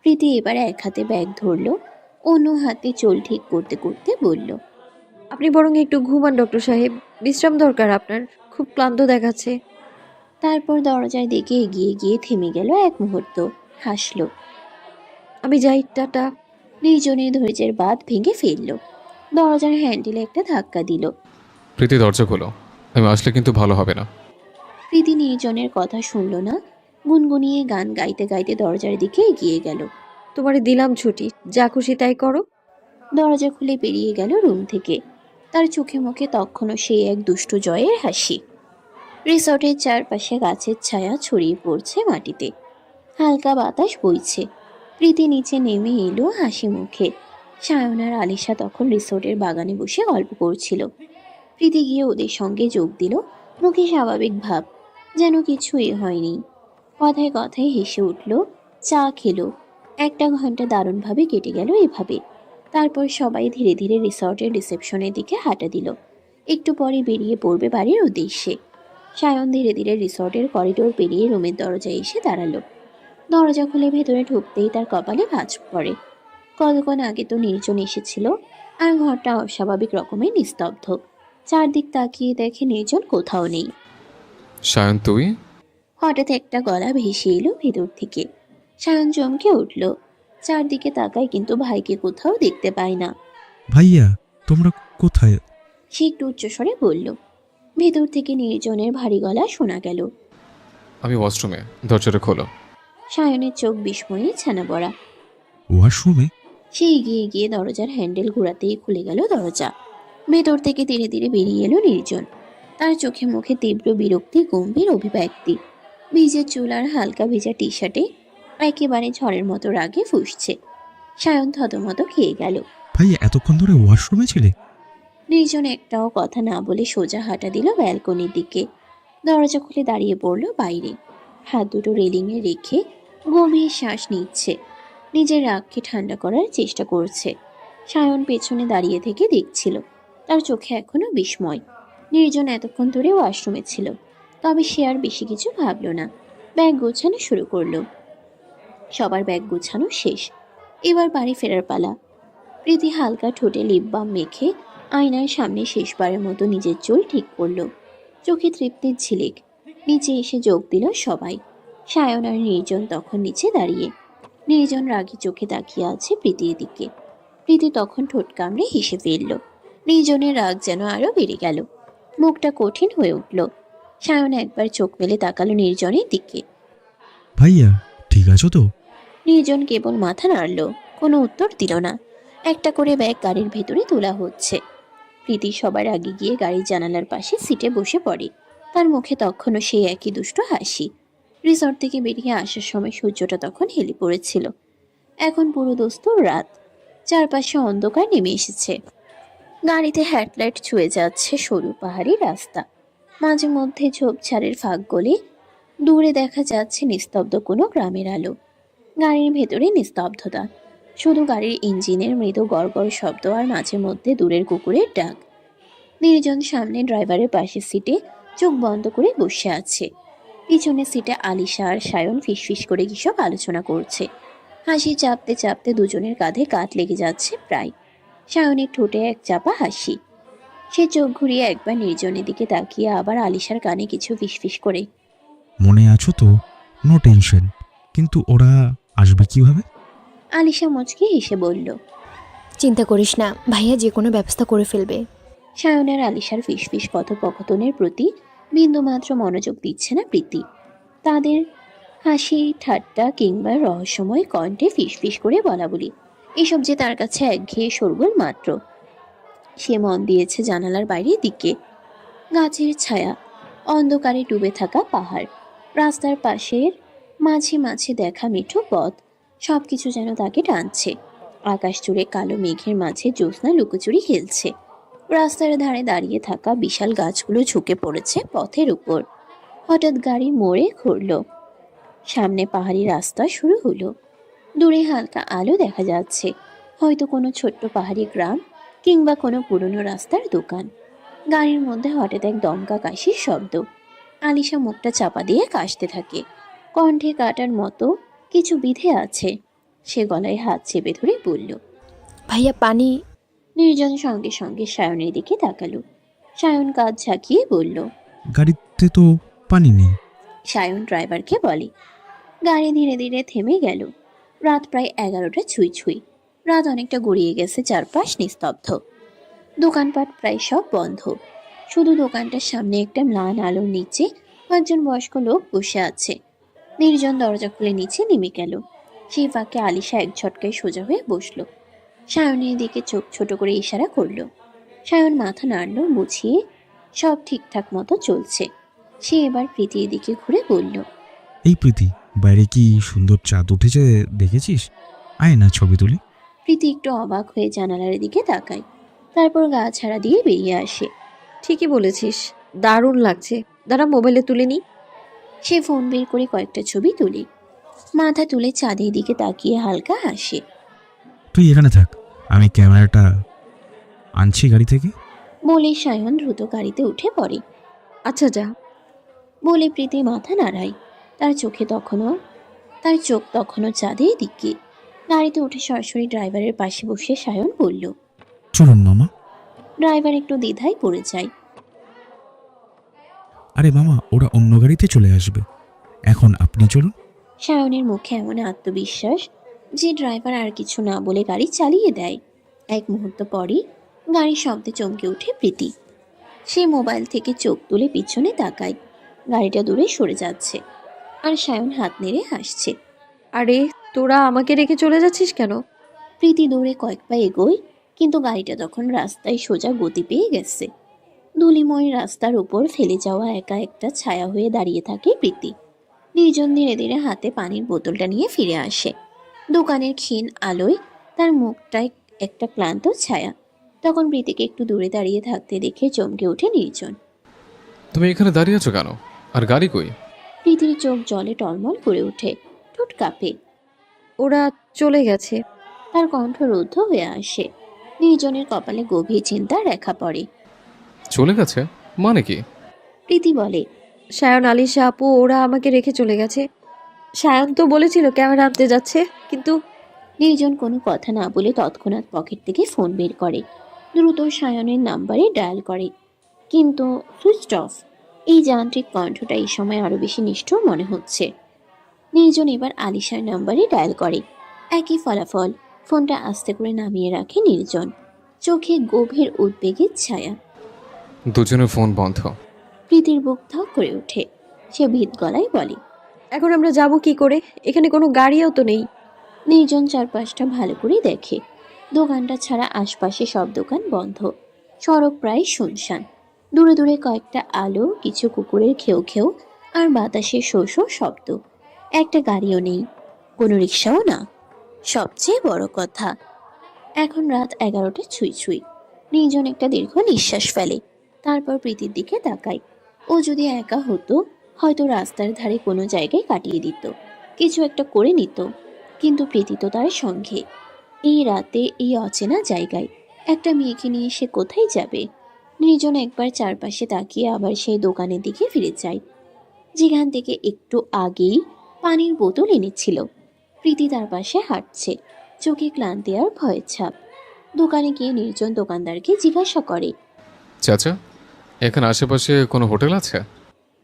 প্রীতি এবার এক হাতে ব্যাগ ধরল, অন্য হাতে চুল ঠিক করতে করতে বলল, আপনি বরং একটু ঘুমান ডক্টর সাহেব, বিশ্রাম দরকার আপনার, খুব ক্লান্ত দেখাচ্ছে। তারপর দরজার দিকে এগিয়ে গিয়ে থেমে গেল এক মুহূর্ত, হাসল। আমি যাই, টাটা। নির্জনের ধৈর্যের বাঁধ ভেঙে ফেলল। দরজার হ্যান্ডেলে একটা ধাক্কা দিল। প্রীতি, দরজা খোলো, আমি আসলে কিন্তু ভালো হবে না। প্রীতি নির্জনের কথা শুনল না, গুনগুনিয়ে গান গাইতে গাইতে দরজার দিকে এগিয়ে গেল। তোমারে দিলাম ছুটি, যা খুশি তাই করো। দরজা খুলে বেরিয়ে গেল রুম থেকে। তার চোখে মুখে তখনও সেই এক দুষ্টু জয়ের হাসি। রিসর্টের চারপাশে গাছের ছায়া ছড়িয়ে পড়ছে মাটিতে, হালকা বাতাস বইছে। প্রীতি নিচে নেমে এলো হাসি মুখে। সায়ন আর আলিশা তখন রিসর্টের বাগানে বসে গল্প করছিল। প্রীতি গিয়ে ওদের সঙ্গে যোগ দিল, মুখে স্বাভাবিক ভাব, যেন কিছুই হয়নি। কথায় কথায় হেসে উঠল, চা খেলো। 1 ঘন্টা দারুণভাবে কেটে গেল এভাবে। তারপর সবাই ধীরে ধীরে রিসর্টের রিসেপশনের দিকে হাঁটা দিল। একটু পরে বেরিয়ে পড়বে বাড়ির উদ্দেশ্যে। সায়ন ধীরে ধীরে রিসর্টের করিডোর পেরিয়ে রুমের দরজায় এসে দাঁড়ালো। দরজা খুলে ভেতরে ঢুকতেই তার কপালে ভাঁজ পড়ে। কতক্ষণ আগে তো নির্জন এসেছিল, আর ঘরটা অস্বাভাবিক রকমের নিস্তব্ধ। চারদিক তাকিয়ে দেখে নির্জন কোথাও নেই। সায়ন তুই? হঠাৎ একটা গলা ভেসে এলো ভেতর থেকে। সায়ন চমকে উঠল। চারদিকে তাকায় কিন্তু ভাইকে কোথাও দেখতে পায় না। ভাইয়া তোমরা কোথায়? সে একটু উচ্চস্বরে বলল। ভেতর থেকে নির্জনের ভারী গলা শোনা গেল। আমি ওয়াশরুমে, দরজাটা খোলো। সায়নের চোখ বিস্ময়ে ছানা পড়া। ওয়াশরুমে? সে এগিয়ে গিয়ে দরজার হ্যান্ডেল ঘোরাতেই খুলে গেল দরজা। ভেতর থেকে ধীরে ধীরে বেরিয়ে এলো নির্জন। তার চোখে মুখে তীব্র বিরক্তি, গম্ভীর অভিব্যক্তি। ভিজে চুল আর হালকা ভেজা টি শার্টে একেবারে ঝড়ের মতো রাগে ফুঁসছে। সায়ন থতমত খেয়ে গেল। ভাইয়া এতক্ষণ ধরে ওয়াশরুমে ছিলে? নির্জন একটাও কথা না বলে সোজা হাঁটা দিল ব্যালকনির দিকে। দরজা খুলে দাঁড়িয়ে পড়ল বাইরে। হাত দুটো রেলিংয়ে রেখে গভীর শ্বাস নিচ্ছে। নিজের রাগকে ঠান্ডা করার চেষ্টা করছে। সায়ন পেছনে দাঁড়িয়ে থেকে দেখছিল। তার চোখে এখনো বিস্ময়। নির্জন এতক্ষণ ধরে ওয়াশরুমে ছিল, তবে সে আর বেশি কিছু ভাবল না। ব্যাগ গোছানো শুরু করলো। সবার ব্যাগ গোছানো শেষ। এবার বাড়ি ফেরার পালা। প্রীতি হালকা ঠোঁটে লিপ বাম মেখে আয়নার সামনে শেষবারের মতো নিজের চুল ঠিক করলো। চোখে তৃপ্তির ঝিলিক। নিচে এসে যোগ দিল সবাই। সায়ন আর নির্জন তখন নিচে দাঁড়িয়ে। নির্জন রাগী চোখে তাকিয়ে আছে প্রীতির দিকে। প্রীতি তখন ঠোঁট কামড়ে হেসে ফেলল। নির্জনের রাগ যেন আরো বেড়ে গেল। মুখটা কঠিন হয়ে উঠল। সায়ন একবার চোখ মেলে তাকালো নির্জনের দিকে। ভাইয়া ঠিক আছো তো? নির্জন কেবল মাথা নাড়ল, কোনো উত্তর দিল না। একটা করে ব্যাগ গাড়ির ভেতরে তোলা হচ্ছে। প্রীতি সবার আগে গিয়ে গাড়ির জানালার পাশে সিটে বসে পড়ে। তার মুখে তখনও সেই একই দুষ্ট হাসি। রিসর্ট থেকে বেরিয়ে আসার সময় সূর্যটা তখন হেলে পড়েছিল। এখন পুরো দস্তুর রাত। চারপাশে অন্ধকার নেমে এসেছে। গাড়িতে হেডলাইট ছুঁয়ে যাচ্ছে সরু পাহাড়ি রাস্তা। মাঝে মধ্যে ঝোপঝাড়ের ফাঁক গলে দূরে দেখা যাচ্ছে নিস্তব্ধ কোনো গ্রামের আলো। গাড়ির ভেতরে নিস্তব্ধতা। শুধু গাড়ির ইঞ্জিনের মৃদু গড়গড় শব্দ আর মাঝে মধ্যে দূরের কুকুরের ডাক। নির্জন সামনে ড্রাইভারের পাশের সিটে চোখ বন্ধ করে বসে আছে। পিছনের সিটে আলিশা আর সায়ন ফিসফিস করে কিসব আলোচনা করছে। হাসি চাপতে চাপতে দুজনের কাঁধে কাঠ লেগে যাচ্ছে প্রায়। সায়নের ঠোঁটে এক চাপা হাসি। সে চোখ ঘুরিয়ে একবার নির্জনের দিকে তাকিয়ে আবার আলিশার কানে কিছু ফিসফিস করে। মনে আছো তো? No tension. কিন্তু ওরা আসবে কিভাবে? আলিশা মুচকি হেসে বলল। চিন্তা করিস না, ভাইয়া যে কোনো ব্যবস্থা করে ফেলবে। সায়নের আলিশার ফিসফিস কথোপকথনের প্রতি বিন্দুমাত্র মনোযোগ দিচ্ছে না প্রীতি। তাদের হাসি ঠাট্টা কিংবা রহস্যময় কণ্ঠে ফিসফিস করে বলা বলি, এসব যে তার কাছে একঘেয়ে শোরগোল মাত্র। সে মন দিয়েছে জানালার বাইরের দিকে। গাছের ছায়া, অন্ধকারে ডুবে থাকা পাহাড়, রাস্তার পাশের মাঝে মাঝে দেখা মিঠু পথ, সবকিছু যেন তাকে টানছে। আকাশ জুড়ে কালো মেঘের মাঝে জ্যোৎস্না লুকোচুরি খেলছে। রাস্তার ধারে দাঁড়িয়ে থাকা বিশাল গাছগুলো ঝুঁকে পড়েছে পথের উপর। হঠাৎ গাড়ি মোড়ে ঘুরল। সামনে পাহাড়ি রাস্তা শুরু হলো। দূরে হালকা আলো দেখা যাচ্ছে, হয়তো কোনো ছোট্ট পাহাড়ি গ্রাম কিংবা কোনো পুরনো রাস্তার দোকান। গাড়ির মধ্যে হঠাৎ এক দমকা কাশির শব্দ। আলিশা মুখটা চাপা দিয়ে কাশতে থাকে। কণ্ঠে কাটার মতো কিছু বিধে আছে। সে গলায় হাত চেপে ধরে বলল, ভাইয়া পানি। নির্জন সঙ্গে সঙ্গে সায়নের দিকে তাকালো। সায়ন কাঁধ ঝাঁকিয়ে বলল, গাড়িতে তো পানি নেই। সায়ন ড্রাইভারকে বলে। গাড়ি ধীরে ধীরে থেমে গেল। রাত প্রায় 11টা ছুঁই ছুঁই। রাত অনেকটা গড়িয়ে গেছে, চারপাশ নিস্তব্ধ। দোকানপাট প্রায় সব বন্ধ। শুধু দোকানটার সামনে একটা ম্লান আলোর নিচে কয়েকজন বয়স্ক লোক বসে আছে। নির্জন দরজা খুলে নিচে নেমে গেল। সেই ফাঁকে আলিশা এক ঝটকায় সোজা হয়ে বসলো। সায়নের দিকে চোখ ছোট করে ইশারা করলো। সায়ন মাথা নাড়ল, বুঝিয়ে সব ঠিকঠাক মতো চলছে। সে এবার প্রীতির দিকে ঘুরে বলল, এই প্রীতি, বাইরে কি সুন্দর চাঁদ উঠেছে দেখেছিস? আয় না ছবি তুলি। প্রীতি একটু অবাক হয়ে জানালার দিকে তাকায়, তারপর গা ছাড়া দিয়ে বেরিয়ে আসে। ঠিকই বলেছিস, দারুণ লাগছে। দাঁড়া মোবাইলে তুলে নি। সে ফোন বের করে কয়েকটা ছবি তুলে মাথা তুলে চাঁদের দিকে তাকিয়ে হালকা হাসে। তুই এখানে থাক, আমি ক্যামেরাটা আনছি গাড়ি থেকে। বলে সায়ন দ্রুত গাড়িতে উঠে পড়ে। আচ্ছা যা। বলে প্রীতি মাথা নাড়ায়। তার চোখ তখনও চাঁদের দিকে। গাড়িতে উঠে সরাসরি ড্রাইভারের পাশে বসে সায়ন বলল। চলুন মামা। ড্রাইভার একটু দ্বিধায় পড়ে যায়। আরে মামা, ওরা অন্য গাড়িতে চলে আসবে, এখন আপনি চলুন। সায়নের মুখে এমন আত্মবিশ্বাস যে ড্রাইভার আর কিছু না বলে গাড়ি চালিয়ে দেয়। এক মুহূর্ত পরই গাড়ির শব্দে চমকে ওঠে প্রীতি। সে মোবাইল থেকে চোখ তুলে পিছনে তাকায়। গাড়িটা দূরে সরে যাচ্ছে আর সায়ন হাত নেড়ে হাসছে। আরে তোরা আমাকে রেখে চলে যাচ্ছিস কেন? প্রীতি দৌড়ে কয়েক পা এগোয়, কিন্তু গাড়িটা তখন রাস্তায় সোজা গতি পেয়ে গেছে। ধূলিময় রাস্তার উপর ফেলে যাওয়া একা একটা ছায়া হয়ে দাঁড়িয়ে থাকে প্রীতি। নির্জন ধীরে ধীরে হাতে পানির বোতলটা নিয়ে ফিরে আসে। দোকানের ক্ষীণ আলোয় তার মুখটায় একটা ক্লান্ত ছায়া। তখন প্রীতিকে একটু দূরে দাঁড়িয়ে থাকতে দেখে চমকে ওঠে নির্জন। তুমি এখানে দাঁড়িয়ে আছো কেন? আর গাড়ি কই? প্রীতির চোখ জলে টলমল করে ওঠে, ঠোঁট কাঁপে। ওরা চলে গেছে। তার কণ্ঠ রুদ্ধ হয়ে আসে। নির্জনের কপালে গভীর চিন্তার রেখা পড়ে। চলে গেছে মানে কি? প্রীতি বলে, সায়ন, আলিশা আপু ওরা আমাকে রেখে চলে গেছে। সায়ন তো বলেছিল ক্যামেরা আনতে যাচ্ছে, কিন্তু নির্জন কোনো কথা না বলে তৎক্ষণাৎ পকেট থেকে ফোন বের করে। দ্রুত সায়নের নাম্বারে ডায়াল করে, কিন্তু সুইচ অফ। এই যান্ত্রিক কণ্ঠটা এই সময় আরো বেশি নিষ্ঠুর মনে হচ্ছে। নির্জন এবার আলিশার নাম্বারে ডায়াল করে। একই ফলাফল। ফোনটা আস্তে করে নামিয়ে রাখে নির্জন, চোখে গভীর উদ্বেগের ছায়া। দুজনের ফোন বন্ধ। প্রীতির বুক ধক করে ওঠে। সে ভীত গলায় বলে, এখন আমরা যাব কি করে? এখানে কোনো গাড়িও তো নেই। নির্জন চারপাশটা ভালো করে দেখে। দোকানটা ছাড়া আশপাশে সব দোকান বন্ধ। সড়ক প্রায় শুনশান। দূরে দূরে কয়েকটা আলো, কিছু কুকুরের খেউ খেউ আর বাতাসের শো শো শব্দ। একটা গাড়িও নেই, কোনো রিক্সাও না। সবচেয়ে বড় কথা, এখন রাত 11টা ছুঁই ছুঁই। নির্জন একটা দীর্ঘ নিঃশ্বাস ফেলে। তারপর প্রীতির দিকে তাকায়। ও যদি একা হতো হয়তো রাস্তার ধারে কোনো জায়গায় কাটিয়ে দিত, কিছু একটা করে নিত। কিন্তু প্রীতি তো তার সঙ্গে। এই রাতে এই অচেনা জায়গায় একটা মেয়েকে নিয়ে সে কোথায় যাবে? নির্জন একবার চারপাশে তাকিয়ে আবার সেই দোকানের দিকে ফিরে যায়, যেখান থেকে একটু আগেই পানির বোতল এনেছিল। প্রীতি তার পাশে হাঁটছে, চোখে ক্লান্তি আর ভয়ের ছাপ। দোকানে গিয়ে নির্জন দোকানদারকে জিজ্ঞাসা করে, চাচা, এখানে আশেপাশে কোনো হোটেল আছে?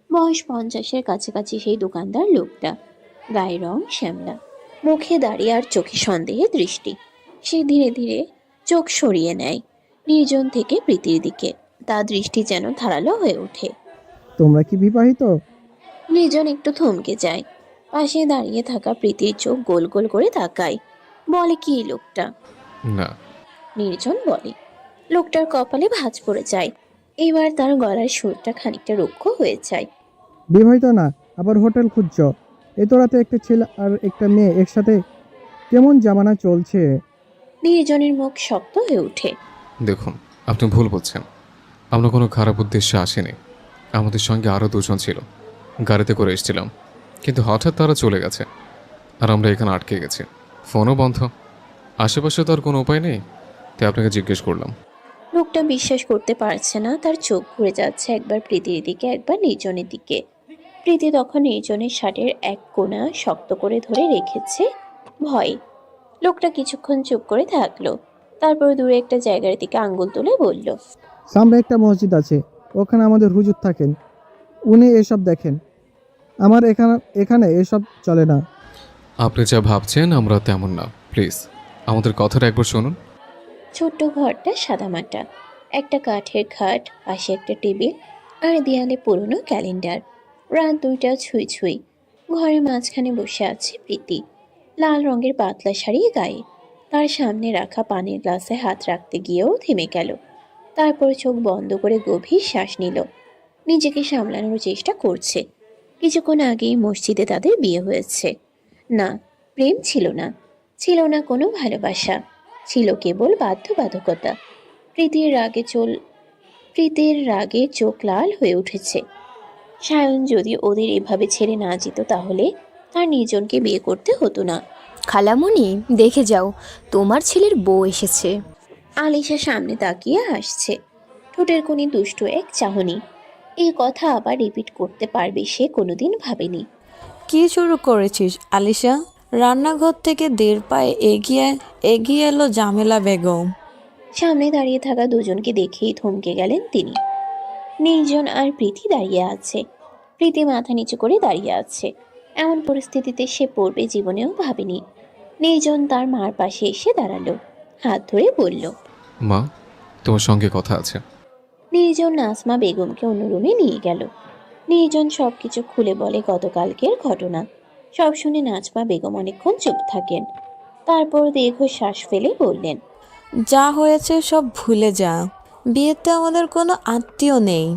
বয়স 50-এর কাছাকাছি সেই দোকানদার লোকটা। গায়ের রং শ্যামলা, মুখে দাঁড়িয়ে আর চোখে সন্দেহের দৃষ্টি। সে ধীরে ধীরে চোখ সরিয়ে নেয় নির্জন থেকে প্রীতির দিকে। তার দৃষ্টি যেন ধারালো হয়ে ওঠে। তোমরা কি বিবাহিত? নির্জন একটু থমকে যায়। পাশে দাঁড়িয়ে থাকা প্রীতির চোখ গোল গোল করে তাকায়। বলে, কি লোকটা? না। নির্জন বলে। লোকটার কপালে ভাঁজ পড়ে যায়। এবার তার গলার সুরটা খানিকটা রুক্ষ হয়ে যায়। বিবাহিত না, আবার হোটেল খুঁজছ? এত রাতে একটা ছেলে আর একটা মেয়ে একসাথে, কেমন জামানা চলছে? নির্জনের মুখ শক্ত হয়ে ওঠে। দেখুন, আপনি ভুল বলছেন। আমরা কোনো খারাপ উদ্দেশ্যে আসিনি। আমাদের সঙ্গে আরও দুজন ছিল, গাড়িতে করে এসেছিলাম, কিন্তু হঠাৎ তারা চলে গেছে আর আমরা এখানে আটকে গেছি। ফোনও বন্ধ, আশেপাশে তো আর কোনো উপায় নেই, তাই আপনাকে জিজ্ঞেস করলাম। লোকটা বিশ্বাস করতে পারছে না। তার চোখ ঘুরে যাচ্ছে একবার প্রীতির দিকে, একবার নির্জনের দিকে। প্রীতি তখন নির্জনের শার্টের এক কোণা শক্ত করে ধরে রেখেছে ভয়ে। লোকটা কিছুক্ষণ চুপ করে থাকলো, তারপর দূরে একটা জায়গার দিকে আঙ্গুল তুলে বলল, সামনে একটা মসজিদ আছে, ওখানে আমাদের হুজুর থাকেন, উনি এসব দেখেন। আমার এখানে এসব চলে না। আপনি যা ভাবছেন আমরা তেমন না, প্লিজ আমাদের কথাটা একবার শুনুন। ছোট্ট ঘরটা সাদামাটা, একটা কাঠের খাট, পাশে একটা টেবিল আর দেয়ালে পুরনো ক্যালেন্ডার। রাত 2টা ছুঁই ছুঁই। ঘরের মাঝখানে বসে আছে প্রীতি, লাল রঙের পাতলা শাড়ি গায়ে। তার সামনে রাখা পানির গ্লাসে হাত রাখতে গিয়েও থেমে গেল। তারপর চোখ বন্ধ করে গভীর শ্বাস নিল। নিজেকে সামলানোর চেষ্টা করছে। কিছুক্ষণ আগেই মসজিদে তাদের বিয়ে হয়েছে। না, প্রেম ছিল না, ছিল না কোনো ভালোবাসা, ছিল কেবল বাধ্যবাধকতা। প্রীতির রাগে চোখ লাল হয়ে উঠেছে। সায়ন যদি ওদের এভাবে ছেড়ে না যেত তাহলে তার নির্জনকে বিয়ে করতে হতো না। খালামণি দেখে যাও, তোমার ছেলের বউ এসেছে। আলিশা সামনে তাকিয়ে হাসছে, ঠোঁটের কোণে দুষ্ট এক চাহনি। এই কথা আবার রিপিট করতে পারবে সে কোনোদিন ভাবেনি। কি শুরু করেছিস আলিশা? রান্নাঘর থেকে দেড় পায়ে এগিয়ে এগিয়ে এলো জামেলা বেগম। সামনে দাঁড়িয়ে থাকা দুজনকে দেখেই থমকে গেলেন তিনি। নির্জন আর প্রীতি দাঁড়িয়ে আছে। প্রীতি মাথা নিচু করে দাঁড়িয়ে আছে। এমন পরিস্থিতিতে সে পড়বে জীবনেও ভাবেনি। নির্জন তার মার পাশে এসে দাঁড়ালো, হাত ধরে বলল, মা, তোমার সঙ্গে কথা আছে। নির্জন নাজমা বেগমকে অন্য রুমে নিয়ে গেল। নির্জন সবকিছু খুলে বলে গতকালকের ঘটনা। সব শুনে নাজমা বেগম অনেকক্ষণ চুপ থাকেন। তারপর দীর্ঘশ্বাস ফেলে বললেন, যা হয়েছে সব ভুলে যা। বিয়েতে আমাদের কোনো আত্মীয় নেই।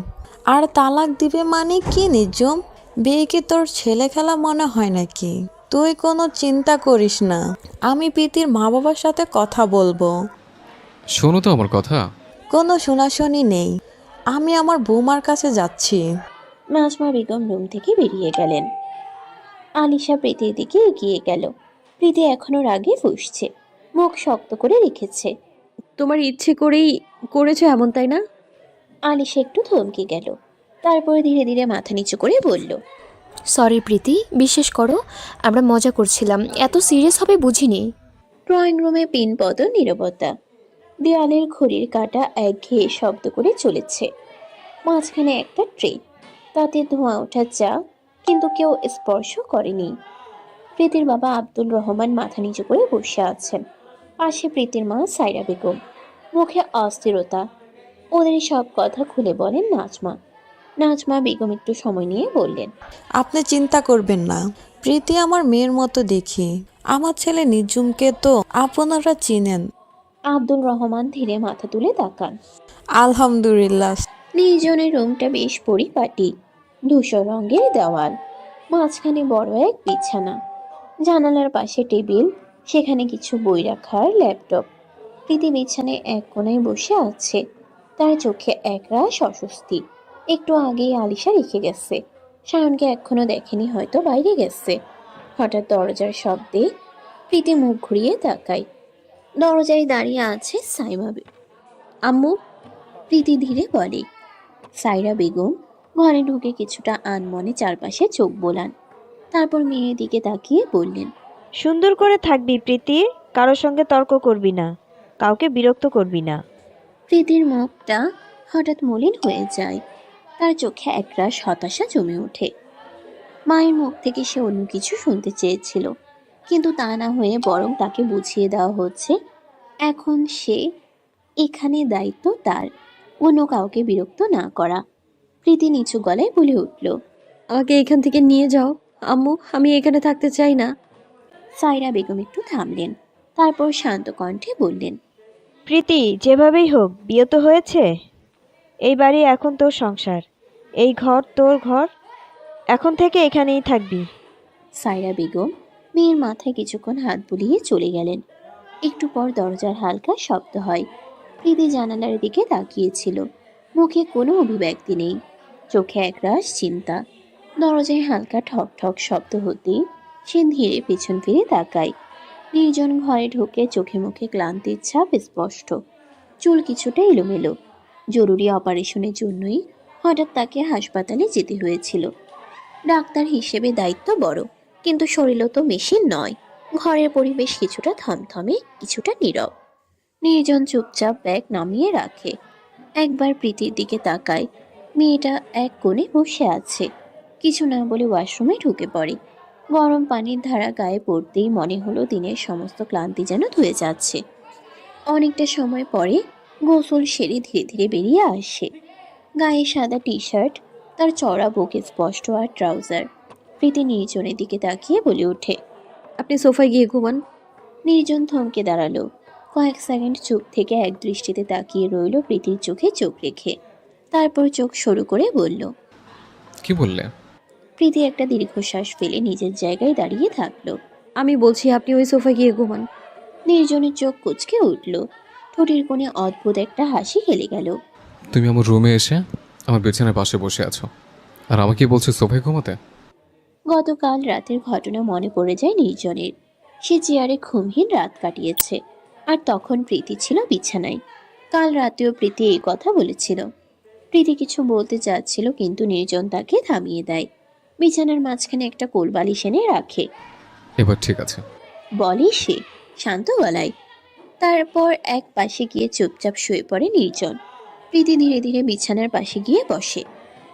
আর তালাক দিবে মানে কি নির্জম? বিয়ে কি তোর ছেলে খেলা মনে হয় নাকি? তুই কোনো চিন্তা করিস না, আমি প্রীতির মা বাবার সাথে কথা বলবো। শোনো তো আমার কথা। কোনো শোনাশুনি নেই, আমি আমার বৌমার কাছে যাচ্ছি। নাজমা বেগম রুম থেকে বেরিয়ে গেলেন। আলিশা প্রীতির দিকে এগিয়ে গেল। প্রীতি এখনো রাগে ফুঁসছে, মুখ শক্ত করে রেখেছে। তোমার ইচ্ছে করেই করেছো এমন, তাই না? আলিশা একটু থমকে গেল, তারপর ধীরে ধীরে মাথা নিচু করে বলল, সরি প্রীতি, বিশ্বাস করো আমরা মজা করছিলাম, এত সিরিয়াস হবে বুঝিনি। ড্রয়িং রুমে পিনপদ নীরবতা। দেয়ালের ঘড়ির কাঁটা একঘেয়ে শব্দ করে চলেছে। মাঝখানে একটা ট্রে, তাতে ধোঁয়া ওঠা চা, কিন্তু কেউ স্পর্শ করেনি। প্রীতির বাবা আব্দুল রহমান মাথা নিচু করে বসে আছেন। পাশে প্রীতির মা সাইরা বেগম, মুখে অস্থিরতা। ওদের সব কথা খুলে বলেন নাজমা। নাজমা বেগম একটু সময় নিয়ে বললেন, আপনি চিন্তা করবেন না, প্রীতি আমার মেয়ের মতো দেখি। আমার ছেলে নির্জুমকে তো আপনারা চিনেন। আব্দুল রহমান ধীরে মাথা তুলে তাকান। আলহামদুলিল্লাহ। নির্জনের রুমটা বেশ পরিপাটি। ধূসর রঙের দেওয়াল, মাঝখানে বড় এক বিছানা, জানালার পাশে টেবিল, সেখানে কিছু বই রাখার ল্যাপটপ। প্রীতি বিছানায় এক কোণায় বসে আছে, তার চোখে একরাশ অস্বস্তি। একটু আগেই আলিশা রেখে গেছে। সায়নকে এখনো দেখেনি, হয়তো বাইরে গেছে। হঠাৎ দরজার শব্দে প্রীতি মুখ ঘুরিয়ে তাকায়। দরজায় দাঁড়িয়ে আছে সাইমা বেগম। আম্মু। প্রীতি ধীরে বলে। সাইরা বেগম ঘরে ঢুকে কিছুটা আনমনে চারপাশে চোখ বোলান, তারপর মেয়ের দিকে তাকিয়ে বললেন, সুন্দর করে থাকবি প্রীতি, কারোর সঙ্গে তর্ক করবি না, কাউকে বিরক্ত করবি না। প্রীতির মুখটা হঠাৎ মলিন হয়ে যায়, তার চোখে একরাশ হতাশা জমে ওঠে। মায়ের মুখ থেকে সে অন্য কিছু শুনতে চেয়েছিল, কিন্তু তা না হয়ে বরং তাকে বুঝিয়ে দেওয়া হচ্ছে এখন সে এখানে দায়িত্ব তার, অন্য কাউকে বিরক্ত না করা। প্রীতি নিচু গলায় বলে উঠল, আমাকে এখান থেকে নিয়ে যাও আম্মু, আমি এখানে থাকতে চাই না। সাইরা বেগম একটু থামলেন, তারপর শান্ত কণ্ঠে বললেন, প্রীতি, যেভাবেই হোক বিয়ে তো হয়েছে, এই বাড়ি এখন তোর সংসার, এই ঘর তোর ঘর, এখন থেকে এখানেই থাকবি। সাইরা বেগম মেয়ের মাথায় কিছুক্ষণ হাত বুলিয়ে চলে গেলেন। একটু পর দরজার হালকা শব্দ হয়। প্রীতি জানালার দিকে তাকিয়েছিল, মুখে কোনো অভিব্যক্তি নেই, চোখে একরাশ চিন্তা। দরজায় হালকা ঠক ঠক শব্দ হতেই সে ধীরে পেছন ফিরে তাকায়। নির্জন ঘরে ঢুকে চোখে মুখে ক্লান্তির ছাপ স্পষ্ট, চুল কিছুটা এলোমেলো। জরুরি অপারেশনের জন্যই হঠাৎ তাকে হাসপাতালে যেতে হয়েছিল। ডাক্তার হিসেবে দায়িত্ব বড়, কিন্তু শরীরও তো মেশিন নয়। ঘরের পরিবেশ কিছুটা থমথমে, কিছুটা নীরব। নির্জন চুপচাপ ব্যাগ নামিয়ে রাখে, একবার প্রীতির দিকে তাকায়। মেয়েটা এক কোণে বসে আছে, কিছু না বলে ওয়াশরুমে ঢুকে পড়ে। গরম পানির ধারা গায়ে পড়তেই মনে হলো দিনের সমস্ত ক্লান্তি যেন ধুয়ে যাচ্ছে। অনেকটা সময় পরে গোসল সেরে ধীরে ধীরে বেরিয়ে আসে। গায়ে সাদা টি শার্ট, তার চড়া বুক স্পষ্ট আর ট্রাউজার। প্রীতি নির্জনের দিকে তাকিয়ে বলে ওঠে, আপনি সোফায় গিয়ে ঘুমান। নির্জন থমকে দাঁড়ালো, কয়েক সেকেন্ড চুপ থেকে এক দৃষ্টিতে তাকিয়ে রইল প্রীতির চোখে চোখ রেখে, তারপর চোখ সরু করে বলল, কি বললে? প্রীতি একটা দীর্ঘশ্বাস ফেলে নিজের জায়গায় দাঁড়িয়ে থাকলো। আমি বলছি আপনি ওই সোফায় গিয়ে ঘুমান। নির্জনের চোখ কুঁচকে উঠল, ঠোঁটের কোণে অদ্ভুত একটা হাসি খেলে গেল। তুমি আমার রুমে এসে আমার বিছানার পাশে বসে আছো, আর আমাকে বলছে সোফায় ঘুমাতে? গতকাল রাতের ঘটনা মনে পড়ে যায় নির্জনের। সে চেয়ারে ঘুমহীন রাত কাটিয়েছে, আর তখন প্রীতি ছিল বিছানায়। কাল রাতেও প্রীতি এই কথা বলেছিল। প্রীতি কিছু বলতে চাচ্ছিল, কিন্তু নির্জন তাকে থামিয়ে দেয়। বিছানার মাঝখানে একটা কোলবালিশ এনে রাখে। এবার ঠিক আছে। বলে সে শান্ত গলায়। তারপর এক পাশে গিয়ে চুপচাপ শুয়ে পড়ে নির্জন। প্রীতি ধীরে ধীরে বিছানার পাশে গিয়ে বসে।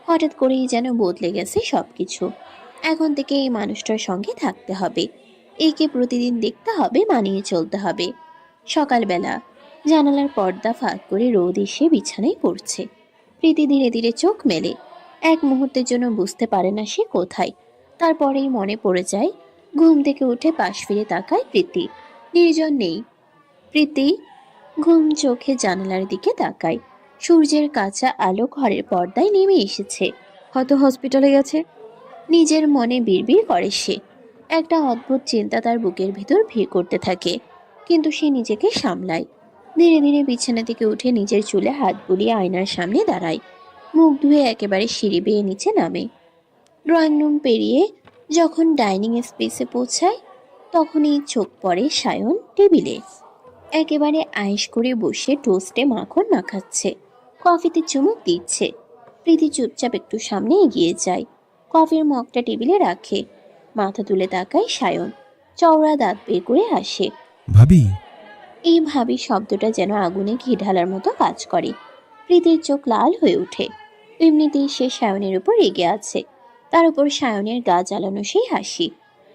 হঠাৎ করেই যেন বদলে গেছে সবকিছু। এখন থেকে এই মানুষটার সঙ্গে থাকতে হবে, একে প্রতিদিন দেখতে হবে, মানিয়ে চলতে হবে। সকালবেলা জানালার পর্দা ফাঁক করে রোদ এসে বিছানায় পড়ছে। প্রীতি ধীরে ধীরে চোখ মেলে। এক মুহূর্তের জন্য বুঝতে পারে না সে কোথায়। তারপরেই মনে পড়ে যায়। ঘুম থেকে উঠে পাশ ফিরে তাকায় প্রীতি, নির্জন নেই। প্রীতি ঘুম চোখে জানালার দিকে তাকায়। সূর্যের কাঁচা আলো ঘরের পর্দায় নেমে এসেছে। হয়তো হসপিটালে গেছে। নিজের মনে বিড়বিড় করে সে। একটা অদ্ভুত চিন্তা তার বুকের ভিতর ভিড় করতে থাকে, কিন্তু সে নিজেকে সামলায়। ধীরে ধীরে বিছানা থেকে উঠে নিজের চুলে হাত বুলিয়ে আয়নার সামনে দাঁড়ায়। মুখ ধুয়ে একেবারে সিঁড়ি বেয়ে নিচে নামে। ড্রয়িং রুম পেরিয়ে যখন ডাইনিং স্পেসে পৌঁছায়, তখনই চোখ পড়ে সায়ন টেবিলে। একেবারে আয়েশ করে বসে টোস্টে মাখন মাখাচ্ছে, কফিতে চুমুক দিচ্ছে। প্রীতি চুপচাপ একটু সামনে এগিয়ে যায়, কফির মগটা টেবিলে রাখে। মাথা তুলে তাকায় সায়ন, চওড়া দাঁত বের করে হাসে। ভাবি, এই ভাবি শব্দটা যেন আগুনে ঘি ঢালার মতো কাজ করে। প্রীতির চোখ লাল হয়ে ওঠে। এমনিতেই সে সায়নের উপর রেগে আছে, তার উপর সায়নের গা জ্বালানো সেই হাসি।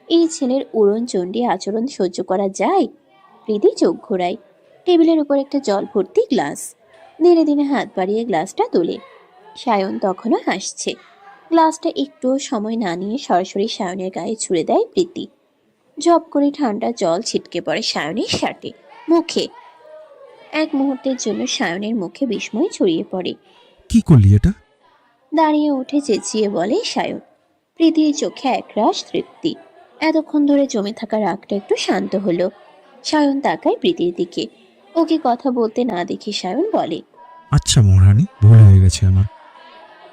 এই ছেলের উড়নচণ্ডী আচরণ সহ্য করা যায়? প্রীতি চোখ ঘোরায়। টেবিলের উপর একটা জল ভর্তি গ্লাস। ধীরে ধীরে হাত বাড়িয়ে গ্লাসটা তোলে। সায়ন তখনও হাসছে। গ্লাসটা একটুও সময় না নিয়ে সরাসরি সায়নের গায়ে ছুঁড়ে দেয় প্রীতি। ঝপ করে ঠান্ডা জল ছিটকে পড়ে সায়নের শার্টে, মুখে। এক মুহূর্তের জন্য সায়নের মুখে বিস্ময় ছড়িয়ে পড়ে। কি করলি এটা? দাঁড়িয়ে উঠে চেঁচিয়ে বলে সায়ন। প্রীতির চোখে একরাশ তৃপ্তি। এতক্ষণ ধরে জমে থাকা রাগটা একটু শান্ত হলো। সায়ন তাকায় প্রীতির দিকে। ওকে কথা বলতে না দেখে সায়ন বলে, আচ্ছা মহারানী, ভুল হয়ে গেছে আমার।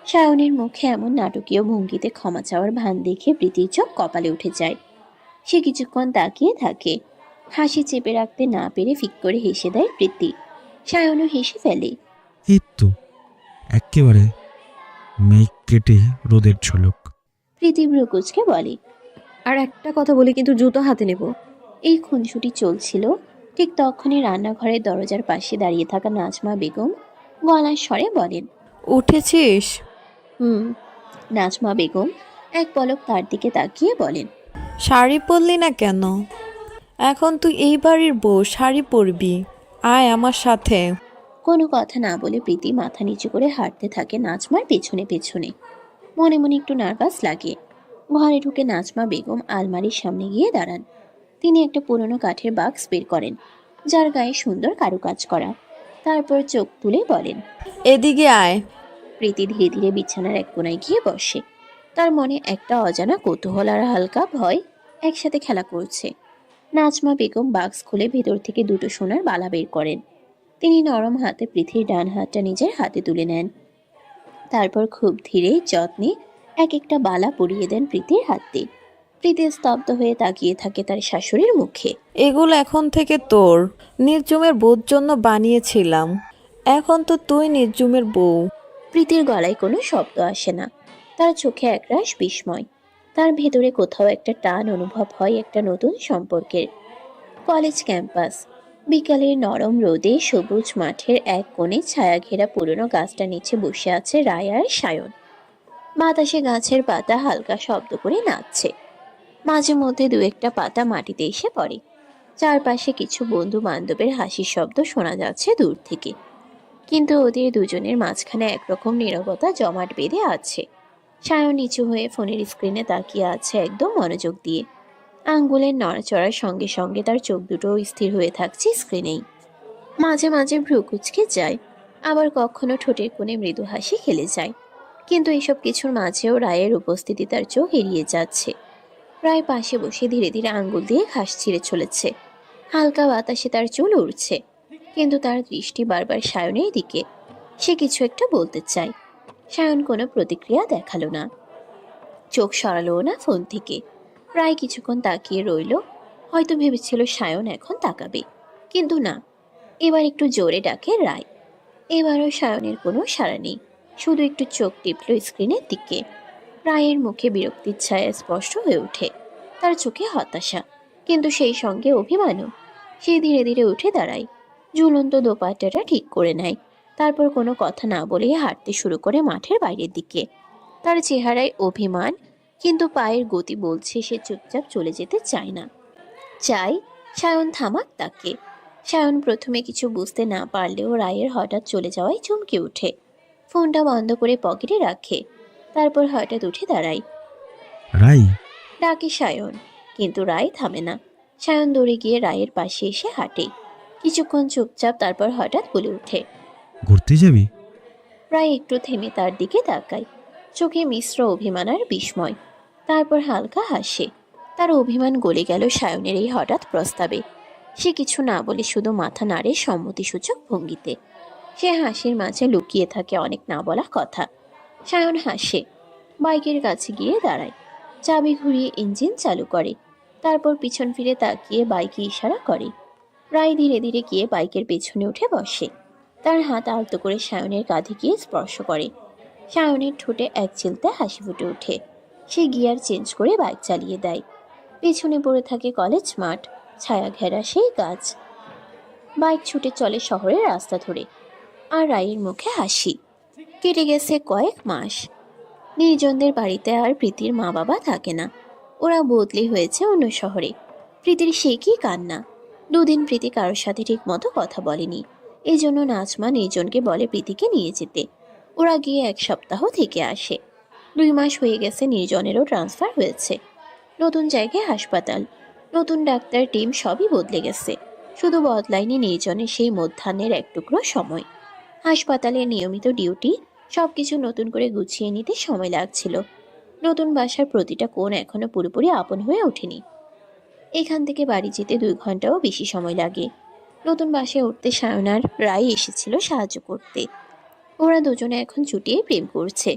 সায়নের মুখে এমন নাটকীয় ভঙ্গিতে ক্ষমা চাওয়ার ভান দেখে প্রীতির চোখ কপালে উঠে যায়। সে কিছুক্ষণ তাকিয়ে থাকে। হাসি চেপে রাখতে না পেরে ফিক করে হেসে দেয় প্রীতি। সায়নও হেসে ফেলে। এই তো একেবারে মেঘ কেটে রোদের ঝলক। প্রীতি ভ্রুকুচকে বলে, আর একটা কথা বলি, কিন্তু জুতো হাতে নেব। এই খুনসুটি চলছিল। ঠিক তখনই রান্নাঘরের দরজার পাশে দাঁড়িয়ে থাকা নাজমা বেগম গলার স্বরে বলেন, উঠেছিস? নাজমা বেগম এক পলক তার দিকে তাকিয়ে বলেন, শাড়ি পরলি না কেন? এখন তুই এই বাড়ির বউ, শাড়ি পরবি। আয় আমার সাথে। কোনো কথা না বলে প্রীতি মাথা নিচু করে হাঁটতে থাকে নাজমার পেছনে পেছনে। মনে মনে একটু নার্ভাস লাগে। ঘরে ঢুকে নাজমা বেগম আলমারির সামনে গিয়ে দাঁড়ান। তিনি একটা পুরনো কাঠের বাক্স বের করেন, যার গায়ে সুন্দর কারুকাজ করা। তারপর চোখ তুলে বলেন, এদিকে আয়। প্রীতি ধীরে ধীরে বিছানার এক কোনায় গিয়ে বসে। তার মনে একটা অজানা কৌতূহল আর হালকা ভয় একসাথে খেলা করছে। নাজমা বেগম বাক্স খুলে ভেতর থেকে দুটো সোনার বালা বের করেন। তিনি নরম হাতে পৃথিবীর ডান হাতটা নিজের হাতে তুলে নেন। তারপর খুব ধীরে যত্নে এক একটা বালা পরিয়ে দেন প্রীতির হাতে। প্রীতি স্তব্ধ হয়ে তাকিয়ে থাকে তার শাশুড়ির মুখে। এগুলো এখন থেকে তোর। নির্জুমের বউর জন্য বানিয়েছিলাম। এখন তো তুই নির্জুমের বউ। প্রীতির গলায় কোনো শব্দ আসে না। তার চোখে একরাশ বিস্ময়। তার ভেতরে কোথাও একটা টান অনুভব হয় একটা নতুন সম্পর্কের। College campus. বিকালের নরম রোদে সবুজ মাঠের এক কোণে ছায়া ঘেরা পুরনো গাছটা নিচে বসে আছে রায় আর সায়ন। বাতাসে গাছের পাতা হালকা শব্দ করে নাচছে। মাঝে মধ্যে দু একটা পাতা মাটিতে এসে পড়ে। চারপাশে কিছু বন্ধু বান্ধবের হাসির শব্দ শোনা যাচ্ছে দূর থেকে, কিন্তু ওদের দুজনের মাঝখানে একরকম নীরবতা জমাট বেঁধে আছে। সায়ন নিচু হয়ে ফোনের স্ক্রিনে তাকিয়ে আছে একদম মনোযোগ দিয়ে। আঙ্গুলের নড়াচড়ার সঙ্গে সঙ্গে তার চোখ দুটো স্থির হয়ে থাকছে স্ক্রিনেই। মাঝে মাঝে ভ্রু কুঁচকে যায়, আবার কখনো ঠোঁটের কোণে মৃদু হাসি খেলে যায়। কিন্তু এসব কিছুর মাঝেও রায়ের উপস্থিতি তার চোখ এড়িয়ে যাচ্ছে। রায় পাশে বসে ধীরে ধীরে আঙ্গুল দিয়ে ঘাস ছিঁড়ে চলেছে। হালকা বাতাসে তার চুল উড়ছে, কিন্তু তার দৃষ্টি বারবার সায়নের দিকে। সে কিছু একটা বলতে চায়, সায়ন কোনো প্রতিক্রিয়া দেখালো না, চোখ সরালো না ফোন থেকে। প্রায় কিছুক্ষণ তাকিয়ে রইল, হয়তো ভেবেছিল সায়ন এখন তাকাবে, কিন্তু না। এবার একটু জোরে ডাকে রায়। এবারও সায়নের কোনো সাড়া নেই, শুধু একটু চোখ টিপল স্ক্রিনের দিকে। রায়ের মুখে বিরক্তির ছায়া স্পষ্ট হয়ে ওঠে, তার চোখে হতাশা, কিন্তু সেই সঙ্গে অভিমানও। সে ধীরে ধীরে উঠে দাঁড়ায়, ঝুলন্ত দোপাট্টাটা ঠিক করে নেয়, তারপর কোনো কথা না বলেই হাঁটতে শুরু করে মাঠের বাইরের দিকে। তার চেহারায় অভিমান, কিন্তু পায়ের গতি বলছে সে চুপচাপ চলে যেতে চায় না, চাই সায়ন থামাক তাকে। সায়ন প্রথমে কিছু বুঝতে না পারলেও রায়ের হঠাৎ চলে যাওয়ায় চমকে ওঠে, ফোনটা বন্ধ করে পকেটে রাখে। তারপর হঠাৎ উঠে দাঁড়ায়, রাই, ডাকে সায়ন, কিন্তু রায় থামে না। সায়ন দৌড়ে গিয়ে রায়ের পাশে এসে হাঁটে কিছুক্ষণ চুপচাপ, তারপর হঠাৎ বলে ওঠে, ঘুরতে যাবি? রায় একটু থেমে তার দিকে তাকায়, চোখে মিশ্র অভিমান আর বিস্ময়, তারপর হালকা হাসে। তার অভিমান গলে গেল সায়নের এই হঠাৎ প্রস্তাবে। সে কিছু না বলে শুধু মাথা নাড়ে সম্মতিসূচক ভঙ্গিতে। সে হাসির মাঝে লুকিয়ে থাকে অনেক না বলা কথা। সায়ন হাসে, বাইকের কাছে গিয়ে দাঁড়ায়, চাবি ঘুরিয়ে ইঞ্জিন চালু করে, তারপর পিছন ফিরে তাকিয়ে বাইকে ইশারা করে। রায় ধীরে ধীরে গিয়ে বাইকের পেছনে উঠে বসে, তার হাত আলতো করে সায়নের কাঁধে গিয়ে স্পর্শ করে। সায়নের ঠোঁটে এক চিলতে হাসি ফুটে ওঠে। সে গিয়ার চেঞ্জ করে বাইক চালিয়ে দেয়। পেছনে পড়ে থাকে কলেজ মাঠ, ছায়া ঘেরা সেই গাছ। বাইক ছুটে চলে শহরের রাস্তা ধরে, আর রায়ের মুখে হাসি। কেটে গেছে কয়েক মাস। নির্জনদের বাড়িতে আর প্রীতির মা বাবা থাকে না, ওরা বদলি হয়েছে অন্য শহরে। প্রীতির সে কি কান্না! দুদিন প্রীতি কারোর সাথে ঠিক মতো কথা বলেনি, এই জন্য নাজমা নির্জনকে বলে প্রীতিকে নিয়ে যেতে। ওরা গিয়ে 1 সপ্তাহ থেকে আসে। 2 মাস হয়ে গেছে, নির্জনেরও ট্রান্সফার হয়েছে। নতুন জায়গায় হাসপাতাল, নতুন ডাক্তার, টিম, সবই বদলে গেছে। শুধু বদলায়নি নির্জনের সেই মধ্যাহ্নের এক টুকরো সময়। হাসপাতালের নিয়মিত ডিউটি, সবকিছু নতুন করে গুছিয়ে নিতে সময় লাগছিল। নতুন বাসার প্রতিটা কোণ এখনো পুরোপুরি আপন হয়ে ওঠেনি। এখান থেকে বাড়ি যেতে 2 ঘন্টাও বেশি সময় লাগে। নতুন বাসায় উঠতে সায়ন আর রায় এসেছিল সাহায্য করতে। ওরা দুজনে এখন চুটিয়ে প্রেম করছে।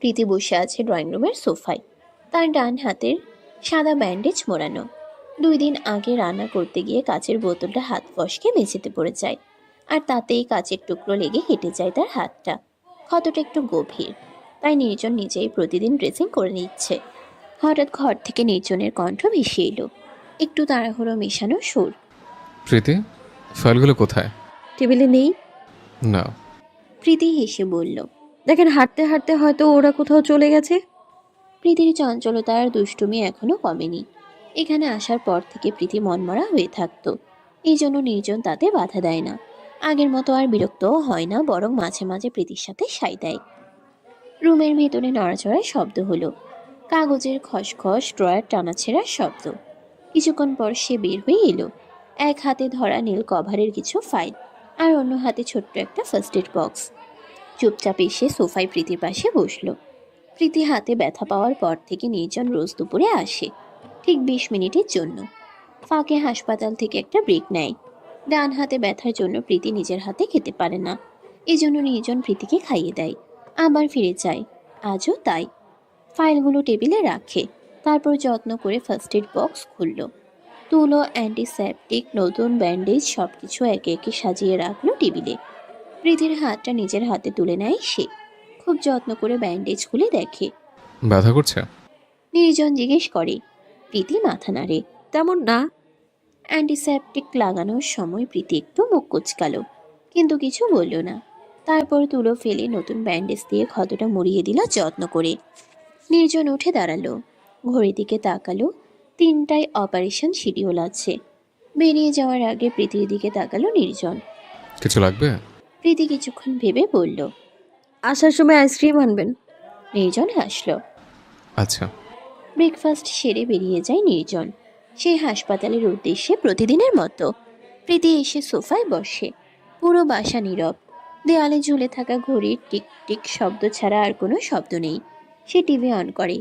প্রীতি বসে আছে ড্রয়িং রুমের সোফায়, তার ডান হাতের সাদা ব্যান্ডেজ মোড়ানো। 2 দিন আগে রান্না করতে গিয়ে কাচের বোতলটা হাত ফসকে মেঝেতে পড়ে যায়, আর তাতেই কাচের টুকরো লেগে হেঁটে যায় তার হাতটা। ক্ষতটা একটু গভীর, তাই নির্জন নিজেই প্রতিদিন ড্রেসিং করে নিচ্ছে। হঠাৎ ঘর থেকে নির্জনের কণ্ঠ ভেসে এলো, একটু তাড়াহুড়ো মেশানো সুর। প্রীতি, ফাইলগুলো কোথায়? টেবিলে নেই। না। প্রীতি হেসে বলল, দেখেন, হাঁটতে হাঁটতে হয়তো ওরা কোথাও চলে গেছে। প্রীতির চঞ্চলতা আর দুষ্টুমি এখনো কমেনি। এখানে আসার পর থেকে প্রীতি মনমরা হয়ে থাকতো, এই জন্য নির্জন তাতে বাধা দেয় না। আগের মতো আর বিরক্তও হয় না, বরং মাঝে মাঝে প্রীতির সাথে সাই দেয়। রুমের ভেতরে নড়াচড়ার শব্দ হলো, কাগজের খসখস, ড্রয়ার টানাছেড়ার শব্দ। কিছুক্ষণ পর সে বের হয়ে এলো, এক হাতে ধরা নীল কভারের কিছু ফাইল, আর অন্য হাতে ছোট্ট একটা ফার্স্ট এড বক্স। চুপচাপ এসে সোফায় প্রীতির পাশে বসলো। প্রীতি হাতে ব্যথা পাওয়ার পর থেকে নির্জন রোজ দুপুরে আসে, ঠিক 20 মিনিটের জন্য। ফাঁকে হাসপাতাল থেকে একটা ব্রেক নেয়। ডান হাতে ব্যথার জন্য প্রীতি নিজের হাতে খেতে পারে না, এজন্য নির্জন প্রীতিকে খাইয়ে দেয়, আবার ফিরে যায়। আজও তাই। ফাইলগুলো টেবিলে রাখে, তারপর যত্ন করে ফার্স্ট এড বক্স খুলল। তুলো, অ্যান্টিসেপটিক, নতুন ব্যান্ডেজ, সবকিছু একে একে সাজিয়ে রাখলো টেবিলে। প্রীতির হাতটা নিজের হাতে তুলে নেয় সে, খুব যত্ন করে ব্যান্ডেজ খুলে দেখে। ব্যথা করছে? নির্জন জিজ্ঞেস করে। প্রীতি মাথা নাড়ে। তেমন না। অ্যান্টিসেপটিক লাগানোর সময় প্রীতি একটু মুখ কুচকালো, কিন্তু কিছু বলল না। তারপর তুলো ফেলে নতুন ব্যান্ডেজ দিয়ে ক্ষতটা মুড়িয়ে দিল যত্ন করে। নির্জন উঠে দাঁড়ালো, ঘড়ির দিকে তাকালো, 3টায় অপারেশন শিডিউল আছে। বেরিয়ে যাওয়ার আগে প্রীতির দিকে তাকালো নির্জন। কিছু লাগবে? প্রীতি কিছুক্ষণ ভেবে বলল, আসার সময় আইসক্রিম আনবেন। নির্জন হাসলো। আচ্ছা। ব্রেকফাস্ট সেরে বেরিয়ে যায় নির্জন, সেই হাসপাতালের উদ্দেশ্যে প্রতিদিনের মতো। প্রীতি এসে সোফায় বসে। পুরো বাসা নীরব, দেয়ালে ঝুলে থাকা ঘড়ির টিক টিক শব্দ ছাড়া আর কোনো শব্দ নেই। সে টিভি অন করে,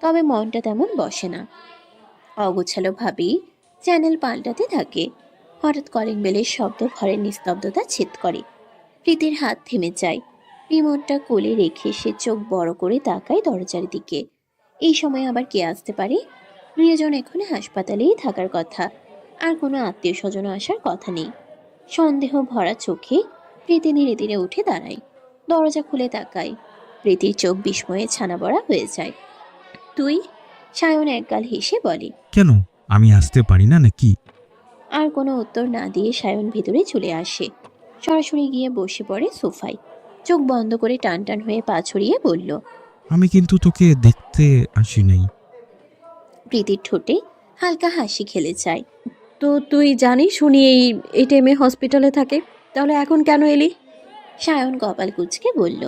তবে মনটা তেমন বসে না। অগোছালো ভাবেই চ্যানেল পাল্টাতে থাকে। হঠাৎ কলিং বেলের শব্দ ঘরের নিস্তব্ধতা ছেদ করে। প্রীতির হাত থেমে যায়, রিমোটটা কোলে রেখে সে চোখ বড় করে তাকায় দরজার দিকে। এই সময় আবার কে আসতে পারে? প্রিয়জন এখন হাসপাতালেই থাকার কথা, আর কোনো আত্মীয় স্বজন আসার কথা নেই। সন্দেহ ভরা চোখে প্রীতি ধীরে ধীরে উঠে দাঁড়ায়, দরজা খুলে তাকায়। প্রীতির চোখ বিস্ময়ে ছানা বড়া হয়ে যায়। তুই? সায়ন একগাল হেসে বলে। কেন, আমি আসতে পারি না নাকি? আর কোনো উত্তর না দিয়ে সায়ন ভিতরে চলে আসে, সরাসরি গিয়ে বসে পড়ে সোফায়। চোখ বন্ধ করে টান টান হয়ে পা ছড়িয়ে বলল। আমি কিন্তু তোকে দেখতে আসি নাই। প্রীতির ঠোঁটে হালকা হাসি খেলে যায়। তো তুই জানিস উনি এই টাইমে হসপিটালে থাকে, তাহলে এখন কেন এলি? সায়ন কপাল কুঁচকে বলল।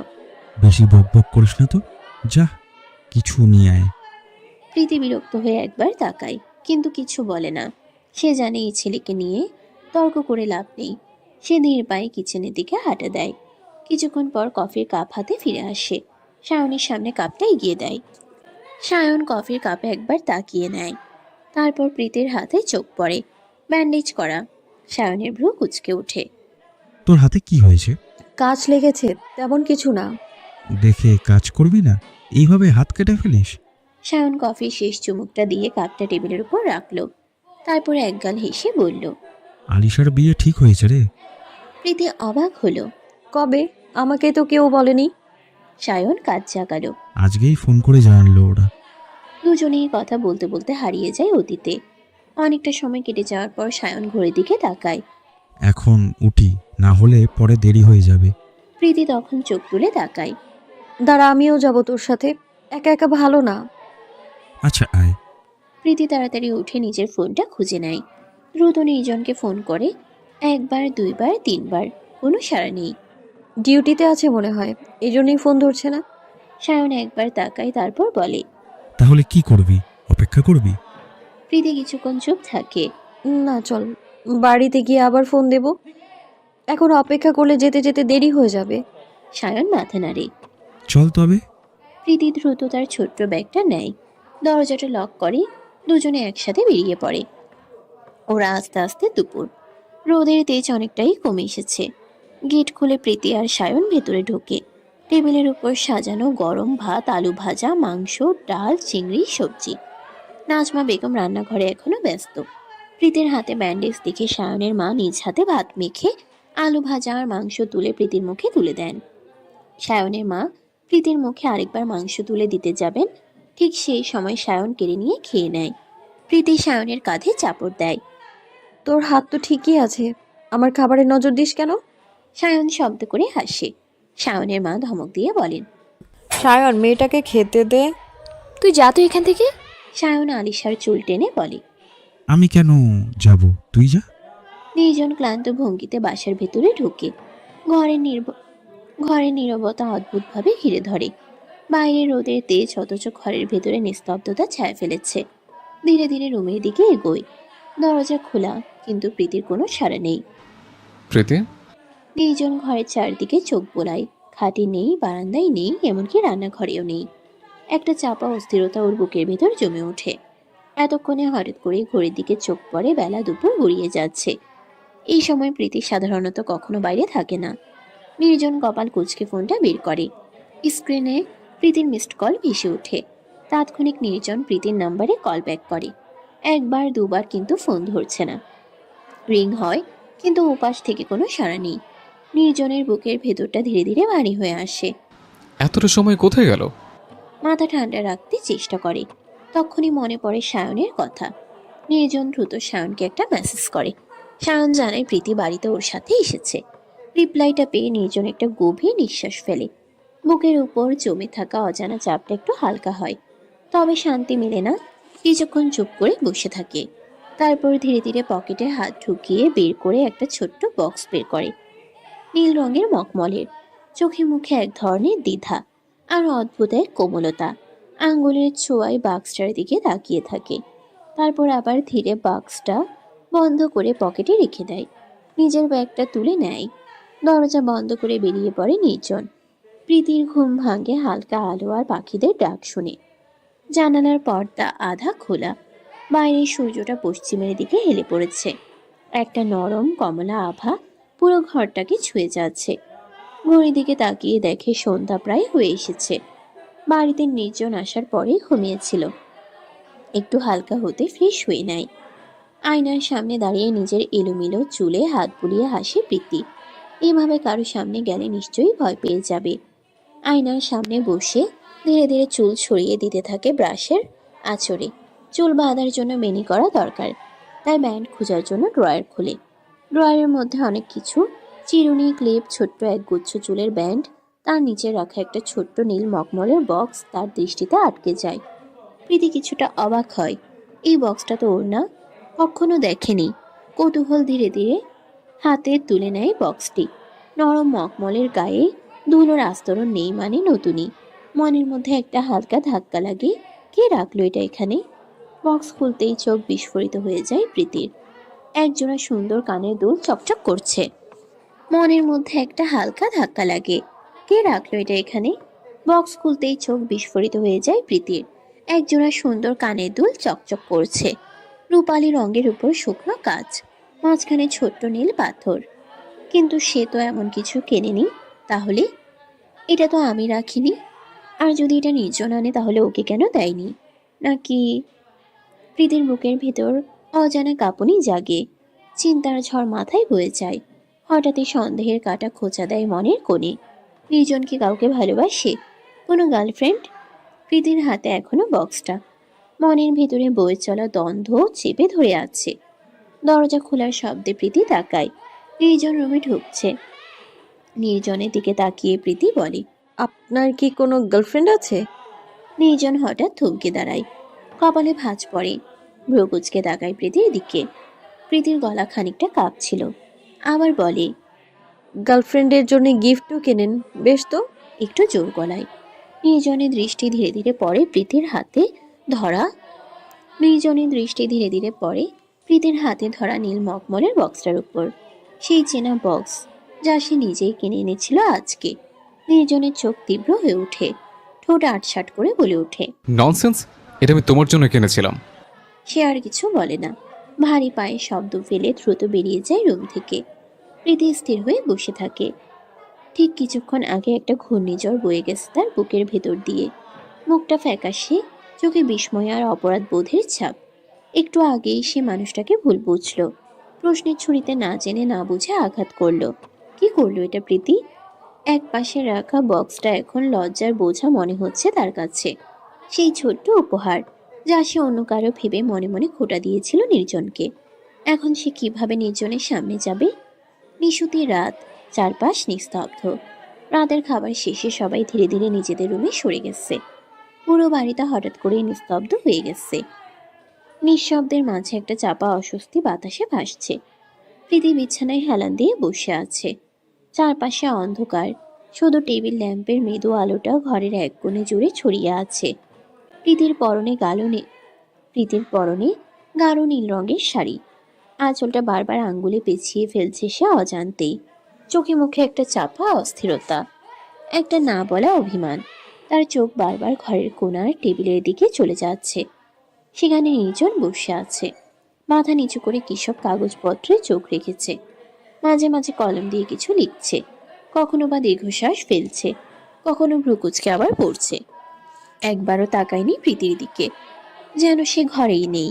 বেশি বক বক করিস না তো, যা কিছু নিয়ে আয়। প্রীতি বিরক্ত হয়ে একবার তাকায়, কিন্তু কিছু বলে না। সে জানে এই ছেলেকে নিয়ে তর্ক করে লাভ নেই। সে ধীর পায়ে কিচেনের দিকে হাঁটা দেয়। কিছুক্ষণ পর কফির কাপ হাতে ফিরে আসে, সায়নের সামনে কাপটা এগিয়ে দেয়। সায়ন কফির কাপে একবার তাকিয়ে নেয়, তারপর প্রীতির হাতে চোখ পড়ে, ব্যান্ডেজ করা। সায়নের ভ্রু কুঁচকে ওঠে। তোর হাতে কি হয়েছে? কাজ লেগেছে, তেমন কিছু না। দেখে কাজ করবি না, এইভাবে হাত কেটে ফেলিস? সায়ন কফির শেষ চুমুকটা দিয়ে কাপটা টেবিলের উপর রাখলো, তারপর একগাল হেসে বলল। আলিশার বিয়ে ঠিক হয়েছে রে। প্রীতি অবাক হলো। কবে? আমাকে তো কেউ বলেনি। সায়ন কাজ জাগালো। আজকেই ফোন করে জানালো ওরা। দুজনেই কথা বলতে বলতে হারিয়ে যায় অতীতে। অনেকটা সময় কেটে যাওয়ার পর সায়ন ঘড়ির দিকে তাকায়। এখন উঠি, না হলে পরে দেরি হয়ে যাবে। প্রীতি তখন চোখ তুলে তাকায়। দাঁড়া, আমিও যাব তোর সাথে, একা একা ভালো না। আচ্ছা আয়। প্রীতি তাড়াতাড়ি উঠে নিজের ফোনটা খুঁজে নেয়। দ্রুত নির্জনকে ফোন করে, একবার দুইবার তিনবার, কোনো সাড়া নেই। ডিউটিতে আছে মনে হয়, এই জন্যই ফোন ধরছে না। সায়ন একবার তাকায়, তারপর বলে। তাহলে কি করবি, অপেক্ষা করবি? প্রীতি কিছুক্ষণ চুপ থাকে। না চল, বাড়িতে গিয়ে আবার ফোন দেব, এখন অপেক্ষা করলে যেতে যেতে দেরি হয়ে যাবে। সায়ন মাথা নাড়ে। চল তবে। প্রীতি দ্রুত তার ছোট্ট ব্যাগটা নেয়, দরজাটা লক করে, দুজনে একসাথে বেরিয়ে পড়ে। ওরা আস্তে আস্তে দুপুর, রোদের তেজ অনেকটাই কমে এসেছে। গেট খুলে প্রীতি আর সায়ন ভেতরে ঢোকে। টেবিলের উপর সাজানো গরম ভাত, আলু ভাজা, মাংস, ডাল, চিংড়ি, সবজি। নাজমা বেগম রান্নাঘরে এখনো ব্যস্ত। প্রীতির হাতে ব্যান্ডেজ দেখে সায়নের মা নিজ হাতে ভাত মেখে আলু ভাজা আর মাংস তুলে প্রীতির মুখে তুলে দেন। সায়নের মা প্রীতির মুখে আরেকবার মাংস তুলে দিতে যাবেন, ঠিক সেই সময় সায়ন কেড়ে নিয়ে খেয়ে নেয়। প্রীতি সায়নের কাঁধে চাপড় দেয়। তোর হাত তো ঠিকই আছে, আমার খাবারে নজর দিস কেন? সায়ন শব্দ করে হাসে। সায়নের মা ধমক দিয়ে বলেন। সায়ন, মেয়েটাকে খেতে দে। তুই যা তো এখান থেকে। সায়ন আলিশার চুল টেনে বলে। আমি কেন যাব, তুই যা। নির্জন ক্লান্ত ভঙ্গিতে বাসার ভেতরে ঢোকে। ঘরের নীরবতা অদ্ভুতভাবে ঘিরে ধরে। বাইরে রোদের তেজ, অথচ ঘরের ভেতরে নিস্তব্ধতা ছায়া ফেলেছে। ধীরে ধীরে রুমের দিকে এগোয়। দরজা খোলা, কিন্তু প্রীতির কোনো সাড়া নেই। প্রীতি? নির্জন ঘরের চারদিকে চোখ বোলায়। খাটে নেই, বারান্দায় নেই, এমনকি রান্নাঘরেও নেই। একটা চাপা অস্থিরতা ওর বুকের ভেতর জমে ওঠে। এতক্ষণে হঠাৎ করে ঘড়ির দিকে চোখ পড়ে, বেলা দুপুর গড়িয়ে যাচ্ছে। এই সময় প্রীতি সাধারণত কখনো বাইরে থাকে না। নির্জন কপাল কুঁচকে ফোনটা বের করে। স্ক্রিনে প্রীতির মিসড কল ভেসে ওঠে। তাৎক্ষণিক নির্জন প্রীতির নাম্বারে কল ব্যাক করে। একবার দুবার, কিন্তু ফোন ধরছে না। রিং হয়, কিন্তু ওপাশ থেকে কোনো সাড়া নেই। নির্জনের বুকের ভেতরটা ধীরে ধীরে ভারী হয়ে আসে। এতটা সময় কোথায় গেল? মাথা ঠান্ডা রাখতে চেষ্টা করে। তখনই মনে পড়ে সায়নের কথা। নির্জন দ্রুত সায়নকে একটা মেসেজ করে। সায়ন জানায় প্রীতি বাড়িতে ওর সাথে এসেছে। রিপ্লাইটা পেয়ে নির্জন একটা গভীর নিঃশ্বাস ফেলে। বুকের উপর জমে থাকা অজানা চাপটা একটু হালকা হয়, তবে শান্তি মেলে না। কিছুক্ষণ চুপ করে বসে থাকে, তারপর ধীরে ধীরে পকেটে হাত ঢুকিয়ে বের করে একটা ছোট্ট বক্স বের করে। নীল রঙের মখমলের, চোখে মুখে এক ধরনের দ্বিধা আর অদ্ভুত এক কোমলতা। আঙ্গুলের ছোঁয়ায় বাক্সটার দিকে তাকিয়ে থাকে, তারপর আবার ধীরে বাক্সটা বন্ধ করে পকেটে রেখে দেয়। নিজের ব্যাগটা তুলে নেয়। দরজা বন্ধ করে বেরিয়ে পড়ে নির্জন। প্রীতির ঘুম ভাঙে হালকা আলো আর পাখিদের ডাক শুনে। জানালার পর্দা আধা খোলা, বাইরের সূর্যটা পশ্চিমের দিকে হেলে পড়েছে। একটা নরম কমলা আভা পুরো ঘরটাকে ছুঁয়ে যাচ্ছে। ঘড়ির দিকে তাকিয়ে দেখে সন্ধ্যা প্রায় হয়ে এসেছে। বাড়িতে নির্জন আসার পরেই ঘুমিয়েছিল। একটু হালকা হতে ফ্রেশ হয়ে নেয়। আয়নার সামনে দাঁড়িয়ে নিজের এলোমেলো চুলে হাত বুলিয়ে হাসে প্রীতি। এভাবে কারো সামনে গেলে নিশ্চয়ই ভয় পেয়ে যাবে। আয়নার সামনে বসে ধীরে ধীরে চুল ছড়িয়ে দিতে থাকে ব্রাশের আঁচড়ে। চুল বাঁধার জন্য বেনি করা দরকার, তাই ব্যান্ড খোঁজার জন্য ড্রয়ার খোলে। ড্রয়ারের মধ্যে অনেক কিছু, চিরুনি, ক্লিপ, ছোট্ট এক গুচ্ছ চুলের ব্যান্ড, তার নিচে রাখা একটা ছোট্ট নীল মখমলের বক্স তার দৃষ্টিতে আটকে যায়। প্রীতি কিছুটা অবাক হয়, এই বক্সটা তো ওর না, কখনো দেখেনি। কৌতূহল ধীরে ধীরে হাতে তুলে নেয় বক্সটি। নরম মখমলের গায়ে ধুলোর আস্তরণ নেই, মানে নতুনই। মনের মধ্যে একটা হালকা ধাক্কা লাগে, কে রাখলো এটা এখানে? বক্স খুলতেই চোখ বিস্ফোরিত হয়ে যায় প্রীতির। একজোড়া সুন্দর কানের দুল চকচক করছে। মনের মধ্যে একটা হালকা ধাক্কা লাগে, কে রাখলো এটা এখানে? বক্স খুলতেই চোখ বিস্ফোরিত হয়ে যায় প্রীতির। একজোড়া সুন্দর কানের দুল চকচক করছে। রূপালী রঙের উপর শুকনো কাঁচ, মাঝখানে ছোট্ট নীল পাথর। কিন্তু সে তো এমন কিছু কেনেনি। তাহলে এটা তো আমি রাখিনি। আর যদি এটা নির্জন আনে তাহলে ওকে কেন দেয়নি? নাকি? প্রীতির বুকের ভেতর অজানা কাঁপুনি জাগে, চিন্তার ঝড় মাথায় বয়ে যায়। হঠাৎই সন্দেহের কাঁটা খোঁচা দেয় মনের কোণে। নির্জন কি কাউকে ভালোবাসে? কোনো গার্লফ্রেন্ড? প্রীতির হাতে এখনো বক্সটা। মনের ভেতরে বয়ে চলা দ্বন্দ্ব চেপে ধরে আছে। দরজা খোলার শব্দে প্রীতি তাকায়। নির্জন রুমে ঢুকছে। নির্জনের দিকে তাকিয়ে প্রীতি বলে, আপনার কি কোনো গার্লফ্রেন্ড আছে? নির্জন হঠাৎ থমকে দাঁড়ায়, কপালে ভাঁজ পড়ে। ভ্রুকুচকে তাকায় প্রীতির দিকে। প্রীতির গলা খানিকটা কাঁপছিল। আবার বলে, গার্লফ্রেন্ডের জন্য গিফটও কেনেন, বেশ তো। একটু জোর গলায়। নির্জনের দৃষ্টি ধীরে ধীরে পড়ে প্রীতির হাতে ধরা নীল মখমলের বক্সটার উপর। সেই চেনা বক্স, যা সে নিজেই কিনে এনেছিল আজকে। নির্জনের চোখ তীব্র হয়ে ওঠে, ঠোঁট আটসাট করে বলে ওঠে, ননসেন্স, এটা আমি তোমার জন্য কিনেছিলাম। সে আর কিছু বলে না। ভারী পায়ে শব্দ ফেলে দ্রুত বেরিয়ে যায় রুম থেকে। প্রীতি স্থির হয়ে বসে থাকে। ঠিক কিছুক্ষণ আগে একটা ঘূর্ণিঝড় বয়ে গেছে তার বুকের ভেতর দিয়ে। মুখটা ফ্যাকাশে, চোখে বিস্ময় আর অপরাধ বোধের ছাপ। একটু আগেই সে মানুষটাকে ভুল বুঝল। প্রশ্নের ছুরিতে না জেনে না বুঝে আঘাত করলো। কি করলো এটা প্রীতি? এক পাশে রাখা বক্সটা এখন লজ্জার বোঝা মনে হচ্ছে তার কাছে। সেই ছোট্ট উপহার, যা সে অন্য কারো ভেবে মনে মনে খোঁটা দিয়েছিল নির্জনকে। এখন সে কিভাবে নির্জনের সামনে যাবে? নিশুতি রাত, চারপাশ নিস্তব্ধ। রাতের খাবার শেষে সবাই ধীরে ধীরে নিজেদের রুমে সরে গেছে। পুরো বাড়িটা হঠাৎ করেই নিস্তব্ধ হয়ে গেছে। নিঃশব্দের মাঝে একটা চাপা অস্বস্তি বাতাসে ভাসছে। প্রীতি বিছানায় হেলান দিয়ে বসে আছে। চারপাশে অন্ধকার, শুধু টেবিল ল্যাম্পের মৃদু আলোটা ঘরের এক কোণে জুড়ে ছড়িয়ে আছে। প্রীতির পরনে গাঢ় নীল রঙের শাড়ি। আঁচলটা বারবার আঙ্গুলে পেঁচিয়ে ফেলছে সে অজান্তেই। চোখে মুখে একটা চাপা অস্থিরতা, একটা না বলা অভিমান। তার চোখ বারবার ঘরের কোণার টেবিলের দিকে চলে যাচ্ছে। সেখানে নির্জন বসে আছে, মাথা নিচু করে কিসব কাগজপত্রে চোখ রেখেছে। মাঝে মাঝে কলম দিয়ে কিছু লিখছে, কখনো বা দীর্ঘশ্বাস ফেলছে, কখনো ভ্রুকুচকে আবার পড়ছে। একবারও তাকায়নি প্রীতির দিকে, যেন সে ঘরেই নেই।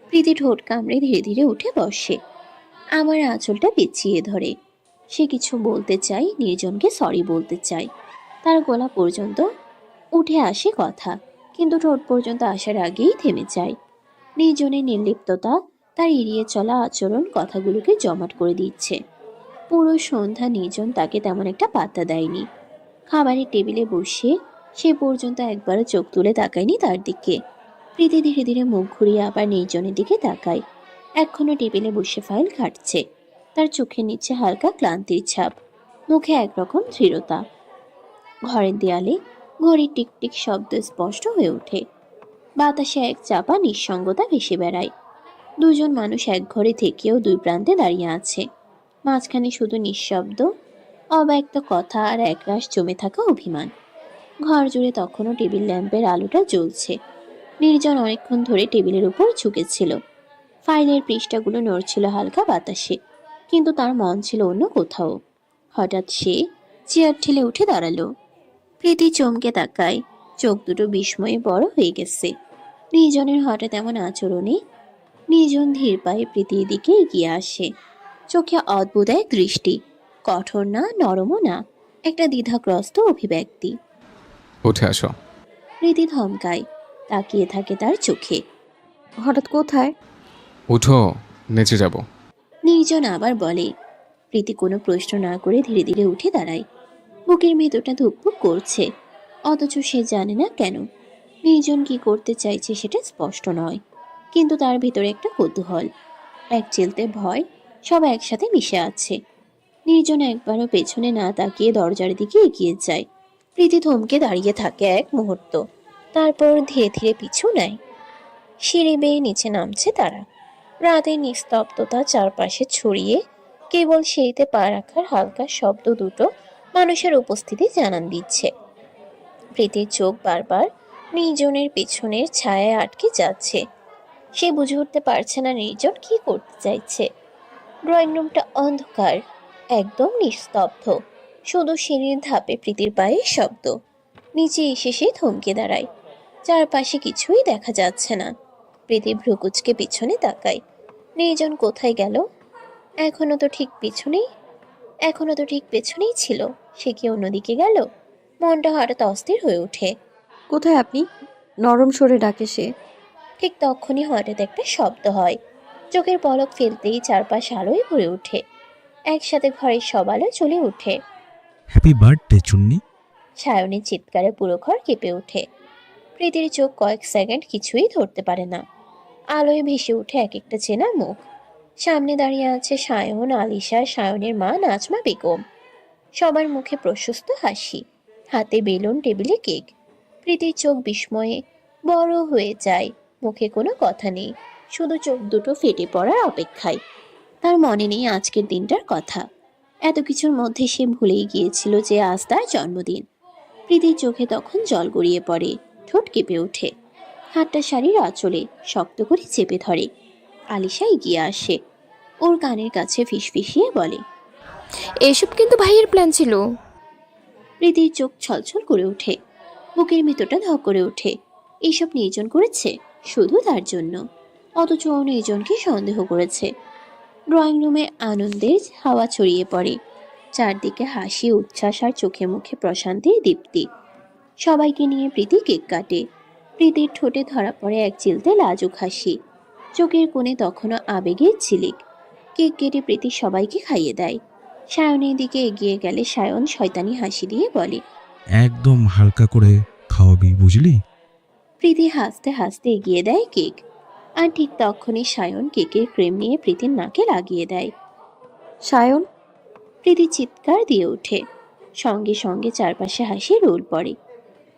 প্রীতি ঠোঁট কামড়ে ধীরে ধীরে উঠে বসে, আমার আঁচলটা পেঁচিয়ে ধরে। সে কিছু বলতে চায়, নির্জনকে সরি বলতে চায়। তার গলা পর্যন্ত উঠে আসে কথা, কিন্তু ঠোঁট পর্যন্ত আসার আগেই থেমে যায়। নির্জনের নির্লিপ্ততা, তার এড়িয়ে চলা আচরণ কথাগুলোকে জমাট করে দিচ্ছে। পুরো সন্ধ্যা নির্জন তাকে তেমন একটা পাত্তা দেয়নি। খাবারের টেবিলে বসে সে পর্যন্ত একবারও চোখ তুলে তাকায়নি তার দিকে। প্রীতি ধীরে ধীরে মুখ ঘুরিয়ে আবার নির্জনের দিকে তাকায়। এখনো টেবিলে বসে ফাইল ঘাটছে। তার চোখের নিচে হালকা ক্লান্তির ছাপ, মুখে একরকম দৃঢ়তা। ঘরের দেয়ালে ঘড়ির টিকটিক শব্দ স্পষ্ট হয়ে ওঠে। বাতাসে এক চাপা নিঃসঙ্গতা ভেসে বেড়ায়। দুজন মানুষ এক ঘরে থেকেও দুই প্রান্তে দাঁড়িয়ে আছে। মাঝখানে শুধু নিঃশব্দ, অব্যক্ত কথা আর একরাশ জমে থাকা অভিমান। ঘর জুড়ে তখনও টেবিল ল্যাম্পের আলোটা জ্বলছে। নির্জন অনেকক্ষণ ধরে টেবিলের উপর ঝুঁকেছিল। ফাইলের পৃষ্ঠাগুলো নড়ছিল হালকা বাতাসে, কিন্তু তার মন ছিল অন্য কোথাও। হঠাৎ সে চেয়ার ঠেলে উঠে দাঁড়ালো। প্রীতি চমকে তাকায়, চোখ দুটো বিস্ময়ে বড় হয়ে গেছে নির্জনের হঠাৎ এমন আচরণে। নির্জন ধীর পায়ে প্রীতির দিকে এগিয়ে আসে, চোখে অদ্ভুত এক দৃষ্টি, কঠোর না নরমও না, একটা দ্বিধাগ্রস্ত অভিব্যক্তি। উঠে আসো। প্রীতি ধমকায়, তাকিয়ে থাকে তার চোখে। হঠাৎ কোথায়? উঠো, নেচে যাব। নির্জন আবার বলে। প্রীতি কোনো প্রশ্ন না করে ধীরে ধীরে উঠে দাঁড়ায়। বুকের ভেতরটা ধুকপুক করছে, অথচ সে জানে না কেন। নির্জন কি করতে চাইছে সেটা স্পষ্ট নয়, কিন্তু তার ভিতরে একটা কৌতূহল, এক চিলতে ভয়, সব একসাথে মিশে আছে। নির্জন একবারও পেছনে না তাকিয়ে দরজার দিকে এগিয়ে যায়। প্রীতি থমকে দাঁড়িয়ে থাকে এক মুহূর্ত, তারপর ধীরে ধীরে পিছু নেয়। সিঁড়ি বেয়ে নিচে নামছে তারা। রাতের নিস্তব্ধতা চারপাশে ছড়িয়ে, কেবল সিঁড়িতে পা রাখার হালকা শব্দ দুটো মানুষের উপস্থিতি জানান দিচ্ছে। প্রীতির চোখ বারবার নির্জনের পেছনের ছায়ায় আটকে যাচ্ছে। সে বুঝে উঠতে পারছে না নির্জন কি করতে চাইছে। ড্রয়িং রুমটা অন্ধকার, একদম নিস্তব্ধ, শুধু সিঁড়ির ধাপে প্রীতির পায়ের শব্দ। নিচে এসে সে থমকে দাঁড়ায়, চারপাশে কিছুই দেখা যাচ্ছে না। প্রীতি ভ্রুকুচকে পিছনে তাকায়। নির্জন কোথায় গেল? এখনো তো ঠিক পেছনেই ছিল। সে কি অন্যদিকে গেল? মনটা হঠাৎ অস্থির হয়ে ওঠে। কোথায় আপনি? নরম সরে ডাকে সে। ঠিক তখনই হঠাৎ একটা শব্দ হয়। চোখের পলক ফেলতেই চারপাশ আলোয় ভরে ওঠে। একসাথে ঘরের সব আলো জ্বলে ওঠে। হ্যাপি বার্থডে চুন্নি। সায়নের চিৎকারে পুরো ঘর কেঁপে ওঠে। প্রীতির চোখ কয়েক সেকেন্ড কিছুই ধরতে পারে না। আলোয় ভেসে উঠে এক একটা চেনা মুখ। সামনে দাঁড়িয়ে আছে সায়ন, আলিশা, সায়নের মা নাজমা বেগম। সবার মুখে প্রশস্ত হাসি, হাতে বেলুন, টেবিলে কেক। প্রীতির চোখ বিস্ময়ে বড় হয়ে যায়। মুখে কোনো কথা নেই, শুধু চোখ দুটো ফেটে পড়ার অপেক্ষায়। তার মনে নেই আজকের দিনটার কথা। এত কিছুর মধ্যে সে ভুলেই গিয়েছিল যে আজ তার জন্মদিন। প্রীতির চোখে তখন জল গড়িয়ে পড়ে, ঠোঁট কেঁপে ওঠে। হাতটা শাড়ির আঁচলে শক্ত করে চেপে ধরে। আলিশা এগিয়ে আসে, ওর কানের কাছে ফিসফিসিয়ে বলে, এসব কিন্তু ভাইয়ের প্ল্যান ছিল। প্রীতির চোখ ছলছল করে ওঠে, বুকের ভিতরটা ধক করে ওঠে। এইসব নির্জন করেছে শুধু তার জন্য, অথচ ও নির্জনকে সন্দেহ করেছে। ড্রয়িং রুমে আনন্দের হাওয়া ছড়িয়ে পড়ে, চারদিকে হাসি, উচ্ছ্বাস আর চোখে মুখে প্রশান্তির দীপ্তি। সবাইকে নিয়ে প্রীতি কেক কাটে। প্রীতির ঠোঁটে ধরা পড়ে এক চিলতে লাজুক হাসি, চোখের কোণে তখনও আবেগের ঝিলিক। কেক কেটে প্রীতি সবাইকে খাইয়ে দেয়। সায়নের দিকে এগিয়ে গেলে সায়ন শয়তানি হাসি দিয়ে বলে, একদম হালকা করে খাওয়াবি, বুঝলি? প্রীতি হাসতে হাসতে এগিয়ে দেয় কেক, আর ঠিক তখনই সায়ন কেকের ক্রিম নিয়ে প্রীতির নাকে লাগিয়ে দেয়। সায়ন! প্রীতি চিৎকার দিয়ে ওঠে, সঙ্গে সঙ্গে চারপাশে হাসি রোল পড়ে।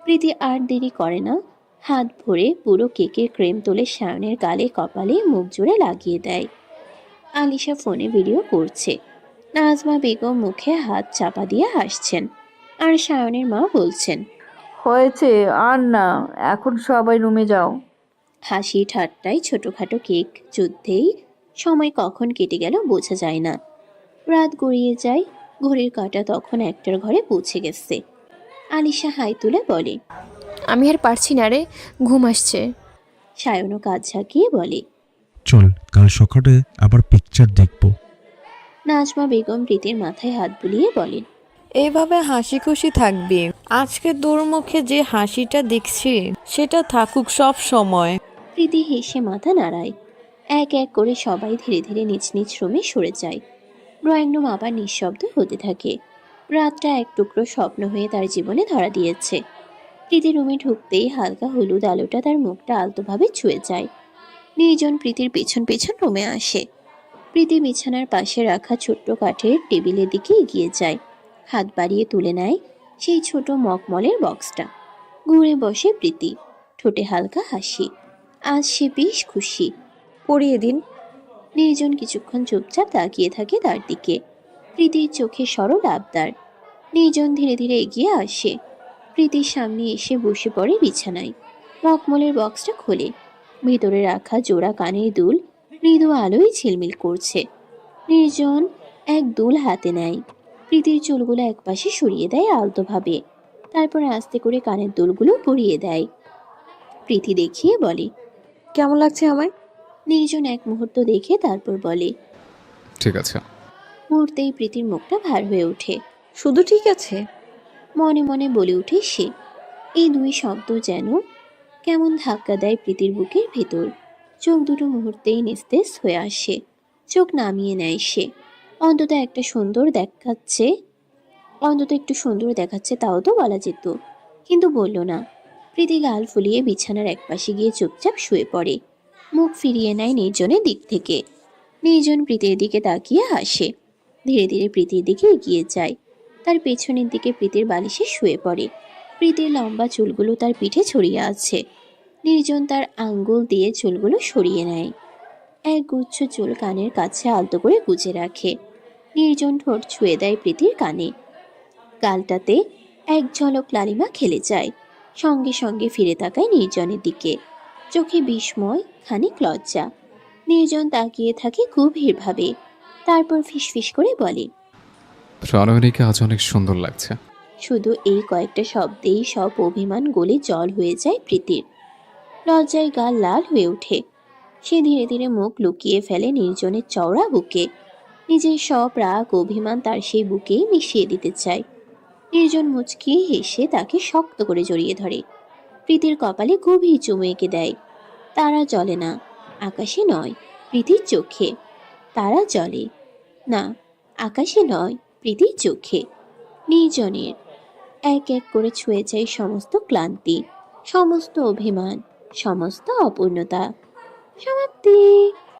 প্রীতি আর দেরি করে না, হাত ভরে পুরো কেকের ক্রিম তুলে সায়নের গালে, কপালে, মুখ জুড়ে লাগিয়ে দেয়। আলিশা ফোনে ভিডিও করছে। নাজমা বেগম মুখে হাত চাপা দিয়ে হাসছেন, আর সায়নের মা বলছেন, হয়েছে, আর না, এখন সবাই রুমে যাও। হাসি ঠাট্টায় ছোটখাটো কেক যুদ্ধেই সময় কখন কেটে গেল বোঝা যায় না। রাত গড়িয়ে যায়, ঘড়ির কাঁটা তখন একটার ঘরে পৌঁছে গেছে। আলিশা হাই তুলে বলে, আমি আর পারছি না রে, ঘুম আসছে। সায়নও কাজ ঝাঁকিয়ে বলে, চল কাল সকালে আবার পিকচার দেখবো। নাজমা বেগম প্রীতির মাথায় হাত বুলিয়ে বলেন, এইভাবে হাসি খুশি থাকবি। আজকে তোর মুখে যে হাসিটা দেখছি সেটা থাকুক সব সময়। প্রীতি হেসে মাথা নাড়ায়। এক এক করে সবাই ধীরে ধীরে নিজ নিজ রুমে সরে যায়। ড্রয়িং রুম আবার নিঃশব্দ হতে থাকে। রাতটা এক টুকরো স্বপ্ন হয়ে তার জীবনে ধরা দিয়েছে। প্রীতি রুমে ঢুকতেই হালকা হলুদ আলোটা তার মুখটা আলতোভাবে ছুঁয়ে যায়। নির্জন প্রীতির পেছন পেছন রুমে আসে। প্রীতি বিছানার পাশে রাখা ছোট্ট কাঠের টেবিলের দিকে এগিয়ে যায়, হাত বাড়িয়ে তুলে নেয় সেই ছোট মকমলের বক্সটা। ঘুরে বসে প্রীতি, ঠোঁটে হালকা হাসি। আজ সে বেশ খুশি। পরিয়ে দিন। নির্জন কিছুক্ষণ চুপচাপ তাকিয়ে থাকে তার দিকে। প্রীতির চোখে সরল আবদার। নির্জন ধীরে ধীরে এগিয়ে আসে, প্রীতির সামনে এসে বসে পড়ে বিছানায়। মকমলের বক্সটা খোলে। ভিতরে রাখা জোড়া কানের দুল মৃদু আলোয় ঝিলমিল করছে। নির্জন এক দুল হাতে নেয়, প্রীতির চুলগুলো একপাশে সরিয়ে দেয় আলতোভাবে, তারপর আস্তে করে কানের দুলগুলো পরিয়ে দেয়। প্রীতি দেখিয়ে বলে, কেমন লাগছে আমায়? নির্জন এক মুহূর্ত দেখে তারপর বলে। ঠিক আছে। মুহূর্তেই প্রীতির মুখটা ভার হয়ে ওঠে। শুধু ঠিক আছে? মনে মনে বলে ওঠে সে। এই দুই শব্দ যেন কেমন ধাক্কা দেয় প্রীতির বুকের ভেতর। চোখ দুটো মুহূর্তেই নিস্তেজ হয়ে আসে। চোখ নামিয়ে নেয় সে। অন্তত একটু সুন্দর দেখাচ্ছে তাও তো বলা যেত, কিন্তু বলল না। প্রীতি গাল ফুলিয়ে বিছানার একপাশে গিয়ে চুপচাপ শুয়ে পড়ে। মুখ ফিরিয়ে নেয় নির্জনের দিক থেকে। নির্জন প্রীতির দিকে তাকিয়ে হাসে। ধীরে ধীরে প্রীতির দিকে এগিয়ে যায়। তার পেছনের দিকে প্রীতির বালিশে শুয়ে পড়ে। প্রীতির লম্বা চুলগুলো তার পিঠে ছড়িয়ে আছে। নির্জন তার আঙ্গুল দিয়ে চুলগুলো সরিয়ে নেয়। এক গুচ্ছ চুল কানের কাছে আলতো করে গুজে রাখে। নির্জন ঠোঁট ছুঁয়ে দেয় প্রীতির কানে। গালটাতে এক ঝলক লালিমা খেলে যায়। সঙ্গে সঙ্গে ফিরে তাকায় নির্জনের দিকে। চোখে বিস্ময়, খানিক লজ্জা। নির্জন তাকিয়ে থাকে গভীরভাবে, তারপর ফিসফিস করে বলে, প্রণয়নীকে আজ অনেক সুন্দর লাগছে। শুধু এই কয়েকটা শব্দেই সব অভিমান গলে জল হয়ে যায় প্রীতির। লজ্জায় গাল লাল হয়ে ওঠে। সে ধীরে ধীরে মুখ লুকিয়ে ফেলে নির্জনের চওড়া বুকে। নিজের সব রাগ অভিমান তার সেই বুকেই মিশিয়ে দিতে চায়। নির্জন মুচকি হেসে তাকে শক্ত করে জড়িয়ে ধরে। প্রীতির কপালে গভীর চুমু এঁকে দেয়। তারা জ্বলে না, আকাশে নয়, প্রীতির চোখে। তারা জ্বলে না, আকাশে নয়, প্রীতির চোখে। নির্জনের এক এক করে ছুঁয়ে যায় সমস্ত ক্লান্তি, সমস্ত অভিমান, সমস্ত অপূর্ণতা। সমাপ্তি।